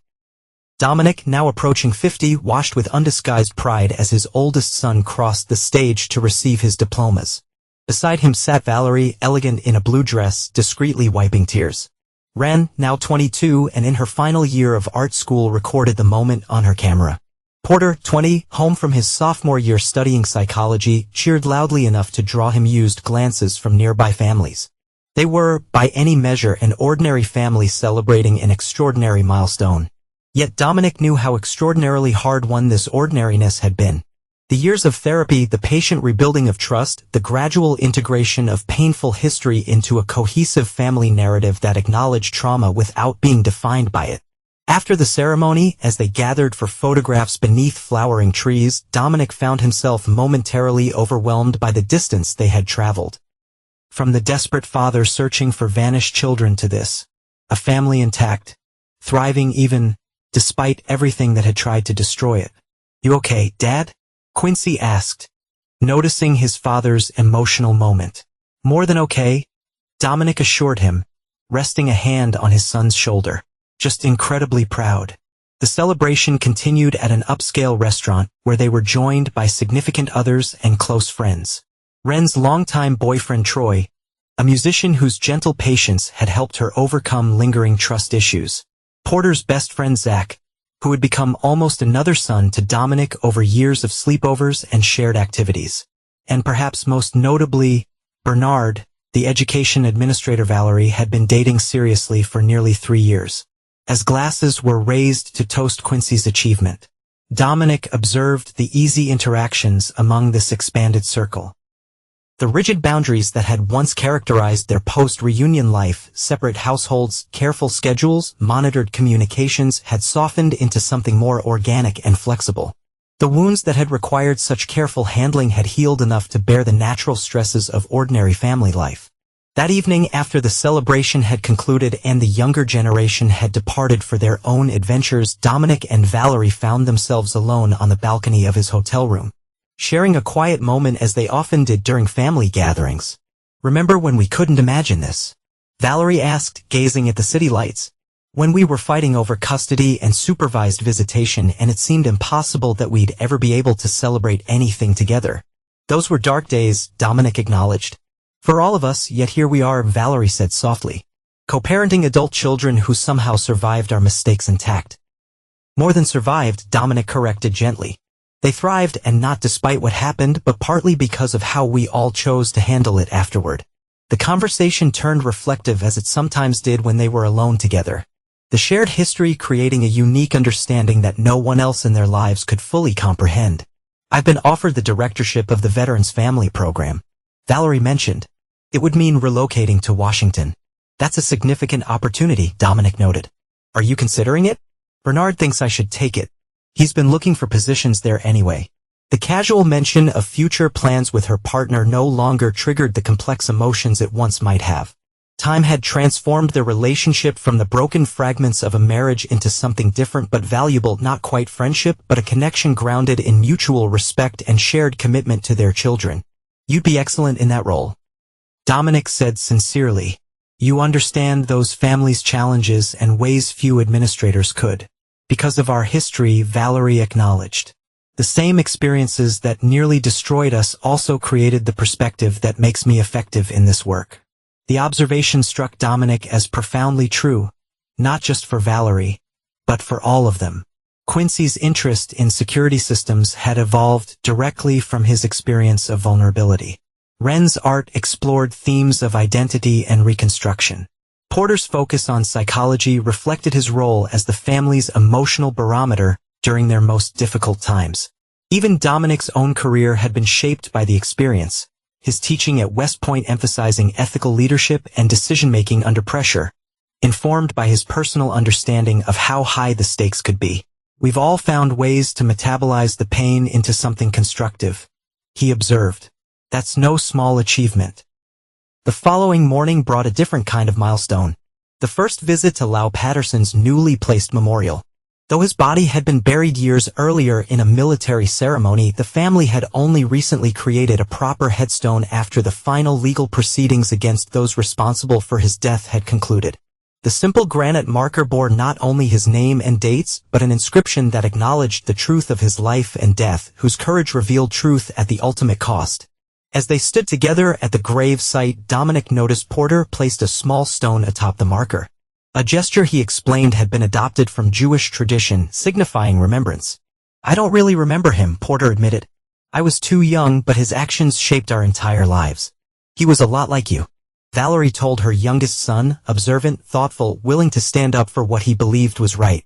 [SPEAKER 1] Dominic, now approaching 50, watched with undisguised pride as his oldest son crossed the stage to receive his diplomas. Beside him sat Valerie, elegant in a blue dress, discreetly wiping tears. Ren, now 22 and in her final year of art school, recorded the moment on her camera. Porter, 20, home from his sophomore year studying psychology, cheered loudly enough to draw him amused glances from nearby families. They were, by any measure, an ordinary family celebrating an extraordinary milestone. Yet Dominic knew how extraordinarily hard won this ordinariness had been. The years of therapy, the patient rebuilding of trust, the gradual integration of painful history into a cohesive family narrative that acknowledged trauma without being defined by it. After the ceremony, as they gathered for photographs beneath flowering trees, Dominic found himself momentarily overwhelmed by the distance they had traveled. From the desperate father searching for vanished children to this, a family intact, thriving even despite everything that had tried to destroy it. "You okay, Dad?" Quincy asked, noticing his father's emotional moment. "More than okay," Dominic assured him, resting a hand on his son's shoulder. "Just incredibly proud." The celebration continued at an upscale restaurant where they were joined by significant others and close friends. Ren's longtime boyfriend Troy, a musician whose gentle patience had helped her overcome lingering trust issues. Porter's best friend Zach, who had become almost another son to Dominic over years of sleepovers and shared activities. And perhaps most notably, Bernard, the education administrator Valerie had been dating seriously for nearly 3 years. As glasses were raised to toast Quincy's achievement, Dominic observed the easy interactions among this expanded circle. The rigid boundaries that had once characterized their post-reunion life, separate households, careful schedules, monitored communications, had softened into something more organic and flexible. The wounds that had required such careful handling had healed enough to bear the natural stresses of ordinary family life. That evening, after the celebration had concluded and the younger generation had departed for their own adventures, Dominic and Valerie found themselves alone on the balcony of his hotel room. sharing a quiet moment as they often did during family gatherings. "Remember when we couldn't imagine this?" Valerie asked, gazing at the city lights. "When we were fighting over custody and supervised visitation and it seemed impossible that we'd ever be able to celebrate anything together." "Those were dark days," Dominic acknowledged. "For all of us, yet here we are," Valerie said softly. "Co-parenting adult children who somehow survived our mistakes intact." "More than survived," Dominic corrected gently. "They thrived, and not despite what happened, but partly because of how we all chose to handle it afterward." The conversation turned reflective as it sometimes did when they were alone together. The shared history creating a unique understanding that no one else in their lives could fully comprehend. "I've been offered the directorship of the Veterans Family Program," Valerie mentioned. "It would mean relocating to Washington." "That's a significant opportunity," Dominic noted. "Are you considering it?" "Bernard thinks I should take it. He's been looking for positions there anyway." The casual mention of future plans with her partner no longer triggered the complex emotions it once might have. Time had transformed their relationship from the broken fragments of a marriage into something different but valuable, not quite friendship, but a connection grounded in mutual respect and shared commitment to their children. "You'd be excellent in that role," Dominic said sincerely. "You understand those families' challenges in ways few administrators could." "Because of our history," Valerie acknowledged. "The same experiences that nearly destroyed us also created the perspective that makes me effective in this work." The observation struck Dominic as profoundly true, not just for Valerie, but for all of them. Quincy's interest in security systems had evolved directly from his experience of vulnerability. Wren's art explored themes of identity and reconstruction. Porter's focus on psychology reflected his role as the family's emotional barometer during their most difficult times. Even Dominic's own career had been shaped by the experience, his teaching at West Point emphasizing ethical leadership and decision-making under pressure, informed by his personal understanding of how high the stakes could be. "We've all found ways to metabolize the pain into something constructive," he observed. "That's no small achievement." The following morning brought a different kind of milestone. The first visit to Lau Patterson's newly placed memorial. Though his body had been buried years earlier in a military ceremony, the family had only recently created a proper headstone after the final legal proceedings against those responsible for his death had concluded. The simple granite marker bore not only his name and dates, but an inscription that acknowledged the truth of his life and death, whose courage revealed truth at the ultimate cost. As they stood together at the grave site, Dominic noticed Porter placed a small stone atop the marker. A gesture he explained had been adopted from Jewish tradition, signifying remembrance. "I don't really remember him," Porter admitted. "I was too young, but his actions shaped our entire lives. He was a lot like you." Valerie told her youngest son, observant, thoughtful, willing to stand up for what he believed was right.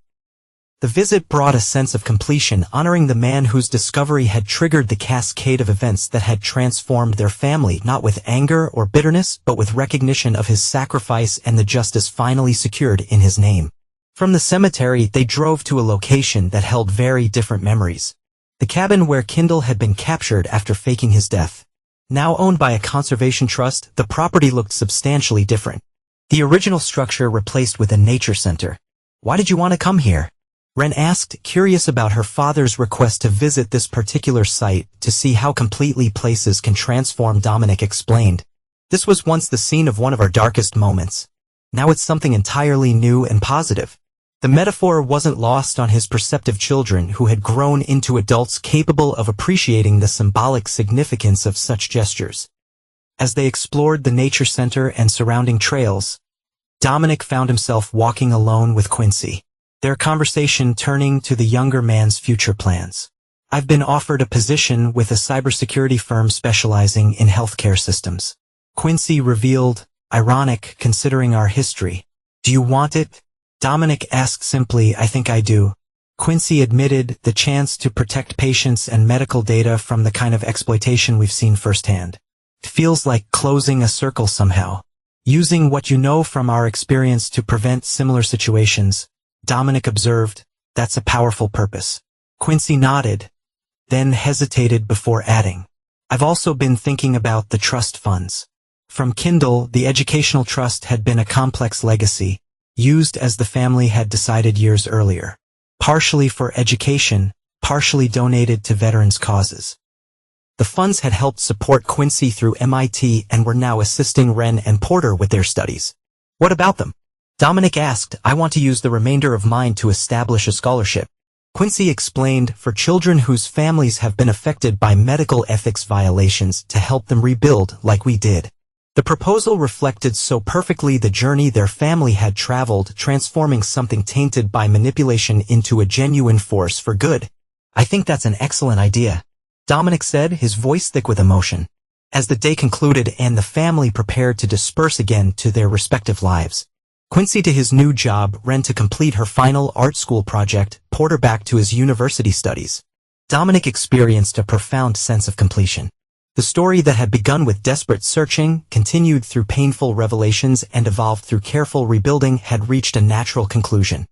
[SPEAKER 1] The visit brought a sense of completion, honoring the man whose discovery had triggered the cascade of events that had transformed their family, not with anger or bitterness, but with recognition of his sacrifice and the justice finally secured in his name. From the cemetery, they drove to a location that held very different memories. The cabin where Kindle had been captured after faking his death. Now owned by a conservation trust, the property looked substantially different. The original structure replaced with a nature center. "Why did you want to come here?" Wren asked, curious about her father's request to visit this particular site to see how completely places can transform. Dominic explained. "This was once the scene of one of our darkest moments. Now it's something entirely new and positive." The metaphor wasn't lost on his perceptive children, who had grown into adults capable of appreciating the symbolic significance of such gestures. As they explored the nature center and surrounding trails, Dominic found himself walking alone with Quincy, their conversation turning to the younger man's future plans. "I've been offered a position with a cybersecurity firm specializing in healthcare systems," Quincy revealed, ironic considering our history. "Do you want it?" Dominic asked simply. "I think I do." Quincy admitted, "The chance to protect patients and medical data from the kind of exploitation we've seen firsthand. It feels like closing a circle somehow. Using what you know from our experience to prevent similar situations." Dominic observed, "That's a powerful purpose." Quincy nodded, then hesitated before adding, "I've also been thinking about the trust funds." From Kindle, the educational trust had been a complex legacy, used as the family had decided years earlier. Partially for education, partially donated to veterans' causes. The funds had helped support Quincy through MIT and were now assisting Wren and Porter with their studies. What about them? Dominic asked. I want to use the remainder of mine to establish a scholarship. Quincy explained, for children whose families have been affected by medical ethics violations to help them rebuild like we did. The proposal reflected so perfectly the journey their family had traveled, transforming something tainted by manipulation into a genuine force for good. I think that's an excellent idea, Dominic said, his voice thick with emotion. As the day concluded and the family prepared to disperse again to their respective lives. Quincy to his new job, Wren to complete her final art school project, Porter back to his university studies. Dominic experienced a profound sense of completion. The story that had begun with desperate searching, continued through painful revelations and evolved through careful rebuilding had reached a natural conclusion.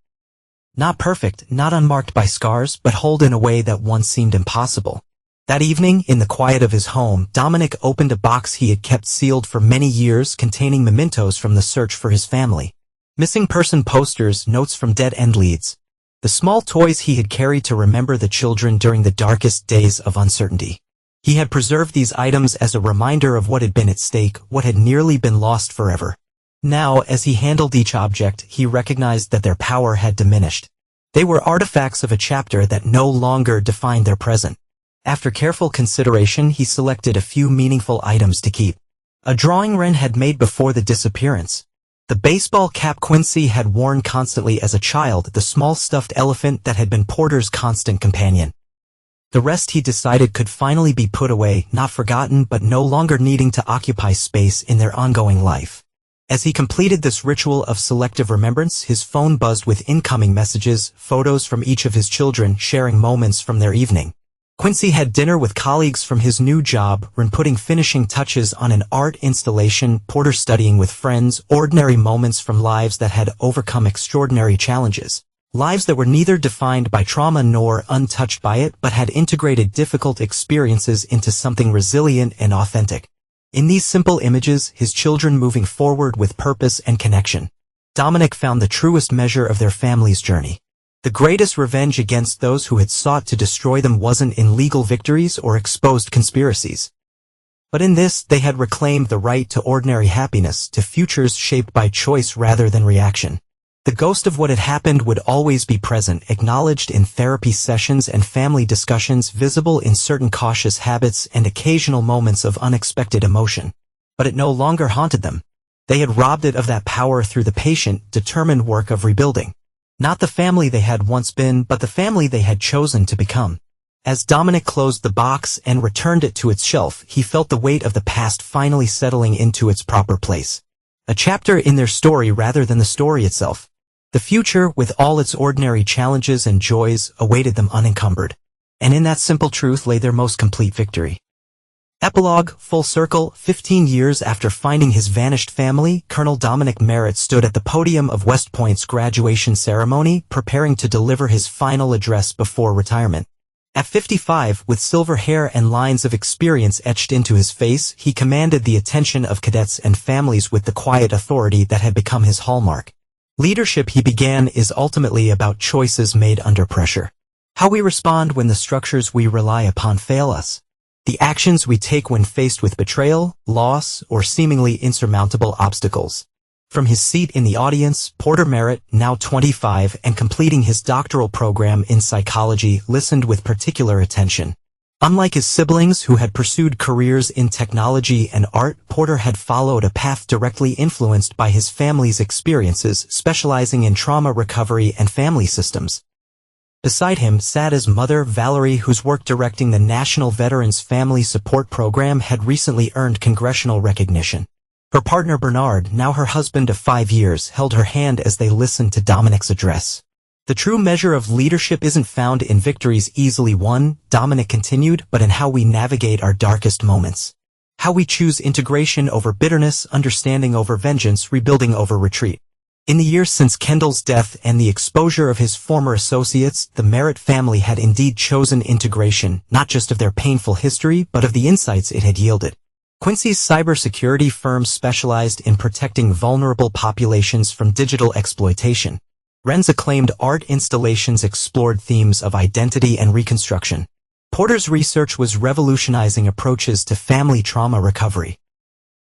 [SPEAKER 1] Not perfect, not unmarked by scars, but whole in a way that once seemed impossible. That evening, in the quiet of his home, Dominic opened a box he had kept sealed for many years containing mementos from the search for his family. Missing person posters, notes from dead-end leads. The small toys he had carried to remember the children during the darkest days of uncertainty. He had preserved these items as a reminder of what had been at stake, what had nearly been lost forever. Now, as he handled each object, he recognized that their power had diminished. They were artifacts of a chapter that no longer defined their present. After careful consideration, he selected a few meaningful items to keep. A drawing Wren had made before the disappearance. The baseball cap Quincy had worn constantly as a child, the small stuffed elephant that had been Porter's constant companion. The rest he decided could finally be put away, not forgotten but no longer needing to occupy space in their ongoing life. As he completed this ritual of selective remembrance, his phone buzzed with incoming messages, photos from each of his children sharing moments from their evening. Quincy had dinner with colleagues from his new job, Wren putting finishing touches on an art installation, Porter studying with friends, ordinary moments from lives that had overcome extraordinary challenges. Lives that were neither defined by trauma nor untouched by it but had integrated difficult experiences into something resilient and authentic. In these simple images, his children moving forward with purpose and connection. Dominic found the truest measure of their family's journey. The greatest revenge against those who had sought to destroy them wasn't in legal victories or exposed conspiracies. But in this, they had reclaimed the right to ordinary happiness, to futures shaped by choice rather than reaction. The ghost of what had happened would always be present, acknowledged in therapy sessions and family discussions, visible in certain cautious habits and occasional moments of unexpected emotion. But it no longer haunted them. They had robbed it of that power through the patient, determined work of rebuilding. Not the family they had once been, but the family they had chosen to become. As Dominic closed the box and returned it to its shelf, he felt the weight of the past finally settling into its proper place. A chapter in their story rather than the story itself. The future, with all its ordinary challenges and joys, awaited them unencumbered. And in that simple truth lay their most complete victory. Epilogue, full circle. 15 years after finding his vanished family, Colonel Dominic Merritt stood at the podium of West Point's graduation ceremony, preparing to deliver his final address before retirement. At 55, with silver hair and lines of experience etched into his face, he commanded the attention of cadets and families with the quiet authority that had become his hallmark. Leadership, he began, is ultimately about choices made under pressure. How we respond when the structures we rely upon fail us. The actions we take when faced with betrayal, loss, or seemingly insurmountable obstacles. From his seat in the audience, Porter Merritt, now 25 and completing his doctoral program in psychology, listened with particular attention. Unlike his siblings who had pursued careers in technology and art, Porter had followed a path directly influenced by his family's experiences, specializing in trauma recovery and family systems. Beside him sat his mother, Valerie, whose work directing the National Veterans Family Support Program had recently earned congressional recognition. Her partner Bernard, now her husband of 5 years, held her hand as they listened to Dominic's address. The true measure of leadership isn't found in victories easily won, Dominic continued, but in how we navigate our darkest moments. How we choose integration over bitterness, understanding over vengeance, rebuilding over retreat. In the years since Kendall's death and the exposure of his former associates, the Merritt family had indeed chosen integration, not just of their painful history, but of the insights it had yielded. Quincy's cybersecurity firm specialized in protecting vulnerable populations from digital exploitation. Wren's acclaimed art installations explored themes of identity and reconstruction. Porter's research was revolutionizing approaches to family trauma recovery.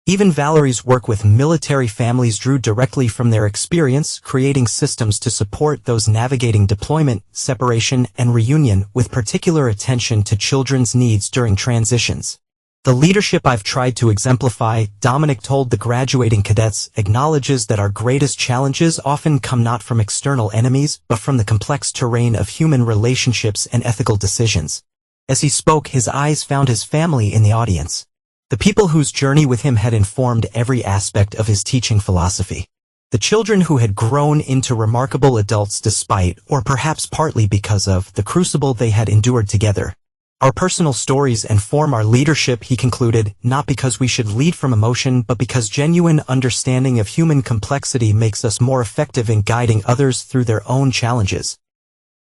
[SPEAKER 1] Even Valerie's work with military families drew directly from their experience, creating systems to support those navigating deployment, separation, and reunion, with particular attention to children's needs during transitions. The leadership I've tried to exemplify, Dominic told the graduating cadets, acknowledges that our greatest challenges often come not from external enemies, but from the complex terrain of human relationships and ethical decisions. As he spoke, his eyes found his family in the audience. The people whose journey with him had informed every aspect of his teaching philosophy. The children who had grown into remarkable adults despite, or perhaps partly because of, the crucible they had endured together. Our personal stories inform our leadership, he concluded, not because we should lead from emotion, but because genuine understanding of human complexity makes us more effective in guiding others through their own challenges.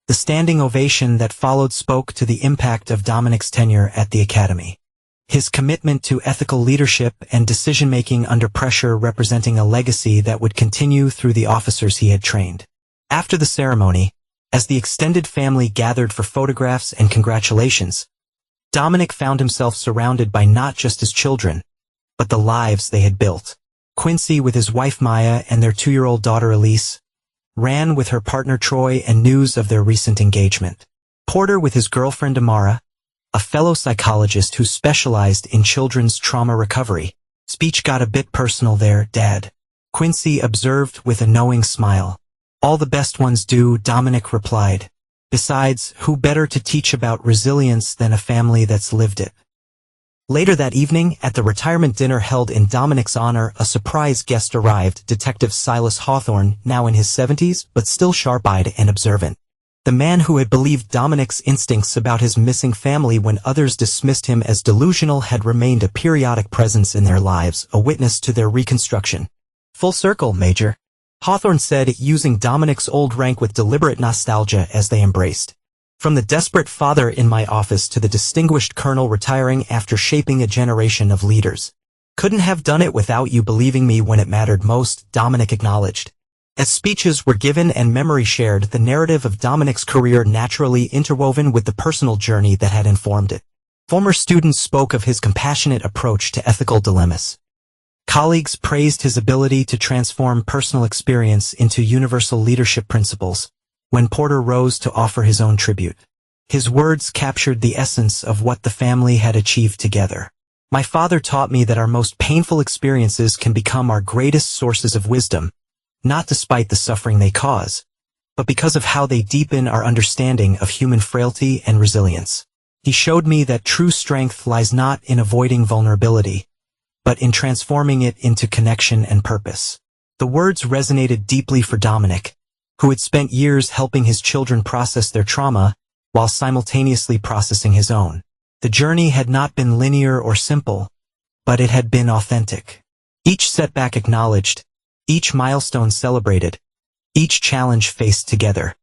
[SPEAKER 1] The standing ovation that followed spoke to the impact of Dominic's tenure at the Academy. His commitment to ethical leadership and decision-making under pressure representing a legacy that would continue through the officers he had trained. After the ceremony, as the extended family gathered for photographs and congratulations, Dominic found himself surrounded by not just his children, but the lives they had built. Quincy, with his wife Maya and their 2-year-old daughter Elise, Ran with her partner Troy, and news of their recent engagement. Porter with his girlfriend Amara, a fellow psychologist who specialized in children's trauma recovery. Speech got a bit personal there, Dad, Quincy observed with a knowing smile. All the best ones do, Dominic replied. Besides, who better to teach about resilience than a family that's lived it? Later that evening, at the retirement dinner held in Dominic's honor, a surprise guest arrived, Detective Silas Hawthorne, now in his 70s, but still sharp-eyed and observant. The man who had believed Dominic's instincts about his missing family when others dismissed him as delusional had remained a periodic presence in their lives, a witness to their reconstruction. Full circle, Major, Hawthorne said, using Dominic's old rank with deliberate nostalgia as they embraced. From the desperate father in my office to the distinguished colonel retiring after shaping a generation of leaders. Couldn't have done it without you believing me when it mattered most, Dominic acknowledged. As speeches were given and memory shared, the narrative of Dominic's career naturally interwoven with the personal journey that had informed it. Former students spoke of his compassionate approach to ethical dilemmas. Colleagues praised his ability to transform personal experience into universal leadership principles. When Porter rose to offer his own tribute, his words captured the essence of what the family had achieved together. My father taught me that our most painful experiences can become our greatest sources of wisdom, not despite the suffering they cause, but because of how they deepen our understanding of human frailty and resilience. He showed me that true strength lies not in avoiding vulnerability, but in transforming it into connection and purpose. The words resonated deeply for Dominic, who had spent years helping his children process their trauma while simultaneously processing his own. The journey had not been linear or simple, but it had been authentic. Each setback acknowledged, each milestone celebrated, each challenge faced together.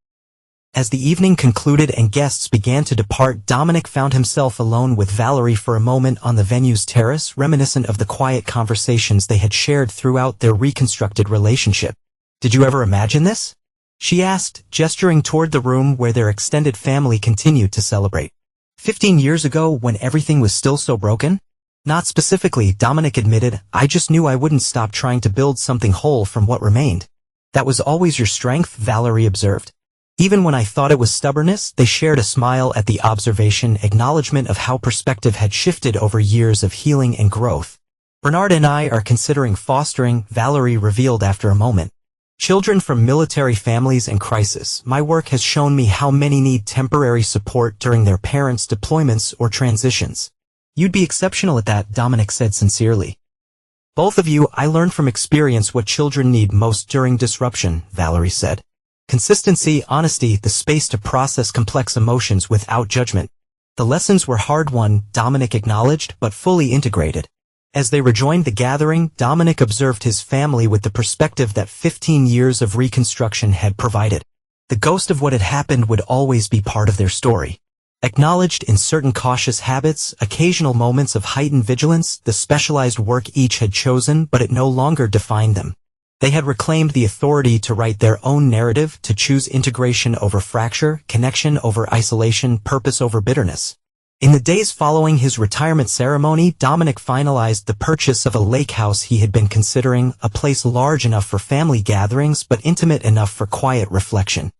[SPEAKER 1] As the evening concluded and guests began to depart, Dominic found himself alone with Valerie for a moment on the venue's terrace, reminiscent of the quiet conversations they had shared throughout their reconstructed relationship. "Did you ever imagine this?" she asked, gesturing toward the room where their extended family continued to celebrate. 15 years ago, when everything was still so broken? Not specifically, Dominic admitted. I just knew I wouldn't stop trying to build something whole from what remained. That was always your strength, Valerie observed. Even when I thought it was stubbornness, they shared a smile at the observation, acknowledgement of how perspective had shifted over years of healing and growth. Bernard and I are considering fostering, Valerie revealed after a moment. Children from military families in crisis. My work has shown me how many need temporary support during their parents' deployments or transitions. You'd be exceptional at that, Dominic said sincerely. Both of you, I learned from experience what children need most during disruption, Valerie said. Consistency, honesty, the space to process complex emotions without judgment. The lessons were hard-won, Dominic acknowledged, but fully integrated. As they rejoined the gathering, Dominic observed his family with the perspective that 15 years of reconstruction had provided. The ghost of what had happened would always be part of their story. Acknowledged in certain cautious habits, occasional moments of heightened vigilance, the specialized work each had chosen, but it no longer defined them. They had reclaimed the authority to write their own narrative, to choose integration over fracture, connection over isolation, purpose over bitterness. In the days following his retirement ceremony, Dominic finalized the purchase of a lake house he had been considering, a place large enough for family gatherings but intimate enough for quiet reflection.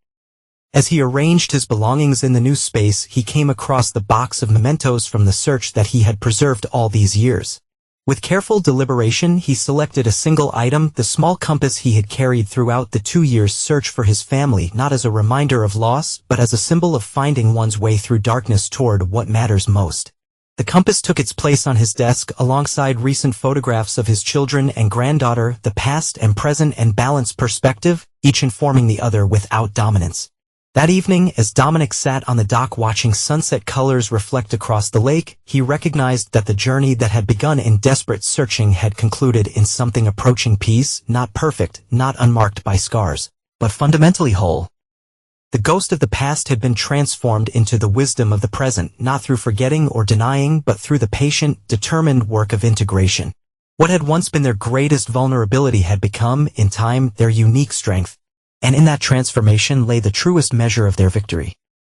[SPEAKER 1] As he arranged his belongings in the new space, he came across the box of mementos from the search that he had preserved all these years. With careful deliberation, he selected a single item, the small compass he had carried throughout the 2 years' search for his family, not as a reminder of loss, but as a symbol of finding one's way through darkness toward what matters most. The compass took its place on his desk alongside recent photographs of his children and granddaughter, the past and present and balanced perspective, each informing the other without dominance. That evening, as Dominic sat on the dock watching sunset colors reflect across the lake, he recognized that the journey that had begun in desperate searching had concluded in something approaching peace, not perfect, not unmarked by scars, but fundamentally whole. The ghost of the past had been transformed into the wisdom of the present, not through forgetting or denying, but through the patient, determined work of integration. What had once been their greatest vulnerability had become, in time, their unique strength. And in that transformation lay the truest measure of their victory.